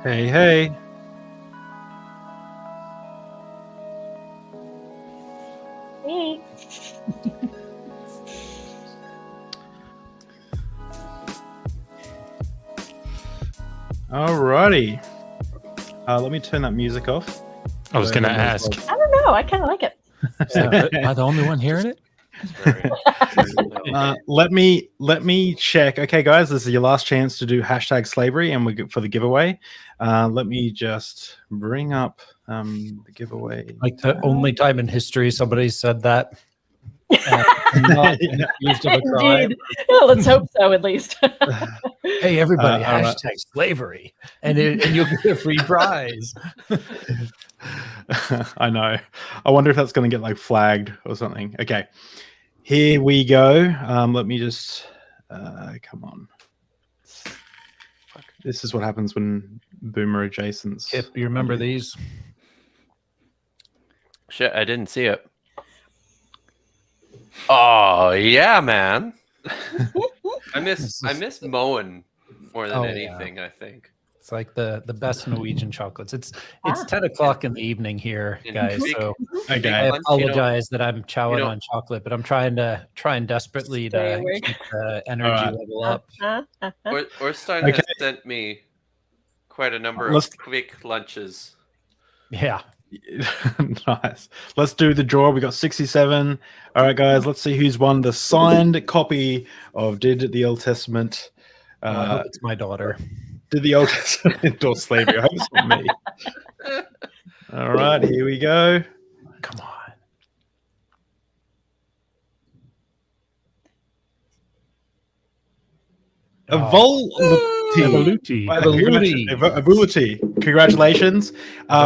Hey, hey. Hey. Alrighty. Let me turn that music off. I was going to ask, I don't know. I kind of like it. am I the only one hearing it? It's very- Let me check. Okay, guys, this is your last chance to do hashtag slavery, and we for the giveaway. Let me just bring up the giveaway. Like the only time in history somebody said that. Not accused of a crime. Indeed. Yeah, let's hope so, at least. Hey, everybody, all right. hashtag slavery, and you'll get a free prize. I know. I wonder if that's going to get like flagged or something. Okay, here we go. Let me just come on. This is what happens when boomer adjacents. Kip, you remember these? Shit, I didn't see it. Oh yeah, man. I miss mowing more than Oh, anything. I think. It's like the best Norwegian chocolates. It's 10 o'clock in the evening here, In guys. big- So Okay. I lunch, apologize that I'm chowing you know- on chocolate, but I'm trying desperately Stay to awake. keep the energy Alright. level up. Orstein Okay. has sent me quite a number Let's- of quick lunches. Yeah. Nice. Let's do the draw. We got 67. All right, guys. Let's see who's won the signed copy of Did the Old Testament. Well, I hope it's my daughter. Did the Old Testament endorse slavery? I hope it's not me. All right, here we go. Come on. Evoluti. Evoluti. Congratulations.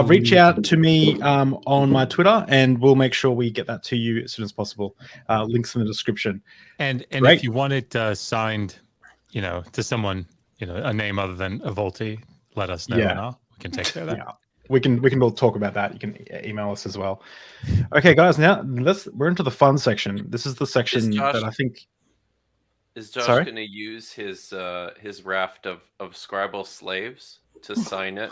Reach out to me on my Twitter, and we'll make sure we get that to you as soon as possible. Links in the description. And Great. if you want it signed, to someone, a name other than Evolti, let us know. Yeah. And we can take care of that. Yeah. We can all talk about that. You can email us as well. Okay, guys. Now we're into the fun section. This is the section Josh- that I think. Is Josh Sorry? going to use his raft of scribal slaves to sign it?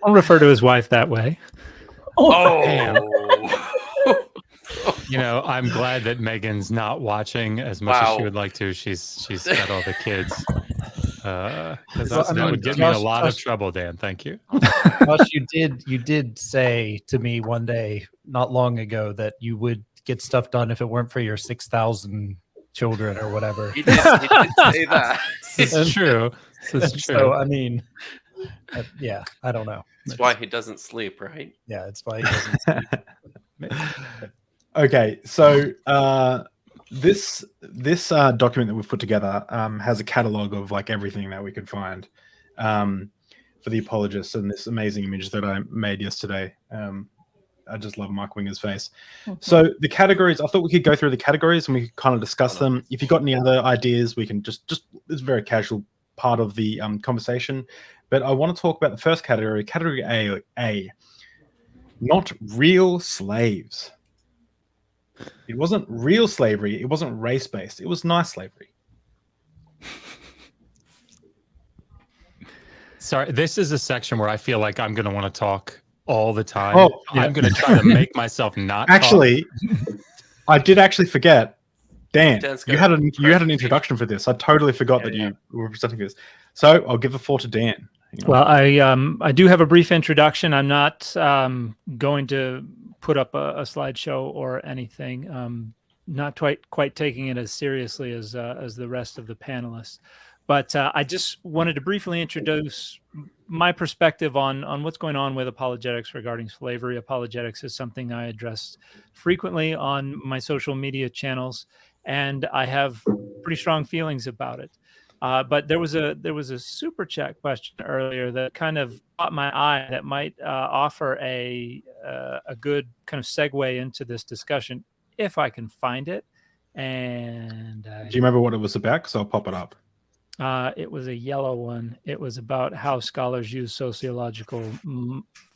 I'll refer to his wife that way. Oh, I'm glad that Megan's not watching as much as Wow. she would like to. She's got all the kids. Because Well, that would get me in a lot of Josh- trouble, Dan. Thank you. Josh, you did say to me one day not long ago that you would get stuff done if it weren't for your 6,000 children or whatever. he did say that. This is true. This is true. So I mean, yeah, I don't know. That's why he doesn't sleep, right? Yeah, it's why he doesn't sleep. Okay, so this document that we've put together has a catalog of like everything that we could find for the apologists, and this amazing image that I made yesterday. I just love Mike Winger's face. So the categories, I thought we could go through the categories and we could kind of discuss them. If you've got any other ideas, we can just it's a very casual part of the conversation. But I want to talk about the first category, category A, not real slaves. It wasn't real slavery. It wasn't race-based. It was nice slavery. Sorry, this is a section where I feel like I'm going to want to talk all the time. Oh, yeah. I'm going to try to make myself not Actually, I did actually forget. Dan, Dan's you got had a an introduction for this. I totally forgot that you were presenting this. So I'll give the floor to Dan. Well, I do have a brief introduction. I'm not going to put up a slideshow or anything. Not quite taking it as seriously as the rest of the panelists. But I just wanted to briefly introduce my perspective on what's going on with apologetics regarding slavery. Apologetics is something I address frequently on my social media channels, and I have pretty strong feelings about it. But there was a super chat question earlier that kind of caught my eye that might offer a good kind of segue into this discussion if I can find it. And Do you remember what it was about? Because I'll pop it up. it was a yellow one. It was about how scholars use sociological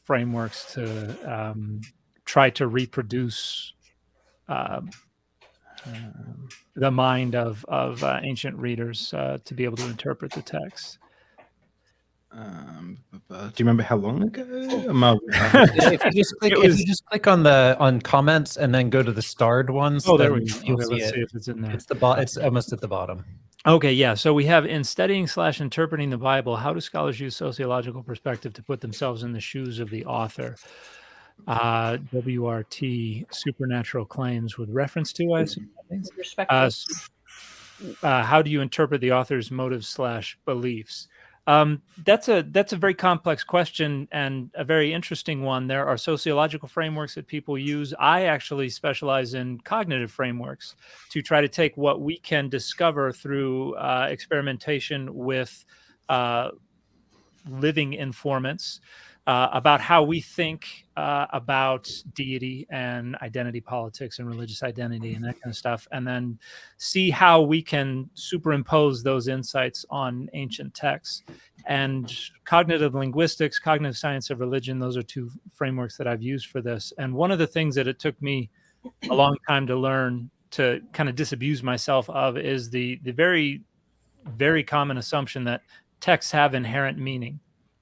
frameworks to try to reproduce the mind of ancient readers to be able to interpret the text. Do you remember how long ago? If you just click on comments and then go to the starred ones, Oh, there we then go. you'll Okay, see let's it. see if it's in there. It's almost at the bottom. Okay, yeah. So we have in studying/interpreting the Bible, how do scholars use sociological perspective to put themselves in the shoes of the author? WRT, supernatural claims with reference to, I assume. With respect to How do you interpret the author's motives/beliefs? That's a very complex question and a very interesting one. There are sociological frameworks that people use. I actually specialize in cognitive frameworks to try to take what we can discover through experimentation with living informants about how we think about deity and identity politics and religious identity and that kind of stuff, and then see how we can superimpose those insights on ancient texts. And cognitive linguistics, cognitive science of religion, those are two frameworks that I've used for this. And one of the things that it took me a long time to learn to kind of disabuse myself of is the very, very common assumption that texts have inherent meaning,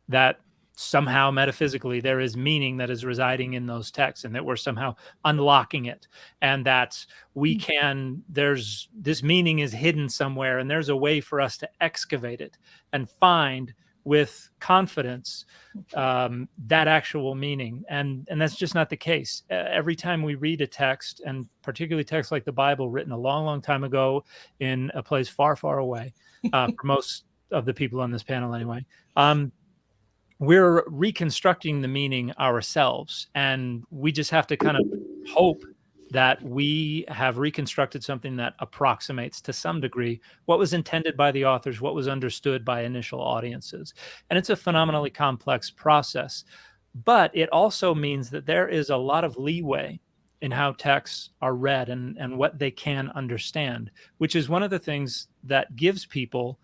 that somehow metaphysically there is meaning that is residing in those texts and that we're somehow unlocking it, and that we can, there's this meaning is hidden somewhere and there's a way for us to excavate it and find with confidence that actual meaning. And that's just not the case. Every time we read a text, and particularly texts like the Bible written a long, long time ago in a place far, far away, for most of the people on this panel anyway, we're reconstructing the meaning ourselves, and we just have to kind of hope that we have reconstructed something that approximates to some degree what was intended by the authors, what was understood by initial audiences. And it's a phenomenally complex process, but it also means that there is a lot of leeway in how texts are read and what they can understand, which is one of the things that gives people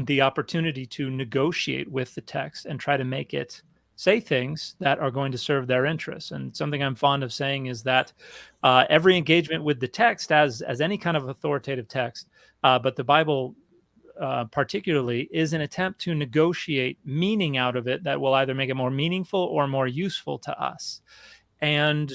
the opportunity to negotiate with the text and try to make it say things that are going to serve their interests. And something I'm fond of saying is that every engagement with the text, as any kind of authoritative text, but the Bible particularly, is an attempt to negotiate meaning out of it that will either make it more meaningful or more useful to us. And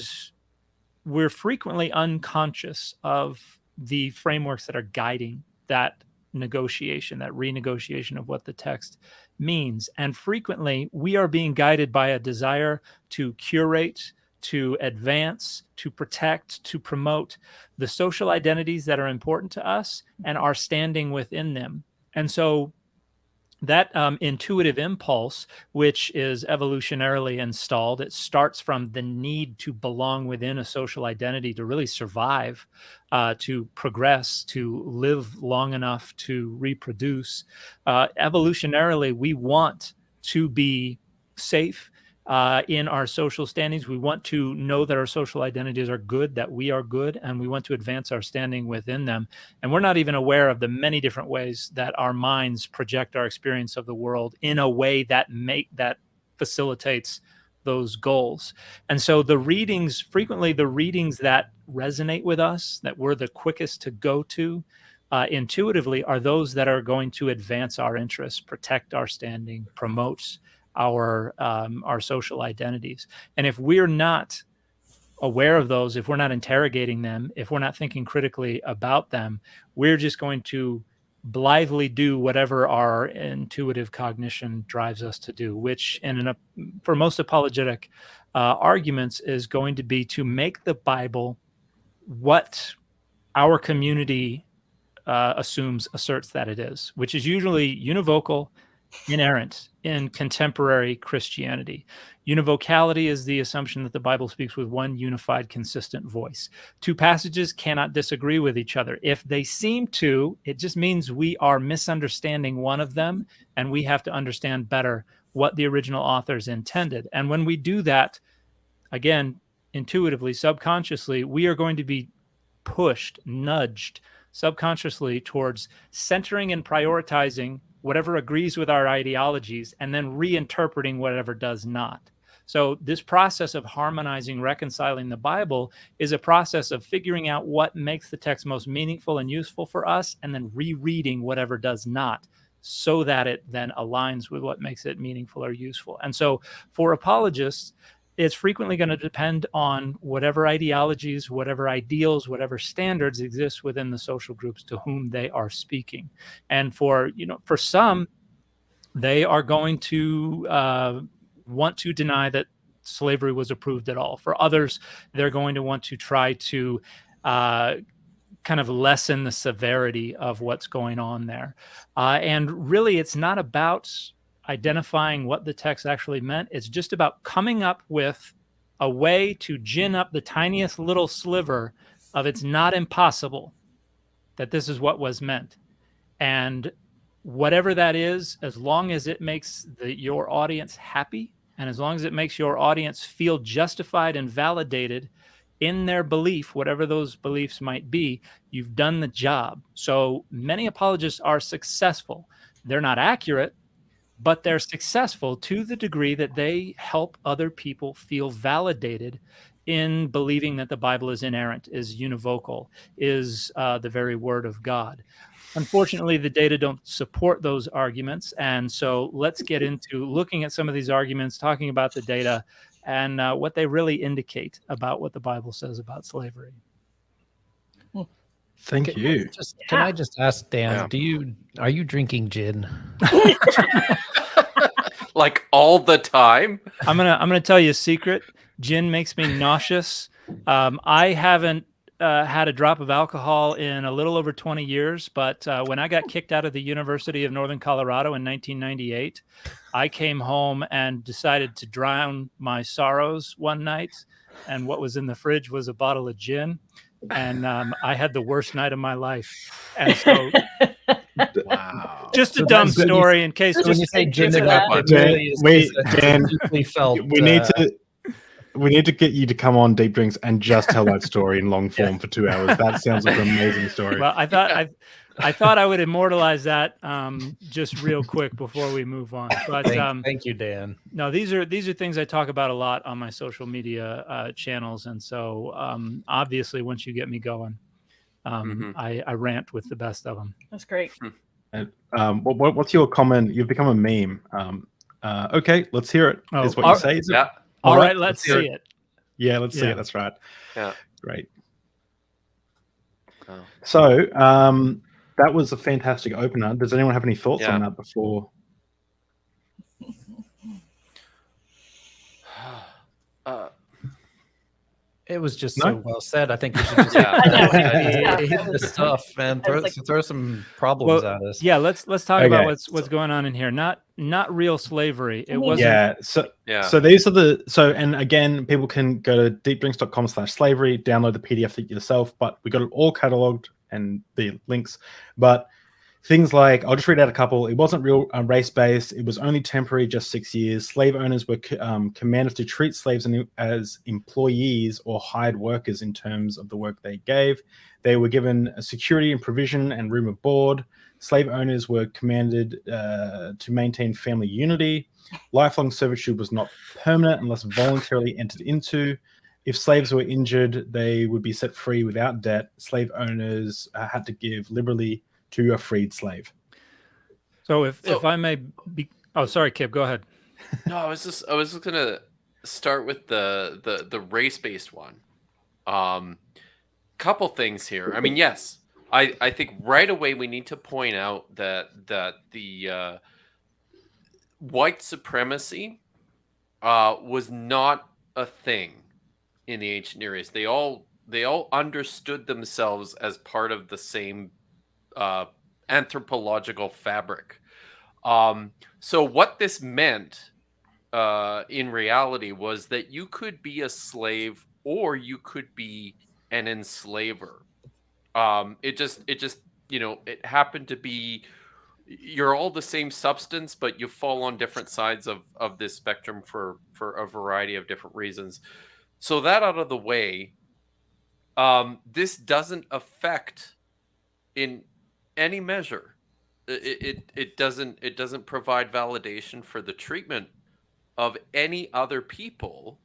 we're frequently unconscious of the frameworks that are guiding that negotiation, that renegotiation of what the text means. And frequently we are being guided by a desire to curate, to advance, to protect, to promote the social identities that are important to us and our standing within them. And so that intuitive impulse, which is evolutionarily installed, it starts from the need to belong within a social identity to really survive, to progress, to live long enough to reproduce. Evolutionarily, we want to be safe in our social standings. We want to know that our social identities are good, that we are good, and we want to advance our standing within them. And we're not even aware of the many different ways that our minds project our experience of the world in a way that facilitates those goals. And so frequently the readings that resonate with us, that we're the quickest to go to intuitively, are those that are going to advance our interests, protect our standing, promote our social identities. And if we're not aware of those, if we're not interrogating them, if we're not thinking critically about them, we're just going to blithely do whatever our intuitive cognition drives us to do, which for most apologetic arguments is going to be to make the Bible what our community asserts that it is, which is usually univocal, inerrant in contemporary Christianity. Univocality is the assumption that the Bible speaks with one unified, consistent voice. Two passages cannot disagree with each other. If they seem to, it just means we are misunderstanding one of them, and we have to understand better what the original authors intended. And when we do that, again, intuitively, subconsciously, we are going to be pushed, nudged subconsciously towards centering and prioritizing whatever agrees with our ideologies, and then reinterpreting whatever does not. So this process of harmonizing, reconciling the Bible is a process of figuring out what makes the text most meaningful and useful for us, and then rereading whatever does not, so that it then aligns with what makes it meaningful or useful. And so for apologists, it's frequently going to depend on whatever ideologies, whatever ideals, whatever standards exist within the social groups to whom they are speaking. And for some, they are going to want to deny that slavery was approved at all. For others, they're going to want to try to kind of lessen the severity of what's going on there. And really, it's not about identifying what the text actually meant. It's just about coming up with a way to gin up the tiniest little sliver of it's not impossible that this is what was meant. And whatever that is, as long as it makes your audience happy, and as long as it makes your audience feel justified and validated in their belief, whatever those beliefs might be, you've done the job. So many apologists are successful. They're not accurate, but they're successful to the degree that they help other people feel validated in believing that the Bible is inerrant, is univocal, is the very word of God. Unfortunately, the data don't support those arguments. And so let's get into looking at some of these arguments, talking about the data and what they really indicate about what the Bible says about slavery. Thank you. Can I just ask Dan, are you drinking gin? Like all the time? I'm gonna tell you a secret. Gin makes me nauseous. I haven't had a drop of alcohol in a little over 20 years, but when I got kicked out of the University of Northern Colorado in 1998, I came home and decided to drown my sorrows one night, and what was in the fridge was a bottle of gin, and I had the worst night of my life. And so Wow. just a dumb story in case. When you say gin, we need to get you to come on Deep Drinks and just tell that story in long form for 2 hours. That sounds like an amazing story. Well, I thought I would immortalize that just real quick before we move on. But thank you, Dan. No, these are things I talk about a lot on my social media channels, and so obviously once you get me going, I rant with the best of them. That's great. And, what's your comment? You've become a meme. Okay, let's hear it. Is what you say? Is it? Yeah. All right, let's see it. Yeah, let's see it. That's right. Yeah. Great. Oh. So that was a fantastic opener. Does anyone have any thoughts on that before? It was just so well said. I think we should just hit the stuff, man. Throw some problems at us. Yeah, let's talk about what's going on in here. Not real slavery. It wasn't. So these are and again, people can go to deepdrinks.com/slavery, download the PDF yourself, but we got it all cataloged and the links. But things like, I'll just read out a couple. It wasn't real race-based. It was only temporary, just 6 years. Slave owners were commanded to treat slaves as employees or hired workers in terms of the work they gave. They were given security and provision and room and board. Slave owners were commanded to maintain family unity. Lifelong servitude was not permanent unless voluntarily entered into. If slaves were injured, they would be set free without debt. Slave owners had to give liberally to a freed slave. So if I may be, sorry, Kip, go ahead. No, I was just gonna start with the race-based one. Couple things here. I mean, yes, I think right away we need to point out that the white supremacy was not a thing in the ancient Near East. They all understood themselves as part of the same anthropological fabric. So what this meant in reality was that you could be a slave or you could be an enslaver. It just it happened to be you're all the same substance, but you fall on different sides of this spectrum for a variety of different reasons. So that out of the way, this doesn't affect in any measure. It doesn't provide validation for the treatment of any other people,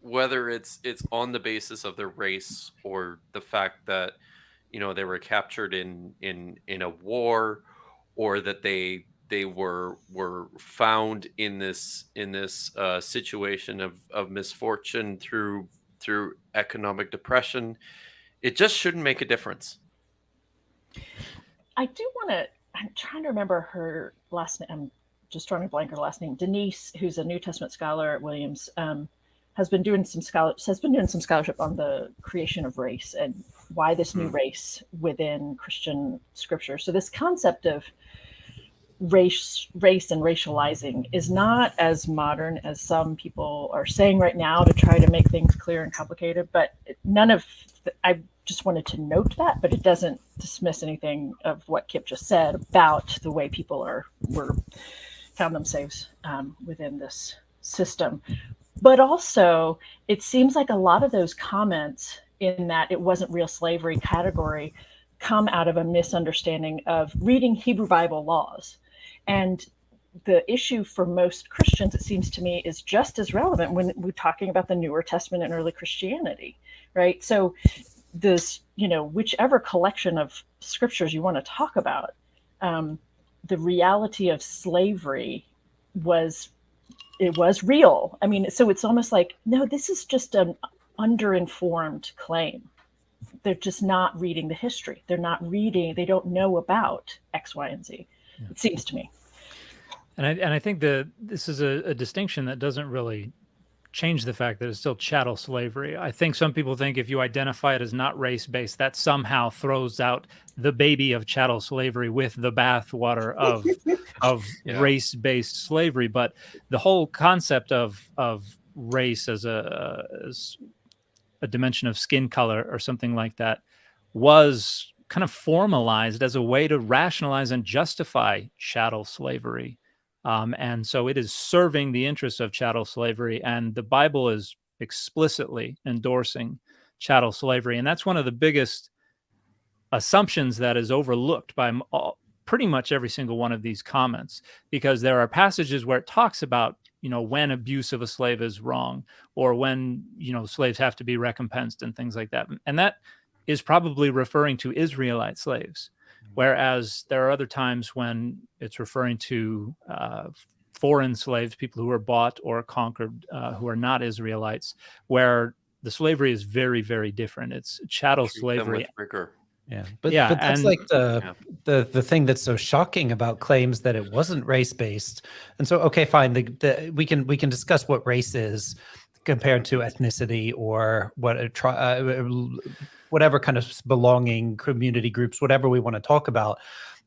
whether it's on the basis of their race or the fact that they were captured in a war, or that they were found in this situation of misfortune through economic depression. It just shouldn't make a difference. I do want to. I'm trying to remember her last name. I'm just trying to blank her last name. Denise, who's a New Testament scholar at Williams, has been doing some scholarship on the creation of race and why this new race within Christian scripture. So this concept of race and racializing is not as modern as some people are saying right now to try to make things clear and complicated. But I just wanted to note that, but it doesn't dismiss anything of what Kip just said about the way people found themselves within this system. But also, it seems like a lot of those comments in that it wasn't real slavery category come out of a misunderstanding of reading Hebrew Bible laws. And the issue for most Christians, it seems to me, is just as relevant when we're talking about the Newer Testament and early Christianity, right? So this, whichever collection of scriptures you want to talk about, the reality of slavery was real. I mean, so it's almost like, no, this is just an underinformed claim. They're just not reading the history. They don't know about X, Y, and Z. Yeah. It seems to me. And I think this is a distinction that doesn't really change the fact that it's still chattel slavery. I think some people think if you identify it as not race-based, that somehow throws out the baby of chattel slavery with the bathwater of race-based slavery. But the whole concept of race as a dimension of skin color or something like that was kind of formalized as a way to rationalize and justify chattel slavery. And so it is serving the interests of chattel slavery, and the Bible is explicitly endorsing chattel slavery. And that's one of the biggest assumptions that is overlooked by pretty much every single one of these comments, because there are passages where it talks about, when abuse of a slave is wrong, or when, slaves have to be recompensed and things like that. And that is probably referring to Israelite slaves. Whereas there are other times when it's referring to foreign slaves, people who were bought or conquered, who are not Israelites, where the slavery is very, very different. It's chattel slavery. Yeah, but that's like the thing that's so shocking about claims that it wasn't race based. And so, okay, fine, we can discuss what race is compared to ethnicity or whatever kind of belonging, community groups, whatever we want to talk about.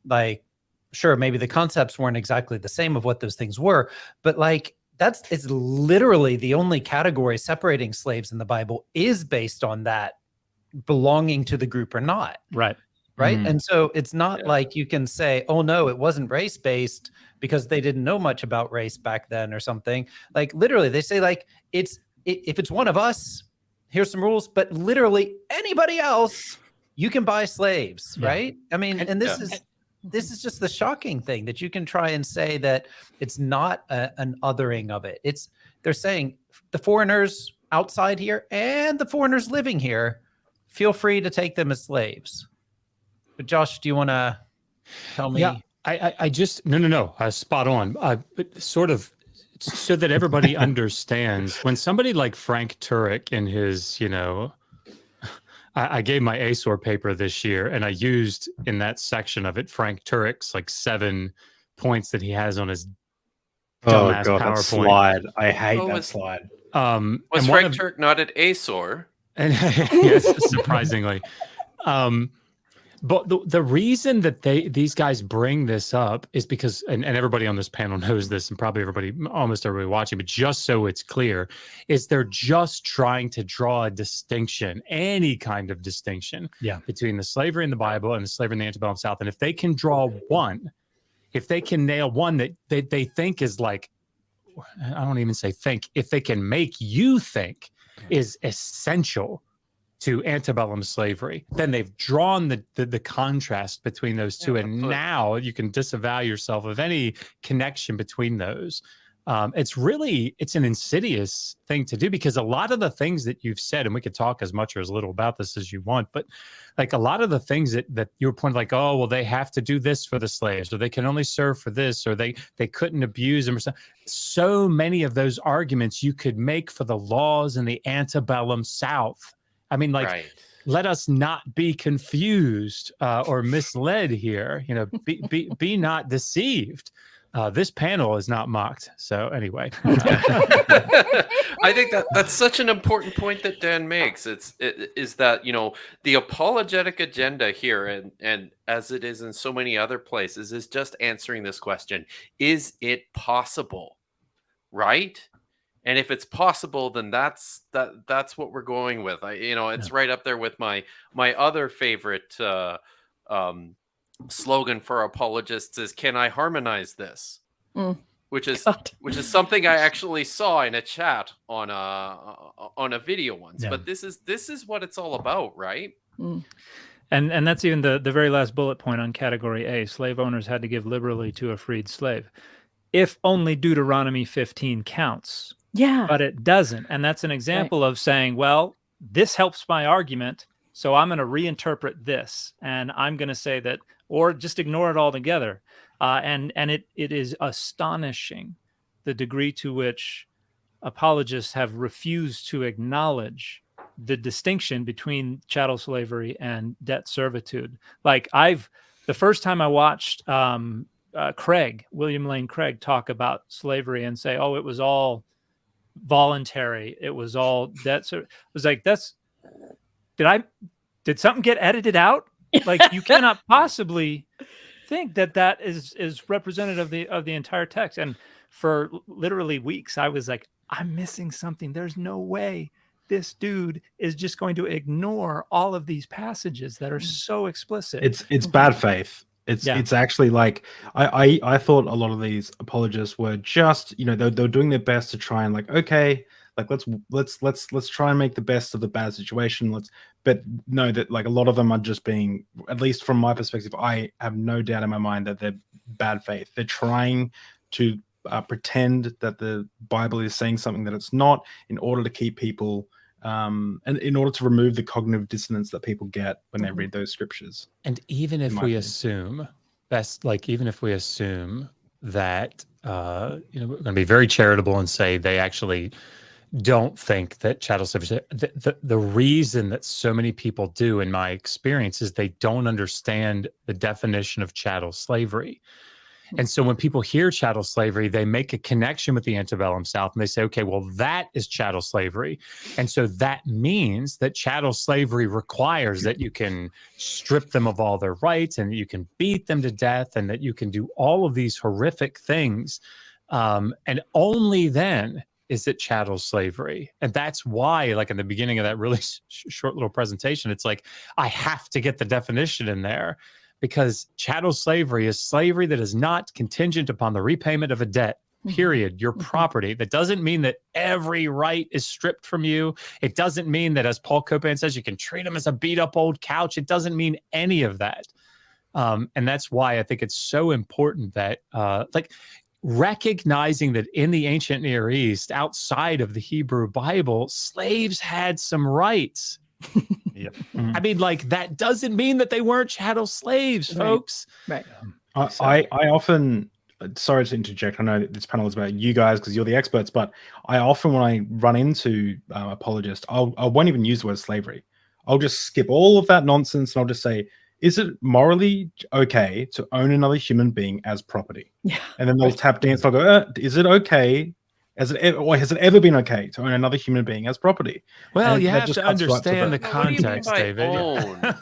Like, sure, maybe the concepts weren't exactly the same of what those things were, but like it's literally the only category separating slaves in the Bible is based on that belonging to the group or not. Right. Mm-hmm. And so it's not like you can say, oh no, it wasn't race based because they didn't know much about race back then or something. Like literally they say like if it's one of us, here's some rules, but literally anybody else, you can buy slaves, right? I mean, and this is just the shocking thing that you can try and say that it's not an othering of it. They're saying the foreigners outside here and the foreigners living here, feel free to take them as slaves. But Josh, do you want to tell me? Yeah, I just no, spot on. But sort of. So that everybody understands, when somebody like Frank Turek in his, I gave my ASOR paper this year and I used in that section of it, Frank Turek's like 7 points that he has on his dumbass PowerPoint. That slide. I hate that slide. Was Frank Turek not at ASOR? And yes, surprisingly. But the reason that these guys bring this up is because, and everybody on this panel knows this, and probably almost everybody watching, but just so it's clear, is they're just trying to draw a distinction, any kind of distinction, between the slavery in the Bible and the slavery in the antebellum South. And if they can draw one, if they can nail one that they think is like, I don't even say think, if they can make you think is essential to antebellum slavery, then they've drawn the contrast between those two, and now you can disavow yourself of any connection between those. It's an insidious thing to do, because a lot of the things that you've said, and we could talk as much or as little about this as you want, but like a lot of the things that you were pointing, like, oh, well, they have to do this for the slaves, or they can only serve for this, or they couldn't abuse them, or something. So many of those arguments you could make for the laws in the antebellum South. I mean, like, right. Let us not be confused or misled here. You know, be not deceived. This panel is not mocked. So anyway, I think that's such an important point that Dan makes. Is that, you know, the apologetic agenda here, and as it is in so many other places, is just answering this question: is it possible? Right? And if it's possible, then that's what we're going with. It's right up there with my other favorite slogan for apologists is, "Can I harmonize this?" Which is something I actually saw in a chat on a video once. Yeah. But this is what it's all about, right? And that's even the very last bullet point on category A. Slave owners had to give liberally to a freed slave. If only Deuteronomy 15 counts. Yeah. But it doesn't. And that's an example of saying, well, this helps my argument, so I'm going to reinterpret this, and I'm going to say that, or just ignore it altogether. And it is astonishing the degree to which apologists have refused to acknowledge the distinction between chattel slavery and debt servitude. Like the first time I watched William Lane Craig talk about slavery and say, oh, it was all voluntary, it was all debt. So it was like, did something get edited out? Like, you cannot possibly think that is representative of the entire text. And for literally weeks, I was like, I'm missing something. There's no way this dude is just going to ignore all of these passages that are so explicit. It's bad faith. It's actually like I thought a lot of these apologists were just, you know, they're doing their best to try and, like, okay, like let's try and make the best of the bad situation. But no, that, like, a lot of them are just being, at least from my perspective, I have no doubt in my mind that they're bad faith. They're trying to pretend that the Bible is saying something that it's not, in order to keep people and in order to remove the cognitive dissonance that people get when they read those scriptures. And even if we assume that we're going to be very charitable and say they actually don't think that chattel slavery, the reason that so many people do, in my experience, is they don't understand the definition of chattel slavery. And so when people hear chattel slavery, they make a connection with the antebellum South, and they say, okay, well, that is chattel slavery. And so that means that chattel slavery requires that you can strip them of all their rights, and that you can beat them to death, and that you can do all of these horrific things. And only then is it chattel slavery. And that's why, like, in the beginning of that really short little presentation, it's like, I have to get the definition in there. Because chattel slavery is slavery that is not contingent upon the repayment of a debt, period, your property. That doesn't mean that every right is stripped from you. It doesn't mean that, as Paul Copan says, you can treat them as a beat up old couch. It doesn't mean any of that. And that's why I think it's so important that, recognizing that in the ancient Near East, outside of the Hebrew Bible, slaves had some rights. Yep. I mean, like, that doesn't mean that they weren't chattel slaves, folks. Right. I often, sorry to interject, I know that this panel is about you guys because you're the experts, but I often, when I run into apologists, I won't even use the word slavery. I'll just skip all of that nonsense, and I'll just say, is it morally okay to own another human being as property? Yeah. And then they'll tap dance. I'll go, is it okay? Has it ever been okay to own another human being as property? Well, and you have to understand the context, David. Own, right?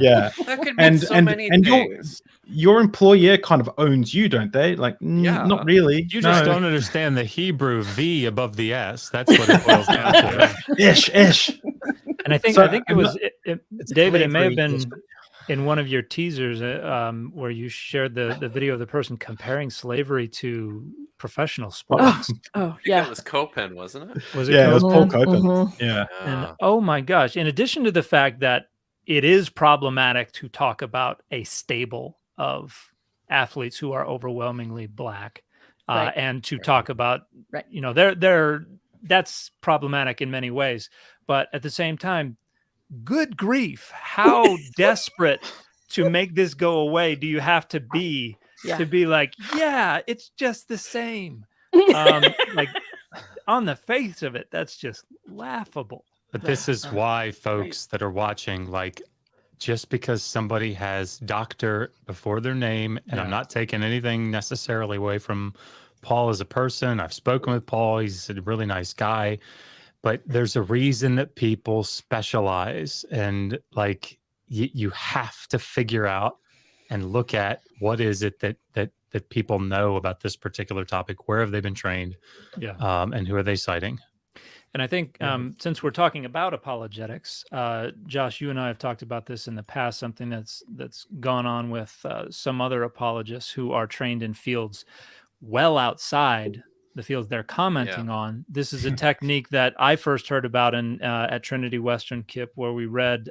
Yeah. That could mean so many things. Your employer kind of owns you, don't they? Like, not really. You just don't understand the Hebrew V above the S. That's what it boils down to. Ish. And I think it was David. It may have been in one of your teasers where you shared the video of the person comparing slavery to professional sports. Oh yeah, it was Copan, wasn't it? Was it? Yeah, it was Paul Copan. Yeah. And oh my gosh! In addition to the fact that it is problematic to talk about a stable of athletes who are overwhelmingly black, Right. and to talk about, Right. you know, that's problematic in many ways. But at the same time, good grief, how desperate to make this go away do you have to be to be like, yeah, it's just the same. Like on the face of it, that's just laughable. But this is why folks that are watching, like, just because somebody has doctor before their name, and I'm not taking anything necessarily away from Paul as a person. I've spoken with Paul. He's a really nice guy, but there's a reason that people specialize, and like you have to figure out and look at what is it that people know about this particular topic. Where have they been trained? And who are they citing? And I think since we're talking about apologetics, Josh, you and I have talked about this in the past, something that's gone on with some other apologists who are trained in fields well outside the fields they're commenting on. This is a technique that I first heard about at Trinity Western KIP, where we read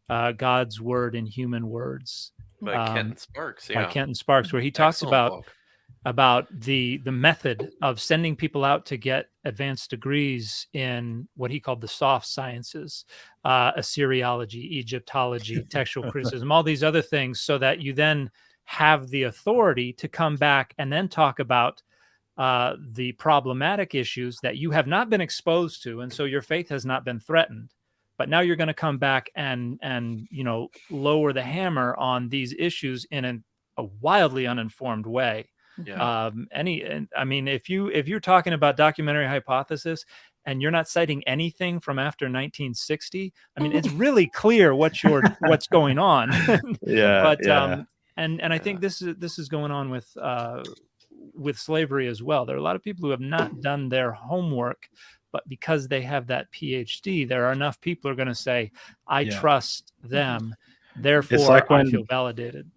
God's Word in Human Words by Kenton Sparks. By Kenton Sparks, where he talks about the method of sending people out to get advanced degrees in what he called the soft sciences, Assyriology, Egyptology, textual criticism, all these other things, so that you then have the authority to come back and then talk about the problematic issues that you have not been exposed to, and so your faith has not been threatened. But now you're going to come back and you know, lower the hammer on these issues in a wildly uninformed way. I mean, if you're talking about documentary hypothesis and you're not citing anything from after 1960, I mean, it's really clear what's going on. And I think this is going on with slavery as well. There are a lot of people who have not done their homework, but because they have that PhD, there are enough people who are going to say, I trust them, therefore I feel validated.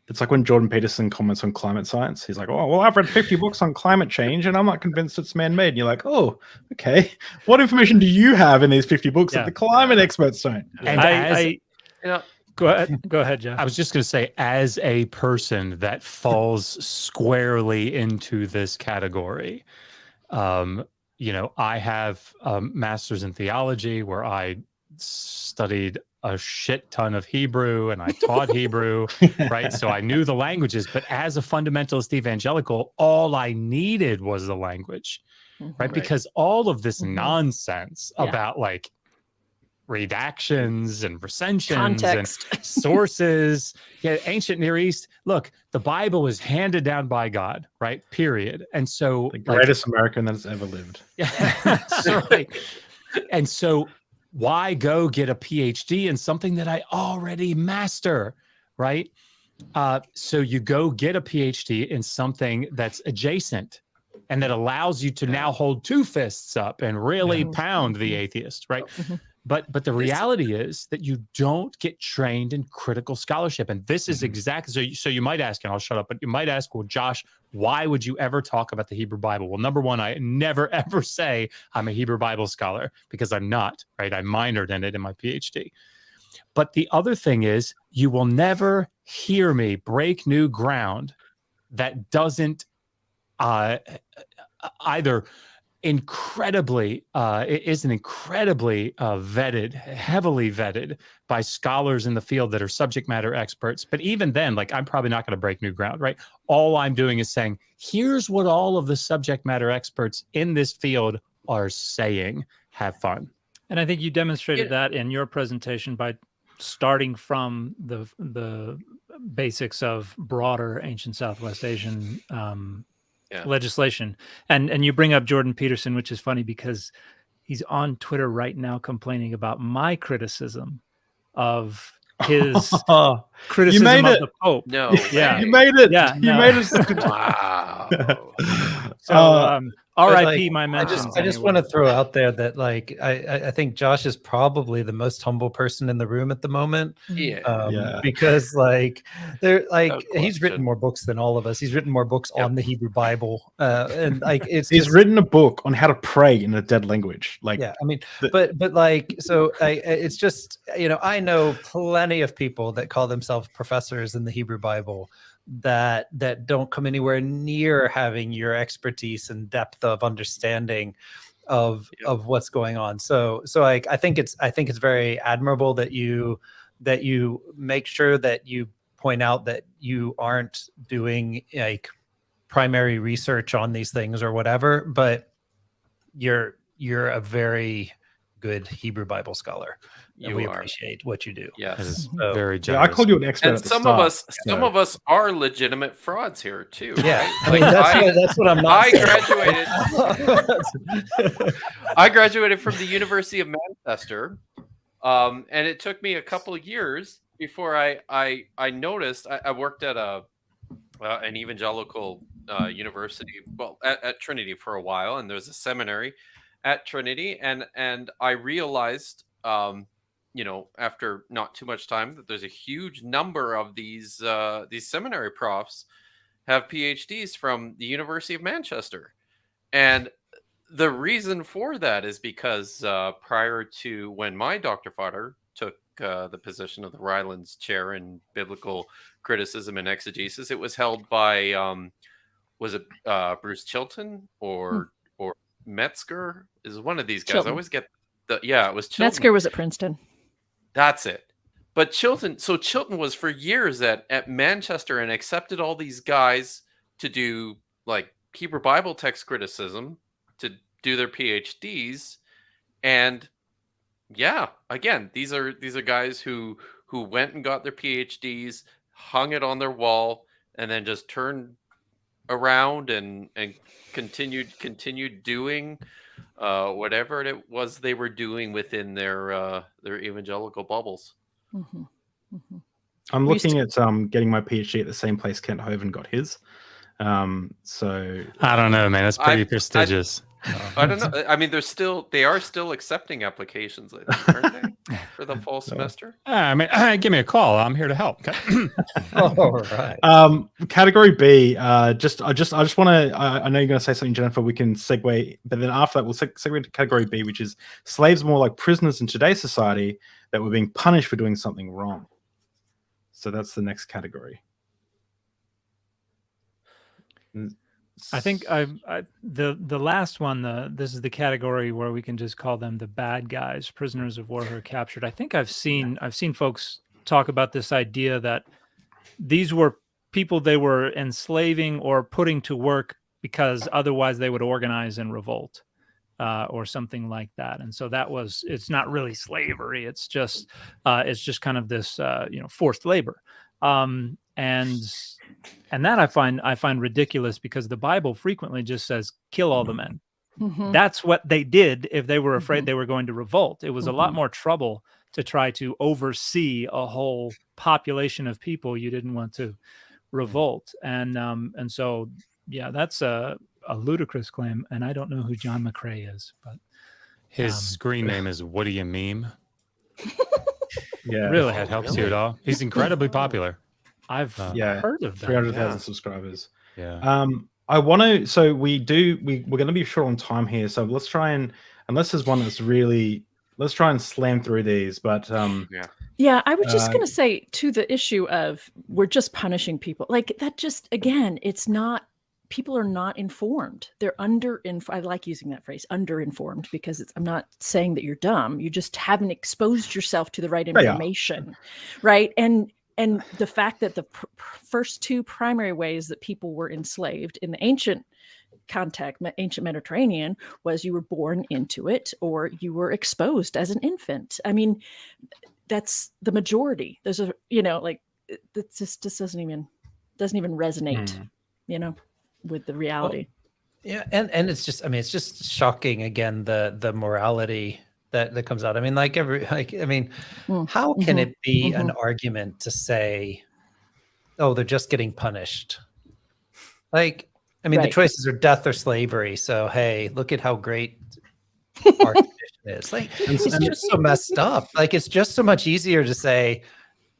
It's like when Jordan Peterson comments on climate science. He's like, oh, well, I've read 50 books on climate change and I'm not convinced it's man-made. And you're like, oh, okay. What information do you have in these 50 books that the climate experts don't? And go ahead, Jeff. I was just going to say, as a person that falls squarely into this category, you know, I have a master's in theology where I studied a shit ton of Hebrew and I taught Hebrew, right? So I knew the languages, but as a fundamentalist evangelical, all I needed was the language, right? Because all of this nonsense about like redactions and recensions and sources, ancient Near East, look, the Bible is handed down by God, right? Period. And so the greatest American that's ever lived. Right. And so why go get a PhD in something that I already master, right? So you go get a PhD in something that's adjacent and that allows you to now hold two fists up and really pound the atheist, right? But the reality is that you don't get trained in critical scholarship. And this is exactly, so you might ask, and I'll shut up, but you might ask, well, Josh, why would you ever talk about the Hebrew Bible? Well, number one, I never, ever say I'm a Hebrew Bible scholar, because I'm not, right? I minored in it in my PhD. But the other thing is, you will never hear me break new ground that doesn't either incredibly vetted, heavily vetted by scholars in the field that are subject matter experts. But even then, like, I'm probably not going to break new ground, right? All I'm doing is saying, here's what all of the subject matter experts in this field are saying. Have fun. And I think you demonstrated that in your presentation by starting from the basics of broader ancient Southwest Asian legislation. And you bring up Jordan Peterson, which is funny because he's on Twitter right now complaining about my criticism of his criticism of the Pope. No. Yeah. You made it. Yeah. You made it. Wow. So R.I.P. my mentions. I just want to throw out there that, like, I think Josh is probably the most humble person in the room at the moment. Because like he's written more books than all of us. He's written more books on the Hebrew Bible, and like he's written a book on how to pray in a dead language. Like, I mean, but like, so it's just, you know, I know plenty of people that call themselves professors in the Hebrew Bible that don't come anywhere near having your expertise and depth of understanding of what's going on. So I think it's very admirable that you make sure that you point out that you aren't doing like primary research on these things or whatever, but you're a very good Hebrew Bible scholar. And we appreciate what you do. Yes, very generous. I called you an expert. And at the some start, of us are legitimate frauds here too. Yeah, right? I mean, that's what I'm not. I graduated from the University of Manchester, and it took me a couple of years before I noticed. I worked at an evangelical university, well, at Trinity for a while, and there's a seminary at Trinity, and I realized, after not too much time, that there's a huge number of these seminary profs have PhDs from the University of Manchester, and the reason for that is because prior to when my Dr. Fodder took the position of the Rylands Chair in Biblical Criticism and Exegesis, it was held by was it Bruce Chilton or Metzger? Is one of these guys. Chilton. I always get it was Chilton. Metzger was at Princeton. That's it. But Chilton was for years at Manchester and accepted all these guys to do like Hebrew Bible text criticism, to do their PhDs. And yeah, again, these are guys who went and got their PhDs, hung it on their wall, and then just turned around and continued doing whatever it was they were doing within their evangelical bubbles. Mm-hmm. Mm-hmm. I'm looking at getting my PhD at the same place Kent Hovind got his. So I don't know, man. That's pretty prestigious. I don't know. I mean, they are still accepting applications, I think, aren't they, for the fall semester? I mean, give me a call. I'm here to help. Okay? All right. Category B. I just want to. I know you're going to say something, Jennifer. We can segue, but then after that, we'll segue to category B, which is slaves more like prisoners in today's society that were being punished for doing something wrong. So that's the next category. I think the last one, this is the category where we can just call them the bad guys, prisoners of war who are captured. I think I've seen folks talk about this idea that these were people they were enslaving or putting to work because otherwise they would organize and revolt or something like that. And so it's not really slavery. It's just kind of this forced labor. And that I find ridiculous, because the Bible frequently just says, kill all the men. Mm-hmm. That's what they did if they were afraid they were going to revolt. It was a lot more trouble to try to oversee a whole population of people you didn't want to revolt. And so, yeah, that's a ludicrous claim. And I don't know who Jon McCray is, but his screen name is What Do You Meme? Yeah, really, that helps you at all. He's incredibly popular. I've heard of that. 300,000 subscribers. Yeah. I want to. So we're going to be short on time here. So let's try and, unless there's one that's really, let's try and slam through these. But yeah, I was just going to say, to the issue of we're just punishing people, like that. Just again, it's not. People are not informed. They're I like using that phrase, underinformed, because I'm not saying that you're dumb. You just haven't exposed yourself to the right information, right? And the fact that the first two primary ways that people were enslaved in the ancient context, ancient Mediterranean, was you were born into it or you were exposed as an infant. I mean, that's the majority. There's that just doesn't even resonate, with the reality. Well, yeah, and it's just shocking again, the morality that comes out. I mean, how can it be an argument to say, oh, they're just getting punished? Like, I mean, the choices are death or slavery. So, hey, look at how great our tradition is. Like, it's just so messed up. Like, it's just so much easier to say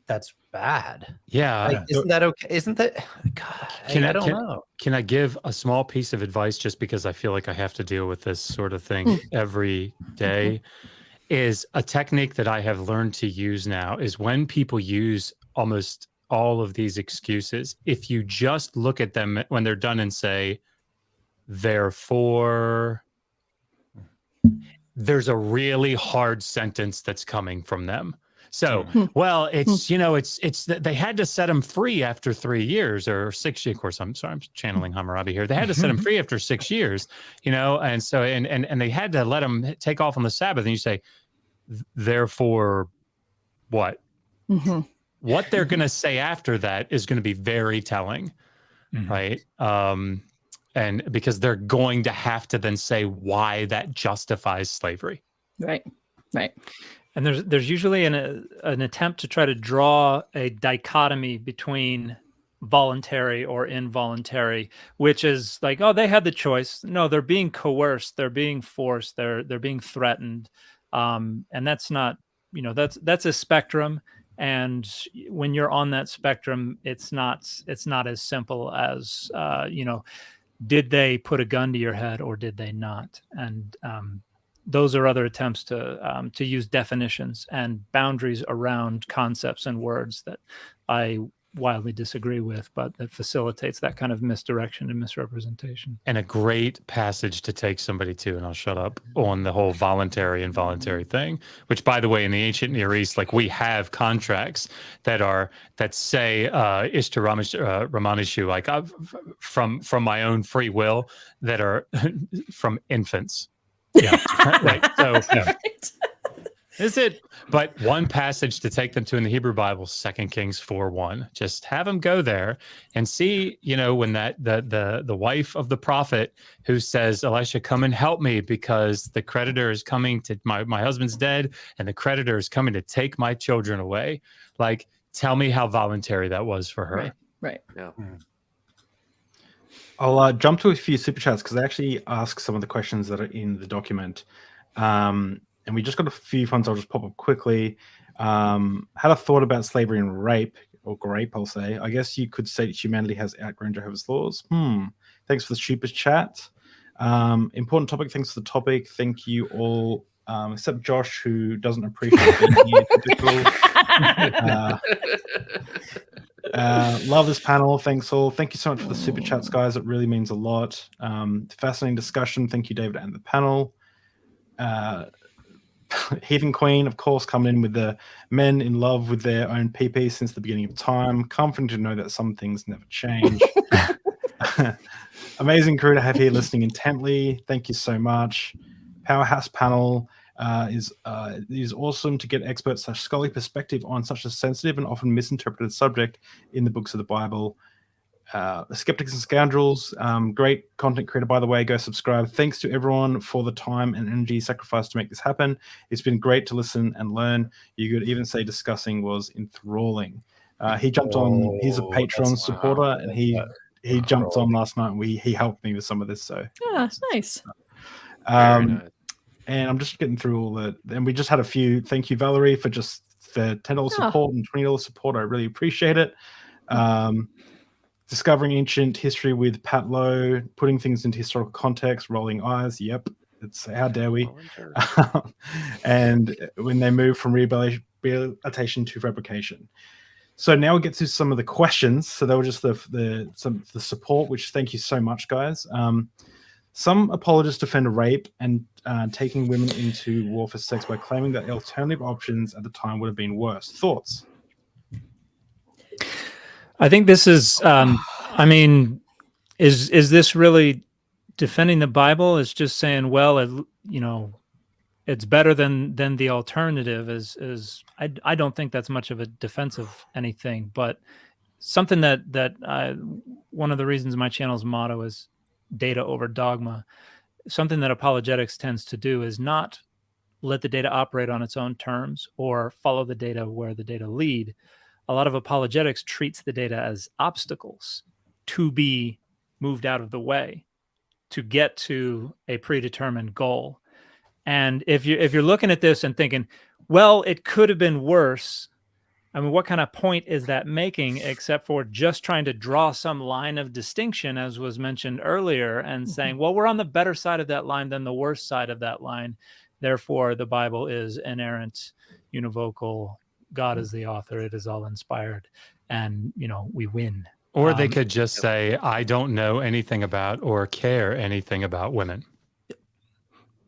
that's bad. Yeah. Like, isn't that okay? Isn't that? God, I don't know. Can I give a small piece of advice, just because I feel like I have to deal with this sort of thing every day? Is a technique that I have learned to use now is when people use almost all of these excuses if you just look at them when they're done and say, therefore, there's a really hard sentence that's coming from them. So, well, it's, it's they had to set him free after 3 years or 6 years. Of course, I'm channeling Hammurabi here. They had to set him free after 6 years, and so, and they had to let him take off on the Sabbath. And you say, therefore, what? What they're going to say after that is going to be very telling, right? And because they're going to have to then say why that justifies slavery. Right. And there's usually an attempt to try to draw a dichotomy between voluntary or involuntary, which is like, oh, they had the choice. No, they're being coerced, they're being forced, they're being threatened, and that's not, that's a spectrum. And when you're on that spectrum, it's not as simple as did they put a gun to your head or did they not? And those are other attempts to use definitions and boundaries around concepts and words that I wildly disagree with, but that facilitates that kind of misdirection and misrepresentation. And a great passage to take somebody to, and I'll shut up, on the whole voluntary and involuntary thing, which, by the way, in the ancient Near East, like, we have contracts that say Ishta Ramanishu, like, from my own free will, that are from infants. Yeah. Right. So Right. Is it? But one passage to take them to in the Hebrew Bible, 2 Kings 4:1. Just have them go there and see, when that the wife of the prophet who says, Elisha, come and help me because the creditor is coming to my husband's dead and the creditor is coming to take my children away. Like, tell me how voluntary that was for her. Right. Yeah. I'll jump to a few super chats because they actually ask some of the questions that are in the document. And we just got a few ones I'll just pop up quickly. Had a thought about slavery and rape, or grape, I'll say. I guess you could say that humanity has outgrown Jehovah's laws. Thanks for the super chat. Important topic. Thanks for the topic. Thank you all, except Josh, who doesn't appreciate being here. Typical. Love this panel. Thanks all. Thank you so much for the super chats, guys. It really means a lot. Fascinating discussion. Thank you, David, and the panel. Heathen Queen, of course, coming in with the men in love with their own PP since the beginning of time. Comforting to know that some things never change. Amazing crew to have here listening intently. Thank you so much. Powerhouse panel. Is awesome to get expert / scholarly perspective on such a sensitive and often misinterpreted subject in the books of the Bible. Skeptics and Scoundrels, great content creator, by the way. Go subscribe. Thanks to everyone for the time and energy sacrificed to make this happen. It's been great to listen and learn. You could even say discussing was enthralling. He jumped on. He's a Patreon supporter, and he jumped on last night. And he helped me with some of this. So nice. Nice. And I'm just getting through all that. And we just had a few. Thank you, Valerie, for just the $10 support and $20 support. I really appreciate it. Discovering ancient history with Pat Lowe, putting things into historical context, rolling eyes. Yep. It's how dare we? And when they move from rehabilitation to fabrication. So now we get to some of the questions. So they were just the support, which thank you so much, guys. Some apologists defend rape and taking women into war for sex by claiming that alternative options at the time would have been worse. Thoughts? I think this is, is this really defending the Bible? It's just saying, well, it's better than the alternative. I don't think that's much of a defense of anything, but something that one of the reasons my channel's motto is data over dogma. Something that apologetics tends to do is not let the data operate on its own terms or follow the data where the data lead. A lot of apologetics treats the data as obstacles to be moved out of the way to get to a predetermined goal. And if you're looking at this and thinking, well, it could have been worse, I mean, what kind of point is that making except for just trying to draw some line of distinction, as was mentioned earlier, and saying, well, we're on the better side of that line than the worst side of that line. Therefore, the Bible is inerrant, univocal, God is the author. It is all inspired, and we win. Or they could just say, I don't know anything about or care anything about women.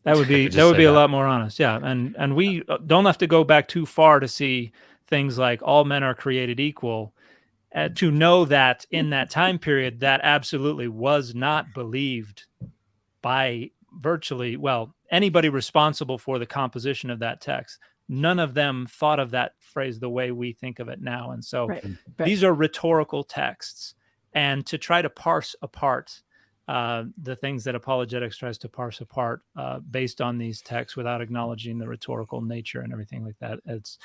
That would be a lot more honest. Yeah. And we don't have to go back too far to see things like all men are created equal, to know that in that time period, that absolutely was not believed by virtually, anybody responsible for the composition of that text. None of them thought of that phrase the way we think of it now. And so these are rhetorical texts. And to try to parse apart the things that apologetics tries to parse apart based on these texts without acknowledging the rhetorical nature and everything like that, it's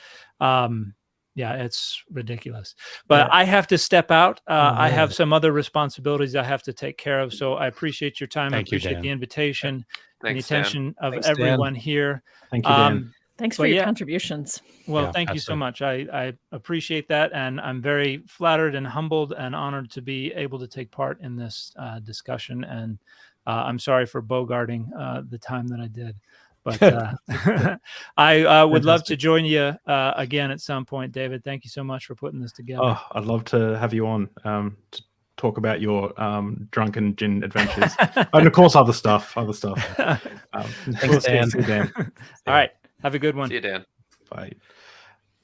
ridiculous. But I have to step out. I have some other responsibilities I have to take care of. So I appreciate your time. I appreciate the invitation and the attention of everyone here. Thank you, Dan. Thanks for your contributions. Well, thank you so much. I appreciate that. And I'm very flattered and humbled and honored to be able to take part in this discussion. And I'm sorry for bogarting the time that I did. But I would love to join you again at some point, David. Thank you so much for putting this together. Oh, I'd love to have you on to talk about your drunken gin adventures. And of course, other stuff. Thanks, Dan. All right. Have a good one. See you, Dan. Bye.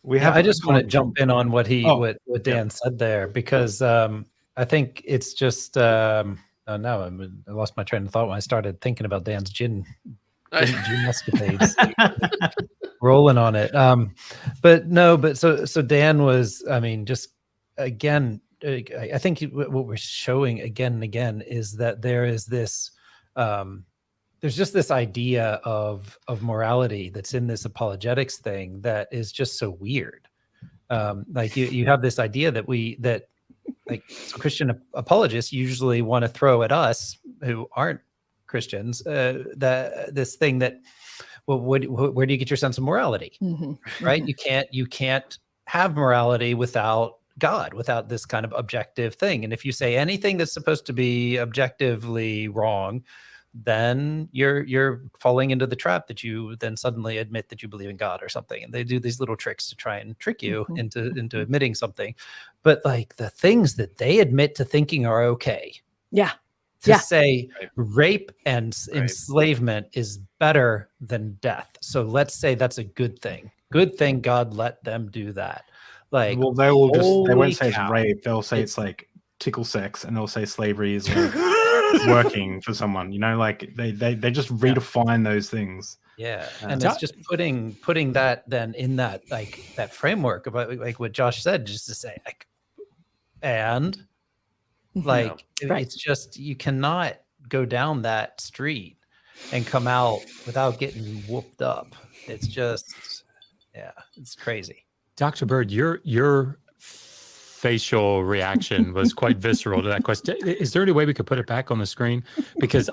I just want to jump in on what Dan said there, because I think it's just I lost my train of thought when I started thinking about Dan's gin escapades. Rolling on it. So Dan was, just again, I think what we're showing again and again is that there is this there's just this idea of morality that's in this apologetics thing that is just so weird. Like you have this idea that Christian apologists usually want to throw at us who aren't Christians, this thing that, where do you get your sense of morality? Mm-hmm. Right? You can't have morality without God, without this kind of objective thing. And if you say anything that's supposed to be objectively wrong, then you're falling into the trap that you then suddenly admit that you believe in God or something. And they do these little tricks to try and trick you into admitting something. But like the things that they admit to thinking are okay. Yeah. To say rape and enslavement is better than death. So let's say that's a good thing. Good thing God let them do that. Like, well, they won't say it's rape. They'll say it's like tickle sex, and they'll say slavery is like working for someone, like they just redefine those things. Yeah. And it's just putting that then in that, like that framework about like what Josh said, just to say it's just, you cannot go down that street and come out without getting whooped up. It's just, it's crazy. Dr. Bird, your facial reaction was quite visceral to that question. Is there any way we could put it back on the screen? Because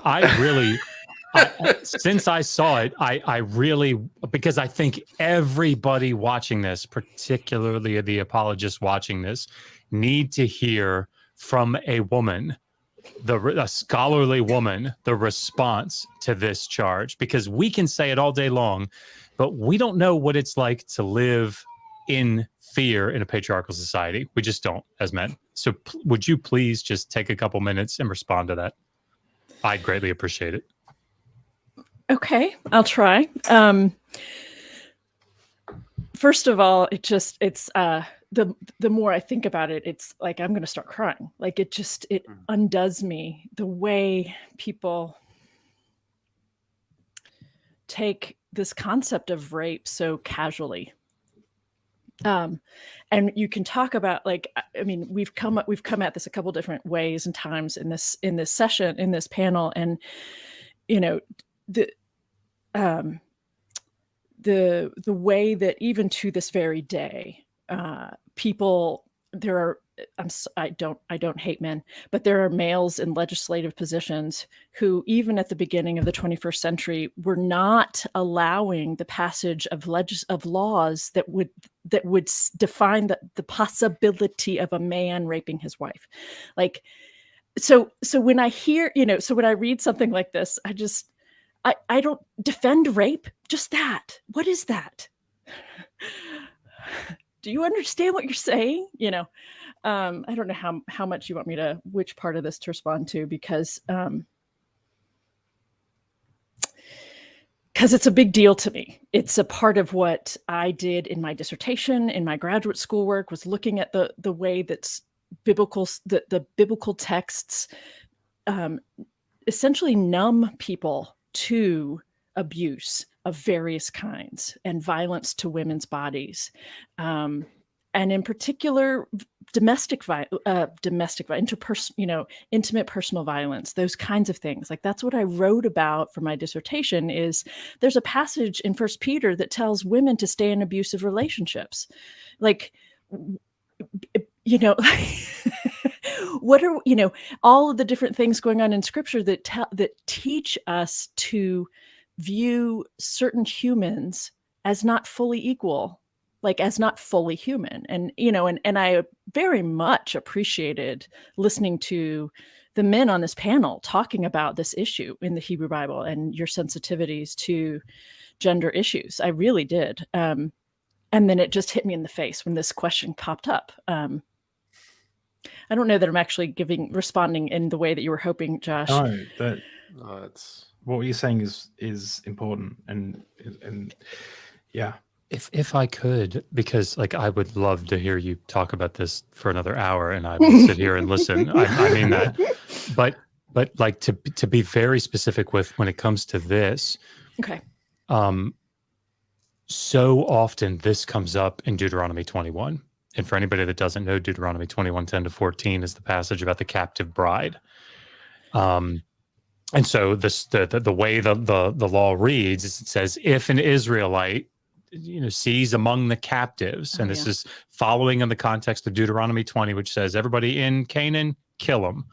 since I saw it, I really, because I think everybody watching this, particularly the apologists watching this, need to hear from a woman, a scholarly woman, the response to this charge. Because we can say it all day long, but we don't know what it's like to live in fear in a patriarchal society. We just don't, as men. So would you please just take a couple minutes and respond to that? I'd greatly appreciate it. Okay, I'll try. First of all, it's the more I think about it, it's like I'm going to start crying. Like it undoes me, the way people take this concept of rape so casually. And you can talk about we've come at this a couple different ways and times in this session, in this panel, and the way that even to this very day, people, I don't hate men, but there are males in legislative positions who, even at the beginning of the 21st century, were not allowing the passage of laws that would define the possibility of a man raping his wife. Like, so when I hear, so when I read something like this, I don't defend rape, just that. What is that? do you understand what you're saying? You know, I don't know how much you want me to, which part of this to respond to, because it's a big deal to me. It's a part of what I did in my dissertation, in my graduate school work, was looking at the way that the biblical texts essentially numb people to abuse of various kinds and violence to women's bodies. And in particular, domestic violence, intimate personal violence, those kinds of things. Like, that's what I wrote about for my dissertation. Is there's a passage in 1 Peter that tells women to stay in abusive relationships. Like, you know, what are, you know, all of the different things going on in Scripture that teach us to view certain humans as not fully equal, like as not fully human. And, you know, and I very much appreciated listening to the men on this panel talking about this issue in the Hebrew Bible and your sensitivities to gender issues. I really did. And then it just hit me in the face when this question popped up. I don't know that I'm actually responding in the way that you were hoping, Josh. No, it's what you're saying is important, and yeah. If I could, because like I would love to hear you talk about this for another hour, and I would sit here and listen. I mean that, but like to be very specific with when it comes to this. Okay. So often this comes up in Deuteronomy 21. And for anybody that doesn't know, Deuteronomy 21:10-14 is the passage about the captive bride. And so the way the law reads is, it says, if an Israelite, you know, sees among the captives, and this is following in the context of Deuteronomy 20, which says everybody in Canaan, kill them.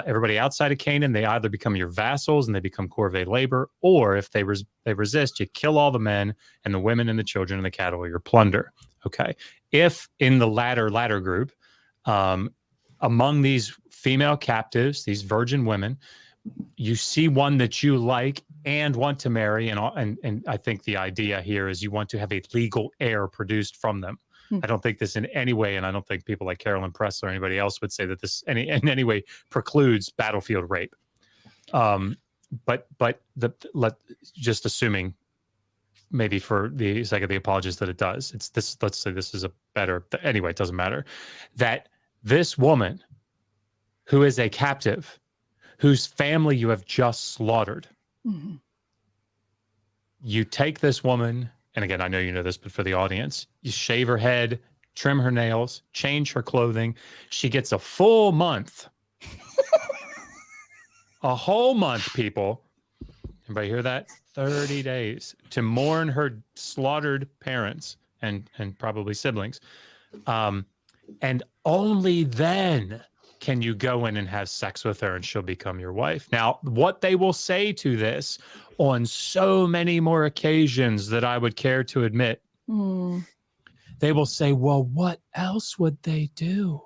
Everybody outside of Canaan, they either become your vassals and they become corvée labor, or if they resist, you kill all the men and the women and the children and the cattle are your plunder. Okay. If in the latter group, among these female captives, these virgin women, you see one that you like and want to marry, and I think the idea here is you want to have a legal heir produced from them. I don't think this in any way, and I don't think people like Carolyn Press or anybody else would say that this in any way precludes battlefield rape. But just assuming, maybe for the sake of the apologists, that it does. It's this. Let's say this is a better. Anyway, it doesn't matter. That this woman, who is a captive, whose family you have just slaughtered, you take this woman, and again, I know you know this, but for the audience, you shave her head, trim her nails, change her clothing. She gets a full month, a whole month, people. Everybody hear that? 30 days to mourn her slaughtered parents and probably siblings. And only then can you go in and have sex with her and she'll become your wife. Now, what they will say to this on so many more occasions that I would care to admit, they will say, well, what else would they do?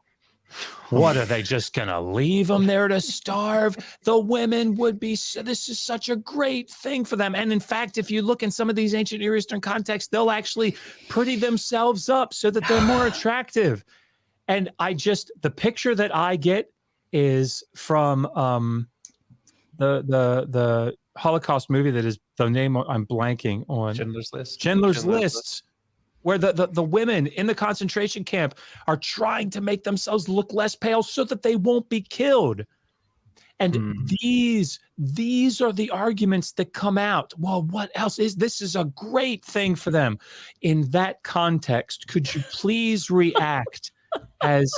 What, are they just going to leave them there to starve? The women would be, this is such a great thing for them. And in fact, if you look in some of these ancient Near Eastern contexts, they'll actually pretty themselves up so that they're more attractive. And the picture that I get is from the Holocaust movie that is the name I'm blanking on. Schindler's List. Schindler's List. Where the women in the concentration camp are trying to make themselves look less pale so that they won't be killed. And these are the arguments that come out. Well, what else this is a great thing for them. In that context, could you please react as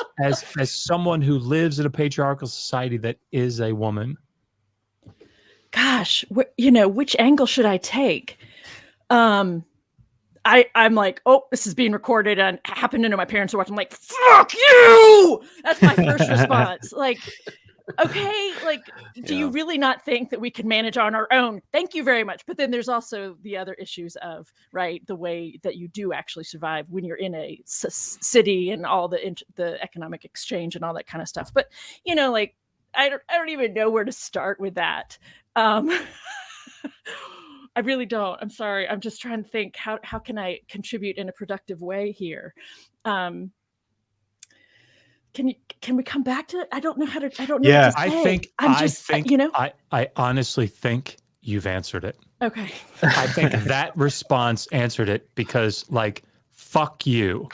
someone who lives in a patriarchal society that is a woman? Gosh, which angle should I take? I'm like, oh, this is being recorded and happened to know my parents are watching. I'm like, fuck you! That's my first response. Like, okay, like, do you really not think that we can manage on our own? Thank you very much. But then there's also the other issues of, right, the way that you do actually survive when you're in a city and all the economic exchange and all that kind of stuff. But, like, I don't even know where to start with that. I really don't. I'm sorry. I'm just trying to think, how can I contribute in a productive way here? Can we come back to it? I don't know how to. I don't know. What to say. I honestly think you've answered it. Okay. I think that response answered it, because like, fuck you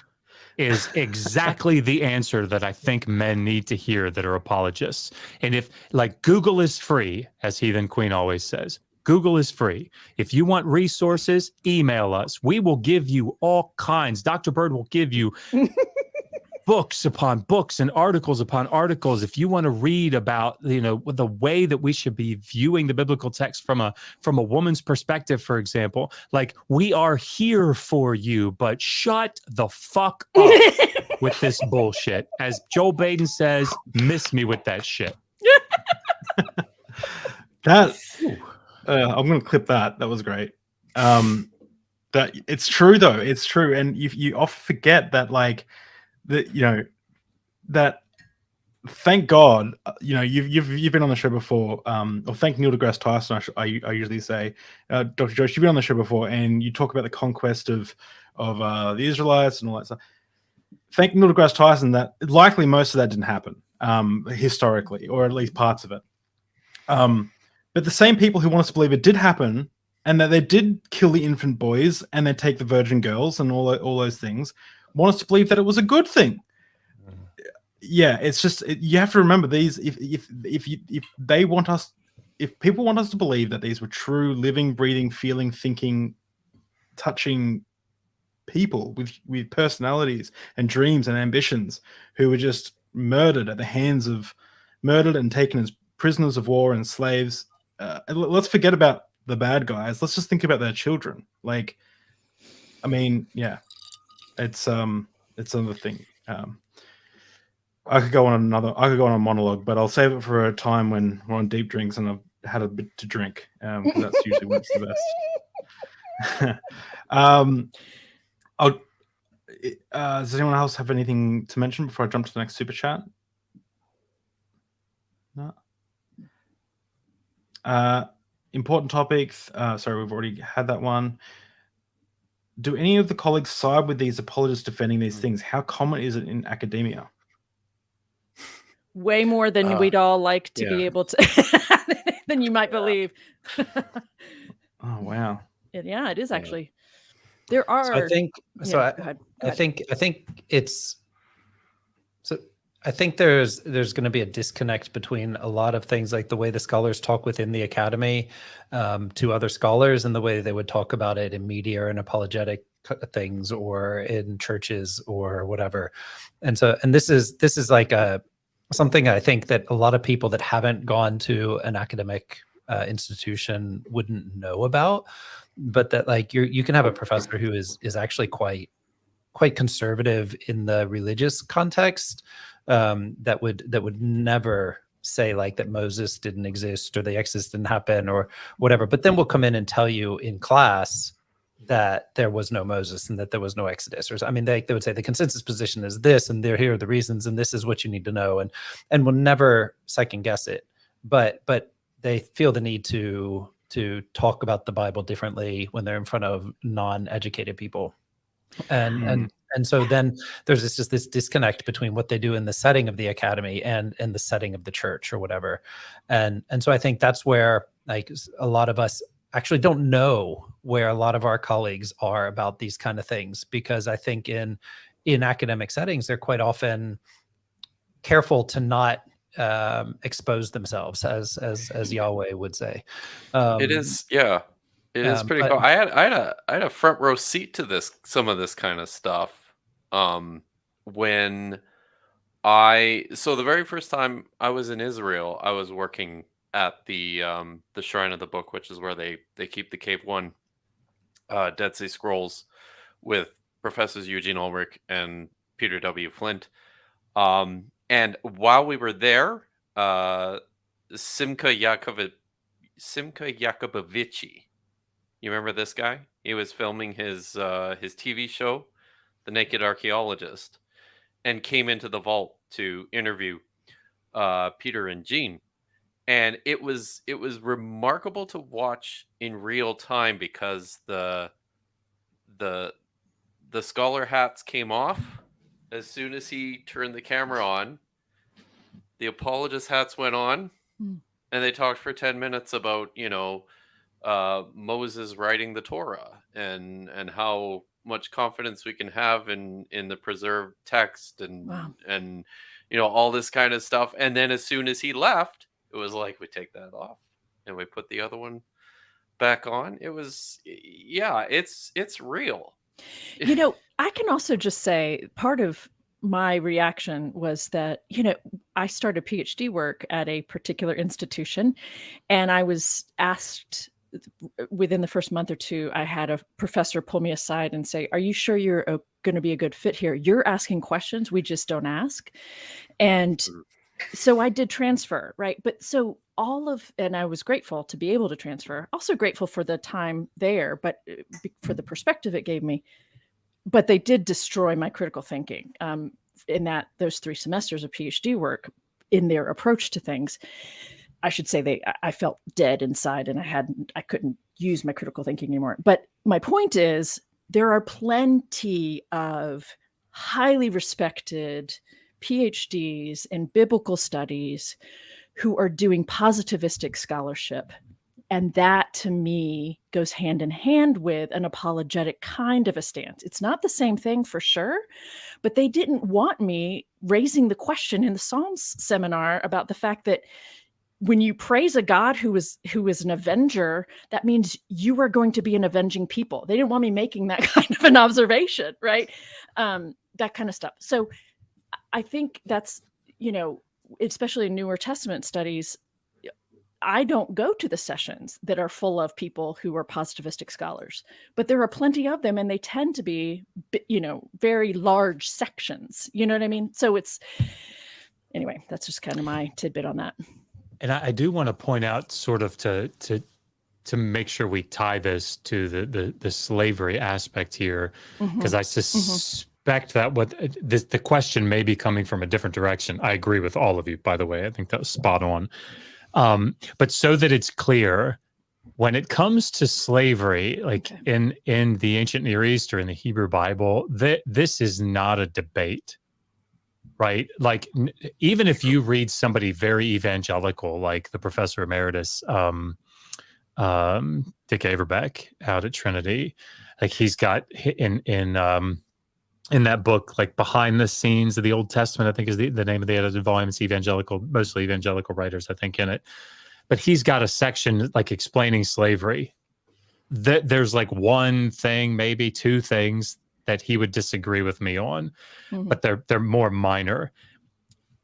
is exactly the answer that I think men need to hear that are apologists. And if, like, Google is free, as Heathen Queen always says, Google is free. If you want resources, email us. We will give you all kinds. Dr. Bird will give you books upon books and articles upon articles. If you want to read about, the way that we should be viewing the biblical text from a woman's perspective, for example, like, we are here for you, but shut the fuck up with this bullshit. As Joel Baden says, miss me with that shit. I'm going to clip that. That was great. That it's true though. It's true. And you often forget that, like, that thank God, you've been on the show before, or thank Neil deGrasse Tyson, I usually say. Dr. Joyce, you've been on the show before, and you talk about the conquest of the Israelites and all that stuff. Thank Neil deGrasse Tyson that likely most of that didn't happen historically, or at least parts of it. But the same people who want us to believe it did happen, and that they did kill the infant boys and they take the virgin girls and all those things, want us to believe that it was a good thing. Yeah, it's just you have to remember these. If they want us, if people want us to believe that these were true, living, breathing, feeling, thinking, touching people with personalities and dreams and ambitions, who were just murdered and taken as prisoners of war and slaves. Let's forget about the bad guys. Let's just think about their children. Like, I mean, yeah. It's another thing. I could go on a monologue, but I'll save it for a time when we're on deep drinks and I've had a bit to drink. Because that's usually when it's the best. Does anyone else have anything to mention before I jump to the next super chat? No. Important topics. Sorry, we've already had that one. Do any of the colleagues side with these apologists defending these things? How common is it in academia? Way more than we'd all like to be able to, than you might believe. Oh, wow. Yeah, it is actually. There are. So I think. So go ahead. I think it's. So I think there's going to be a disconnect between a lot of things, like the way the scholars talk within the academy to other scholars, and the way they would talk about it in media or in apologetic things or in churches or whatever. And this is like something I think that a lot of people that haven't gone to an academic institution wouldn't know about, but that, like, you can have a professor who is actually quite conservative in the religious context, that would never say, like, that Moses didn't exist or the Exodus didn't happen or whatever, but then we'll come in and tell you in class that there was no Moses and that there was no Exodus. Or, I mean, they would say the consensus position is this, and here are the reasons, and this is what you need to know, and we'll never second guess it. But they feel the need to talk about the Bible differently when they're in front of non-educated people. And so then there's just this disconnect between what they do in the setting of the academy and the setting of the church or whatever. And so I think that's where, like, a lot of us actually don't know where a lot of our colleagues are about these kind of things, because I think in academic settings, they're quite often careful to not expose themselves, as Yahweh would say. It is, yeah. It is pretty cool. I had a front row seat to some of this kind of stuff. When the very first time I was in Israel, I was working at the Shrine of the Book, which is where they keep the Cave One Dead Sea Scrolls, with Professors Eugene Ulrich and Peter W. Flint. And while we were there, Simcha Jacobovici. You remember this guy? He was filming his TV show, The Naked Archaeologist, and came into the vault to interview Peter and Gene. And it was remarkable to watch in real time, because the scholar hats came off as soon as he turned the camera on, the apologist hats went on, and they talked for 10 minutes about, Moses writing the Torah and how much confidence we can have in the preserved text and all this kind of stuff. And then as soon as he left, it was like, we take that off and we put the other one back on. It was, it's real. I can also just say part of my reaction was that, I started PhD work at a particular institution, and I was asked within the first month or two, I had a professor pull me aside and say, "Are you sure you're going to be a good fit here? You're asking questions we just don't ask." And so I did transfer, right? But so and I was grateful to be able to transfer, also grateful for the time there, but for the perspective it gave me. But they did destroy my critical thinking in those 3 semesters of PhD work in their approach to things. I should say I felt dead inside, and I couldn't use my critical thinking anymore. But my point is, there are plenty of highly respected PhDs in biblical studies who are doing positivistic scholarship. And that, to me, goes hand in hand with an apologetic kind of a stance. It's not the same thing for sure, but they didn't want me raising the question in the Psalms seminar about the fact that when you praise a God who is an avenger, that means you are going to be an avenging people. They didn't want me making that kind of an observation, right? That kind of stuff. So I think that's, especially in Newer Testament studies, I don't go to the sessions that are full of people who are positivistic scholars, but there are plenty of them, and they tend to be, very large sections. You know what I mean? So anyway, that's just kind of my tidbit on that. And I do want to point out, sort of to make sure we tie this to the slavery aspect here, because I suspect that the question may be coming from a different direction. I agree with all of you, by the way. I think that was spot on. But so that it's clear, when it comes to slavery, like in the ancient Near East or in the Hebrew Bible, this is not a debate. Right? Like, even if you read somebody very evangelical, like the professor emeritus, Dick Averbeck out at Trinity, like he's got in that book, like Behind the Scenes of the Old Testament, I think is the name of the edited volume. It's mostly evangelical writers, I think, in it. But he's got a section like explaining slavery. There's like one thing, maybe 2 things that he would disagree with me on, but they're more minor.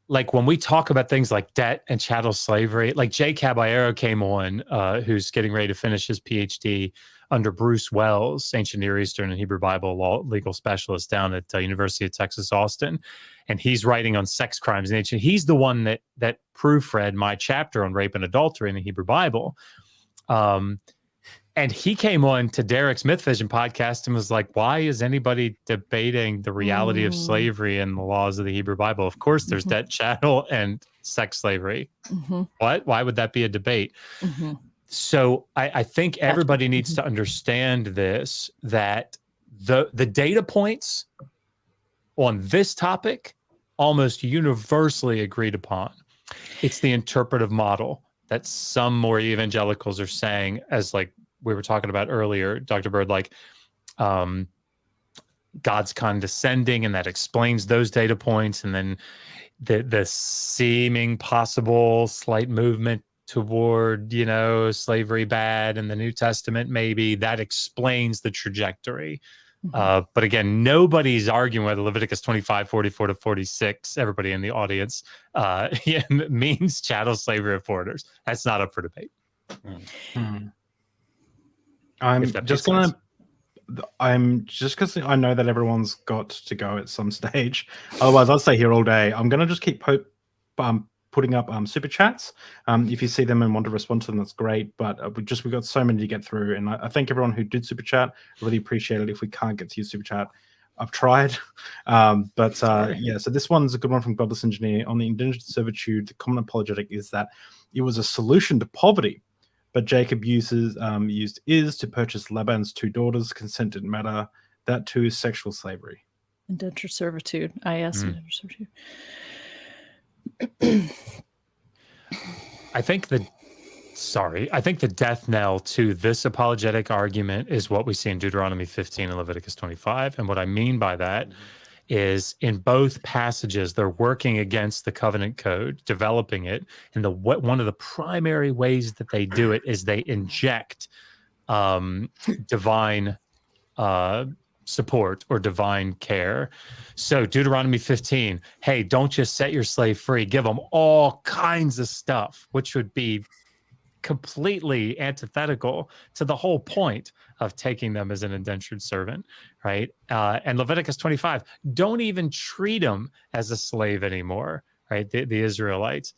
Like when we talk about things like debt and chattel slavery, like Jay Caballero came on, who's getting ready to finish his PhD under Bruce Wells, ancient Near Eastern and Hebrew Bible law legal specialist down at University of Texas, Austin. And he's writing on sex crimes in ancient. He's the one that proofread my chapter on rape and adultery in the Hebrew Bible. And he came on to Derek's Myth Vision podcast and was like, why is anybody debating the reality of slavery and the laws of the Hebrew Bible? Of course, there's debt, chattel, and sex slavery. What? Why would that be a debate? So I think everybody needs to understand this, that the data points on this topic almost universally agreed upon. It's the interpretive model that some more evangelicals are saying, as like we were talking about earlier, Dr. Bird, like God's condescending, and that explains those data points. And then the seeming possible slight movement toward, slavery bad in the New Testament, maybe that explains the trajectory. But again, nobody's arguing whether Leviticus 25, 44 to 46, everybody in the audience, means chattel slavery of foreigners. That's not up for debate. I'm just because I know that everyone's got to go at some stage. Otherwise, I'll stay here all day. I'm going to just keep putting up super chats. If you see them and want to respond to them, that's great. But we've got so many to get through, and I thank everyone who did super chat. I really appreciate it. If we can't get to your super chat, I've tried. So this one's a good one from Godless Engineer. On the indentured servitude, the common apologetic is that it was a solution to poverty. But Jacob used is to purchase Laban's 2 daughters. Consent didn't matter. That too is sexual slavery. Indentured servitude. IS indentured servitude. I think the death knell to this apologetic argument is what we see in Deuteronomy 15 and Leviticus 25. And what I mean by that is in both passages, they're working against the covenant code, developing it. And one of the primary ways that they do it is they inject divine support or divine care. So Deuteronomy 15, hey, don't just set your slave free, give them all kinds of stuff, which would be completely antithetical to the whole point of taking them as an indentured servant, right? And Leviticus 25, don't even treat them as a slave anymore, right? The Israelites.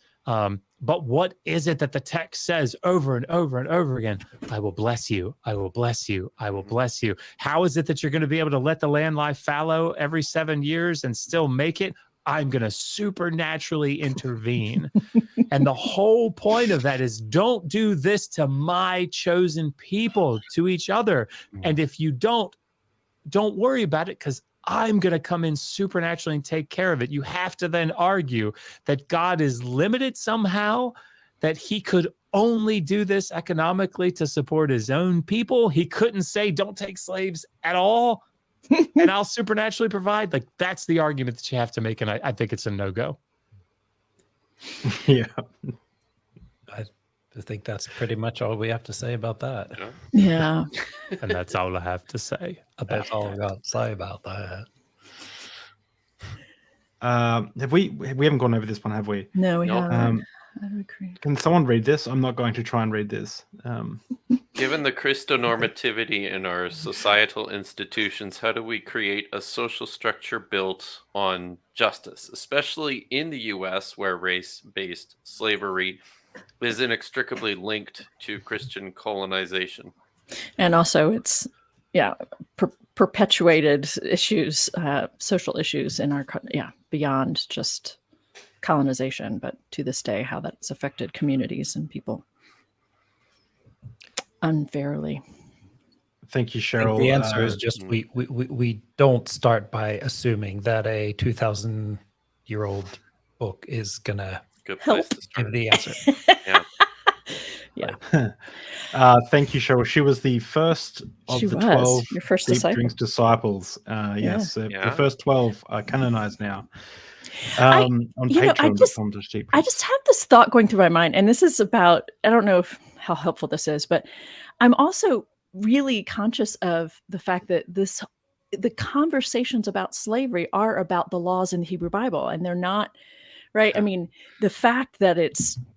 But what is it that the text says over and over and over again? I will bless you. I will bless you. I will bless you. How is it that you're going to be able to let the land lie fallow every 7 years and still make it? I'm going to supernaturally intervene. And the whole point of that is don't do this to my chosen people, to each other. And if you don't worry about it because I'm going to come in supernaturally and take care of it. You have to then argue that God is limited somehow, that he could only do this economically to support his own people. He couldn't say, don't take slaves at all, and I'll supernaturally provide. Like, that's the argument that you have to make, and I think it's a no-go. Yeah. I think that's pretty much all we have to say about that. Yeah. And that's all I have to say about That's all I got to say about that. Have we haven't gone over this one, have we? No, we haven't. Can someone read this? I'm not going to try and read this. Given the Christonormativity in our societal institutions, how do we create a social structure built on justice, especially in the U.S., where race-based slavery is inextricably linked to Christian colonization? And also it's, perpetuated issues, social issues in our, beyond just colonization, but to this day, how that's affected communities and people unfairly. Thank you, Cheryl. The answer is just we don't start by assuming that a 2,000-year-old book is gonna help give the answer. Yeah. Thank you, Cheryl. She was the first of the 12 your first Deep Drinks disciples. Yes, the first 12 are canonized now. On Patreon.com/Deep. I just have this thought going through my mind, and this is about, I don't know how helpful this is, but I'm also really conscious of the fact that the conversations about slavery are about the laws in the Hebrew Bible, and they're not, right? I mean, the fact that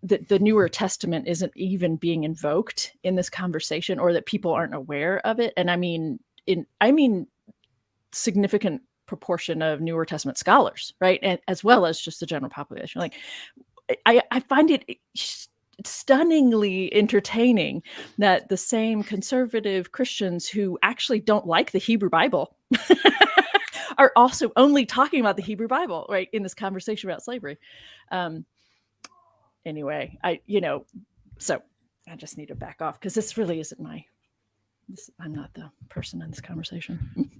the Newer Testament isn't even being invoked in this conversation, or that people aren't aware of it. And I mean significant proportion of Newer Testament scholars, right? And as well as just the general population. Like, I find it stunningly entertaining that the same conservative Christians who actually don't like the Hebrew Bible are also only talking about the Hebrew Bible, right, in this conversation about slavery. Anyway, so I just need to back off, because this really isn't I'm not the person in this conversation.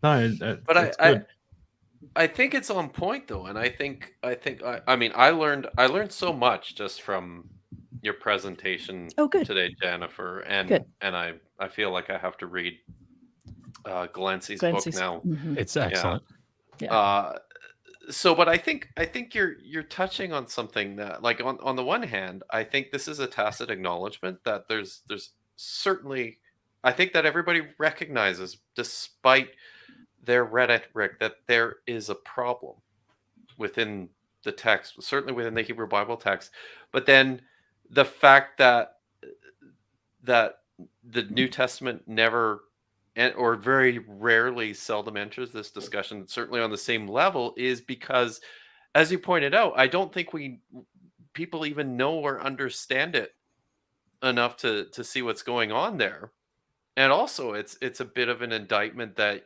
No, but I think it's on point though, and I mean I learned so much just from your presentation today, Jennifer, and I feel like I have to read Glancy's book now. Mm-hmm. It's excellent. Yeah. But I think you're touching on something that, like, on the one hand, I think this is a tacit acknowledgement that there's certainly, I think that everybody recognizes, despite their rhetoric, that there is a problem within the text, certainly within the Hebrew Bible text. But then the fact that the New Testament never, or very rarely, seldom enters this discussion, certainly on the same level, is because, as you pointed out, I don't think people even know or understand it enough to see what's going on there. And also it's a bit of an indictment that,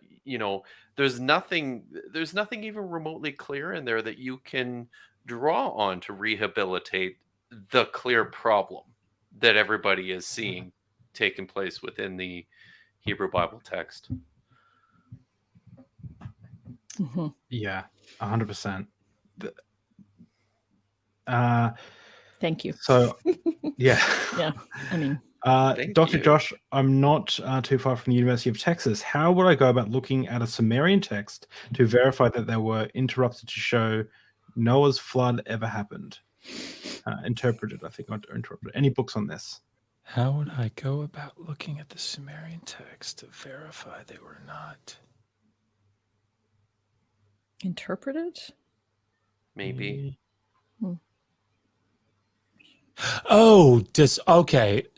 there's nothing even remotely clear in there that you can draw on to rehabilitate the clear problem that everybody is seeing taking place within the Hebrew Bible text. Mhm. Yeah, 100%. Thank you. So, yeah. Yeah, I mean, Thank Dr. you. Josh, I'm not too far from the University of Texas. How would I go about looking at a Sumerian text to verify that they were interrupted to show Noah's flood ever happened? Interpreted, I think, not interpreted. Any books on this? How would I go about looking at the Sumerian text to verify they were not? interpreted? Maybe. Oh,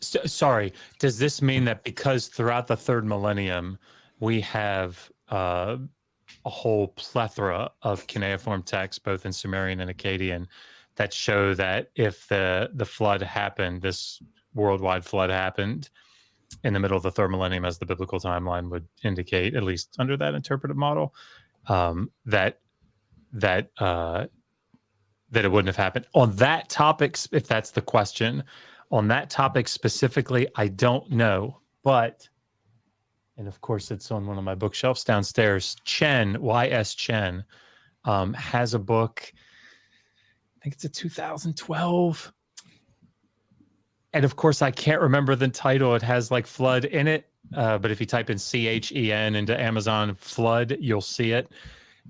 sorry. Does this mean that because throughout the third millennium, we have a whole plethora of cuneiform texts, both in Sumerian and Akkadian, that show that if the flood happened, this worldwide flood happened in the middle of the third millennium, as the biblical timeline would indicate, at least under that interpretive model, that it wouldn't have happened. On that topic, if that's the question, on that topic specifically, I don't know. But, and of course, it's on one of my bookshelves downstairs. Chen, Y.S. Chen, has a book. I think it's a 2012. And of course, I can't remember the title. It has like flood in it. But if you type in CHEN into Amazon flood, you'll see it.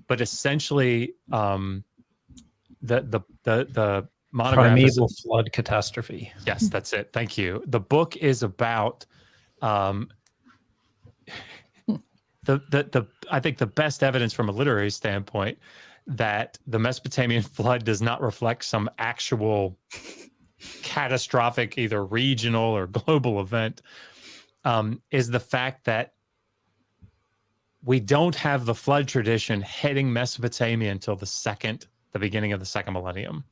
But essentially, the monograph Primeval flood catastrophe. Yes, that's it. Thank you. The book is about I think the best evidence from a literary standpoint that the Mesopotamian flood does not reflect some actual catastrophic, either regional or global event, is the fact that we don't have the flood tradition heading Mesopotamia until the beginning of the second millennium,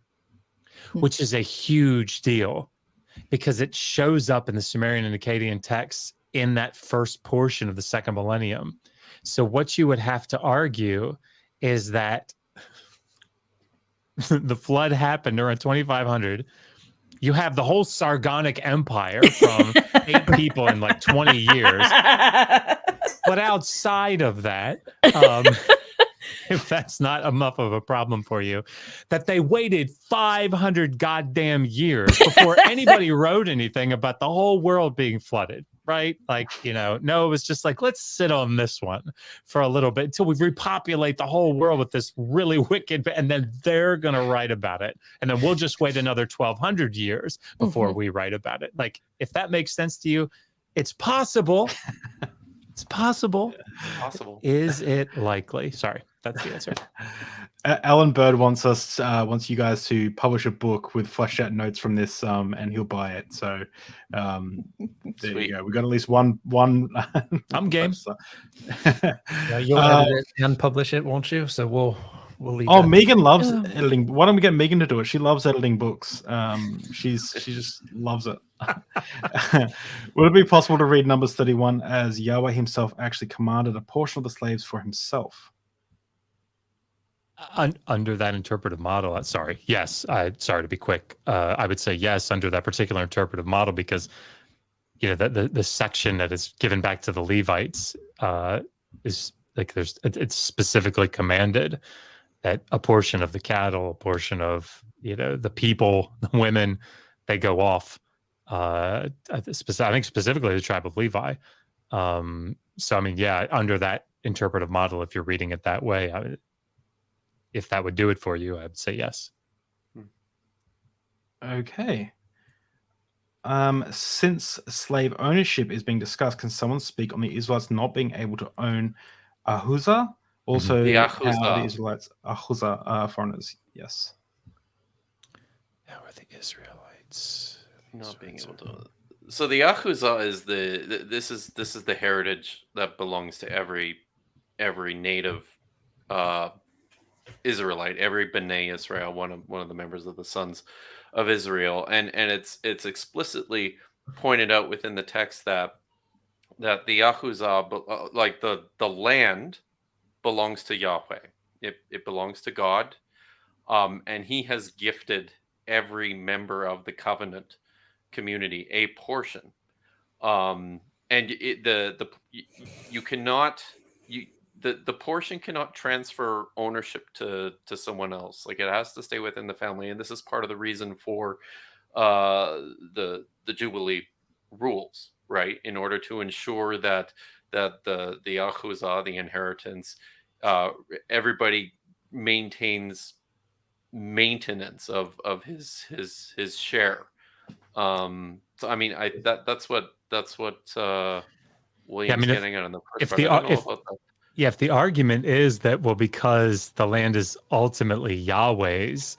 which is a huge deal because it shows up in the Sumerian and Akkadian texts in that first portion of the second millennium. So what you would have to argue is that the flood happened around 2500. You have the whole Sargonic Empire from 8 people in like 20 years. But outside of that, if that's not enough of a problem for you, that they waited 500 goddamn years before anybody wrote anything about the whole world being flooded, right? Like, no, it was just like, let's sit on this one for a little bit until we repopulate the whole world with this really wicked, and then they're going to write about it. And then we'll just wait another 1200 years before we write about it. Like, if that makes sense to you, it's possible. It's possible. Possible. Is it likely? Sorry, that's the answer. Alan Bird wants you guys to publish a book with fleshed out notes from this, and he'll buy it. So there you go. We got at least one. I'm game. Yeah, you'll edit it and publish it, won't you? So we'll leave. Oh, Megan loves editing. Why don't we get Megan to do it? She loves editing books. She just loves it. Would it be possible to read Numbers 31 as Yahweh himself actually commanded a portion of the slaves for himself? Under that interpretive model, sorry. Yes, sorry to be quick. I would say yes under that particular interpretive model because the section that is given back to the Levites is like it's specifically commanded that a portion of the cattle, a portion of the people, the women, they go off. I think specifically the tribe of Levi. So I mean, yeah, under that interpretive model, if you're reading it that way, if that would do it for you, I would say yes. Okay. Since slave ownership is being discussed, can someone speak on the Israelites not being able to own Ahuzah? Also, the how Ahuzah. the Israelites, Ahuzah, are foreigners. Yes. How are the Israelites not being able to? So the Ahuzah is this is the heritage that belongs to every native Israelite, every B'nai Israel, one of the members of the sons of Israel, and it's explicitly pointed out within the text that the Ahuzah, like the land, belongs to Yahweh. It belongs to God, and He has gifted every member of the covenant community a portion, and you cannot the portion cannot transfer ownership to someone else. Like, it has to stay within the family, and this is part of the reason for the Jubilee rules, right? In order to ensure that the achuzah, the inheritance, everybody maintains maintenance of his share. So I mean, that's what William's getting at in the first part. If the argument is that, well, because the land is ultimately Yahweh's,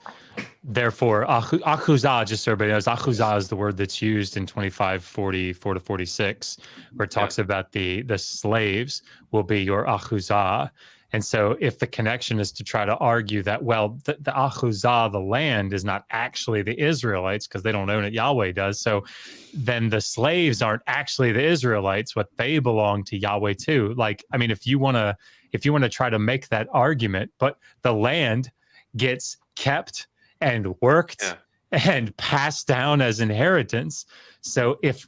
therefore achuzah, just so everybody knows, achuzah is the word that's used in 25:44 to 46, where it talks about the slaves will be your achuzah. And so if the connection is to try to argue that, well, the achuzah, the land, is not actually the Israelites because they don't own it, Yahweh does. So then the slaves aren't actually the Israelites, but they belong to Yahweh too. Like, I mean, if you want to try to make that argument, but the land gets kept and worked and passed down as inheritance. So if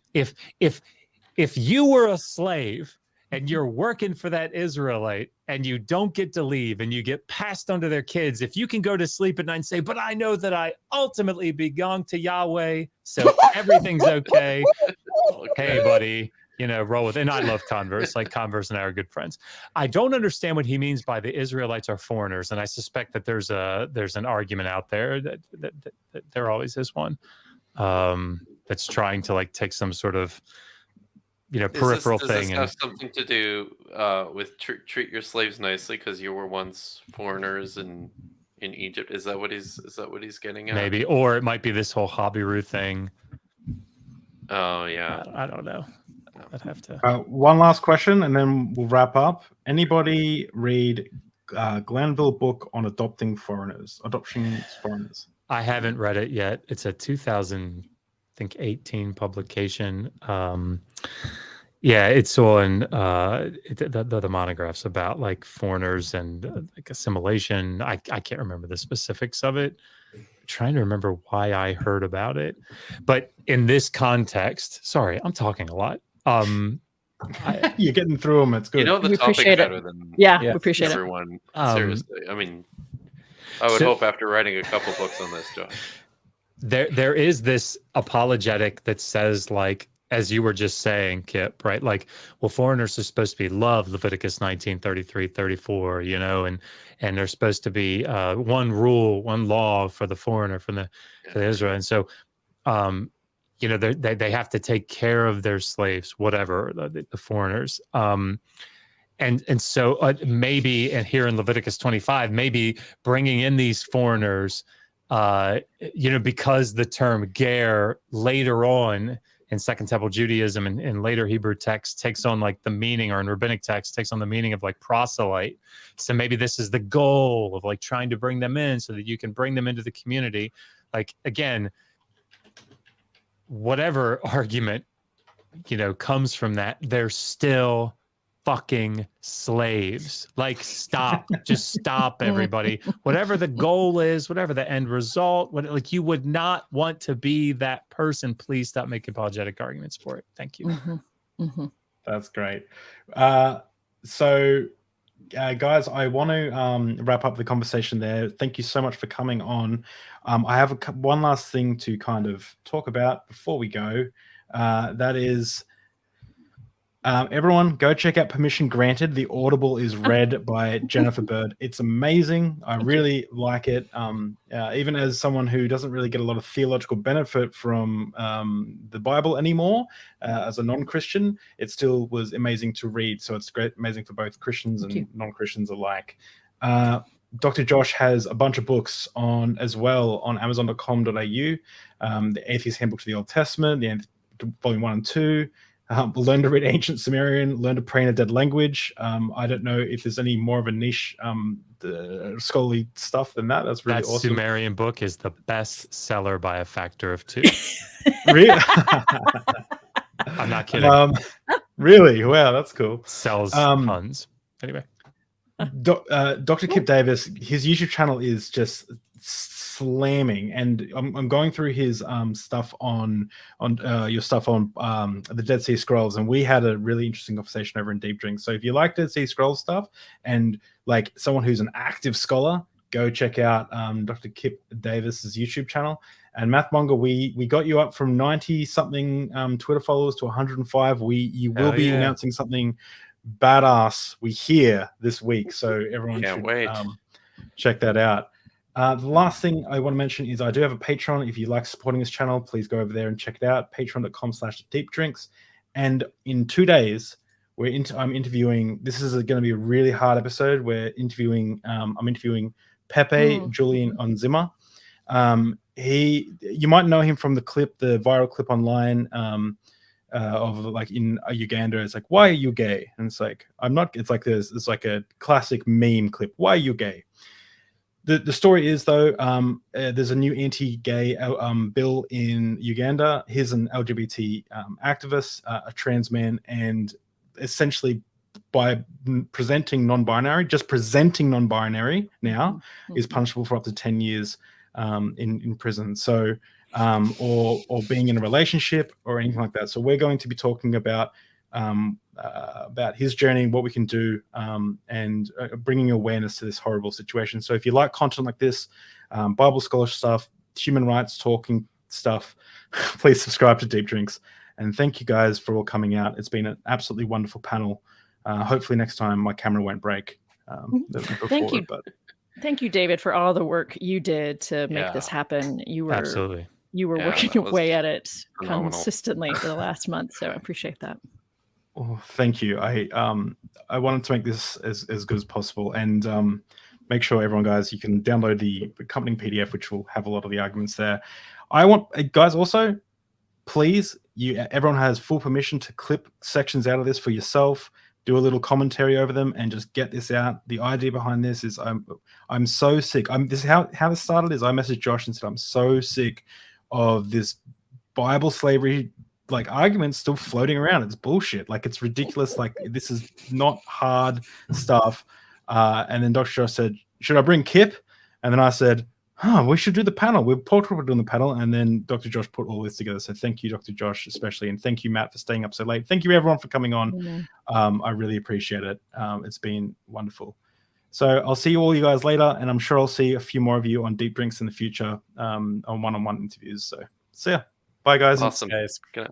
you were a slave and you're working for that Israelite and you don't get to leave and you get passed on to their kids, if you can go to sleep at night and say, but I know that I ultimately belong to Yahweh, so everything's okay. Hey, buddy, roll with it. And I love Converse. Like, Converse and I are good friends. I don't understand what he means by the Israelites are foreigners. And I suspect that there's an argument out there that there always is one that's trying to like take some sort of peripheral does thing. This have something to do with treat your slaves nicely because you were once foreigners in Egypt? Is that what he's getting at? Maybe, or it might be this whole Habiru thing. Oh yeah, I don't know. I'd have to. One last question, and then we'll wrap up. Anybody read Glanville book on adopting foreigners? I haven't read it yet. It's a 2018 publication. It's on the monographs about like foreigners and like assimilation. I can't remember the specifics of it. I'm trying to remember why I heard about it, but in this context, sorry, I'm talking a lot. You're getting through them. It's good. The topic better than we appreciate everyone. Seriously, I mean, I would hope after writing a couple books on this, Josh. There is this apologetic that says, like, as you were just saying, Kip, right? Like, well, foreigners are supposed to be loved, Leviticus 19:33-34, and there's supposed to be one rule, one law for the foreigner, for the Israel. And so, they have to take care of their slaves, whatever, the foreigners. And so maybe, and here in Leviticus 25, maybe bringing in these foreigners, because the term ger later on in Second Temple Judaism and later Hebrew text takes on like the meaning, or in rabbinic text takes on the meaning of like proselyte. So maybe this is the goal of like trying to bring them in so that you can bring them into the community. Like, again, whatever argument, comes from that, they're still fucking slaves. Like, stop. Just stop, everybody. Whatever the goal is, whatever the end result, you would not want to be that person. Please stop making apologetic arguments for it. Thank you. That's great. So guys, I want to wrap up the conversation there. Thank you so much for coming on. I have one last thing to kind of talk about before we go. That is, everyone go check out Permission Granted. The Audible is read by Jennifer Bird. It's amazing. I really like it. Even as someone who doesn't really get a lot of theological benefit from the Bible anymore, as a non-Christian, it still was amazing to read. So it's great, amazing for both Christians and non-Christians alike. Dr. Josh has a bunch of books on Amazon.com.au. The Atheist Handbook to the Old Testament, Volume 1 and 2. Learn to read Ancient Sumerian, learn to pray in a dead language. I don't know if there's any more of a niche scholarly stuff than that. That's really awesome. That Sumerian book is the best seller by a factor of 2. Really? I'm not kidding. Really? Wow, that's cool. Sells tons. Anyway. Dr. Kip Davis, his YouTube channel is just slamming, and I'm going through his stuff on your stuff on the Dead Sea Scrolls, and we had a really interesting conversation over in Deep Drink. So if you like Dead Sea Scrolls stuff and like someone who's an active scholar, go check out Dr. Kip Davis's YouTube channel. And Mathmonger, we got you up from 90 something Twitter followers to 105. You will be announcing something badass we hear this week, so everyone should wait. Check that out. The last thing I want to mention is I do have a Patreon. If you like supporting this channel, please go over there and check it out. Patreon.com/deepdrinks. And in 2 days, I'm interviewing. This is going to be a really hard episode. I'm interviewing Pepe Julian Onzima. You might know him from the viral clip online of like in Uganda. It's like, why are you gay? And it's like, I'm not. It's like it's like a classic meme clip. Why are you gay? The story is though, there's a new anti-gay bill in Uganda. He's an LGBT activist, a trans man, and essentially by presenting non-binary now is punishable for up to 10 years in prison. So or being in a relationship or anything like that. So we're going to be talking about his journey, what we can do, and bringing awareness to this horrible situation. So if you like content like this, Bible scholarship stuff, human rights talking stuff, please subscribe to Deep Drinks. And thank you guys for all coming out. It's been an absolutely wonderful panel. Hopefully next time my camera won't break. Thank you. Thank you, David, for all the work you did to make this happen. You were working away at it consistently for the last month. So I appreciate that. Oh, thank you. I wanted to make this as good as possible, and make sure everyone, guys, you can download the accompanying PDF, which will have a lot of the arguments there. I want guys also, please, everyone has full permission to clip sections out of this for yourself, do a little commentary over them, and just get this out. The idea behind this is I'm so sick. This is how this started. Is I messaged Josh and said I'm so sick of this Bible slavery like arguments still floating around. It's bullshit. Like, it's ridiculous. Like, this is not hard stuff. And then Dr. Josh said, should I bring Kip? And then I said, we should do the panel. We're doing the panel. And then Dr. Josh put all this together. So thank you, Dr. Josh, especially. And thank you, Matt, for staying up so late. Thank you, everyone, for coming on. I really appreciate it. It's been wonderful. So I'll see all you guys later. And I'm sure I'll see a few more of you on Deep Drinks in the future on one-on-one interviews. So see ya. Bye, guys. Awesome. Guys. Good night.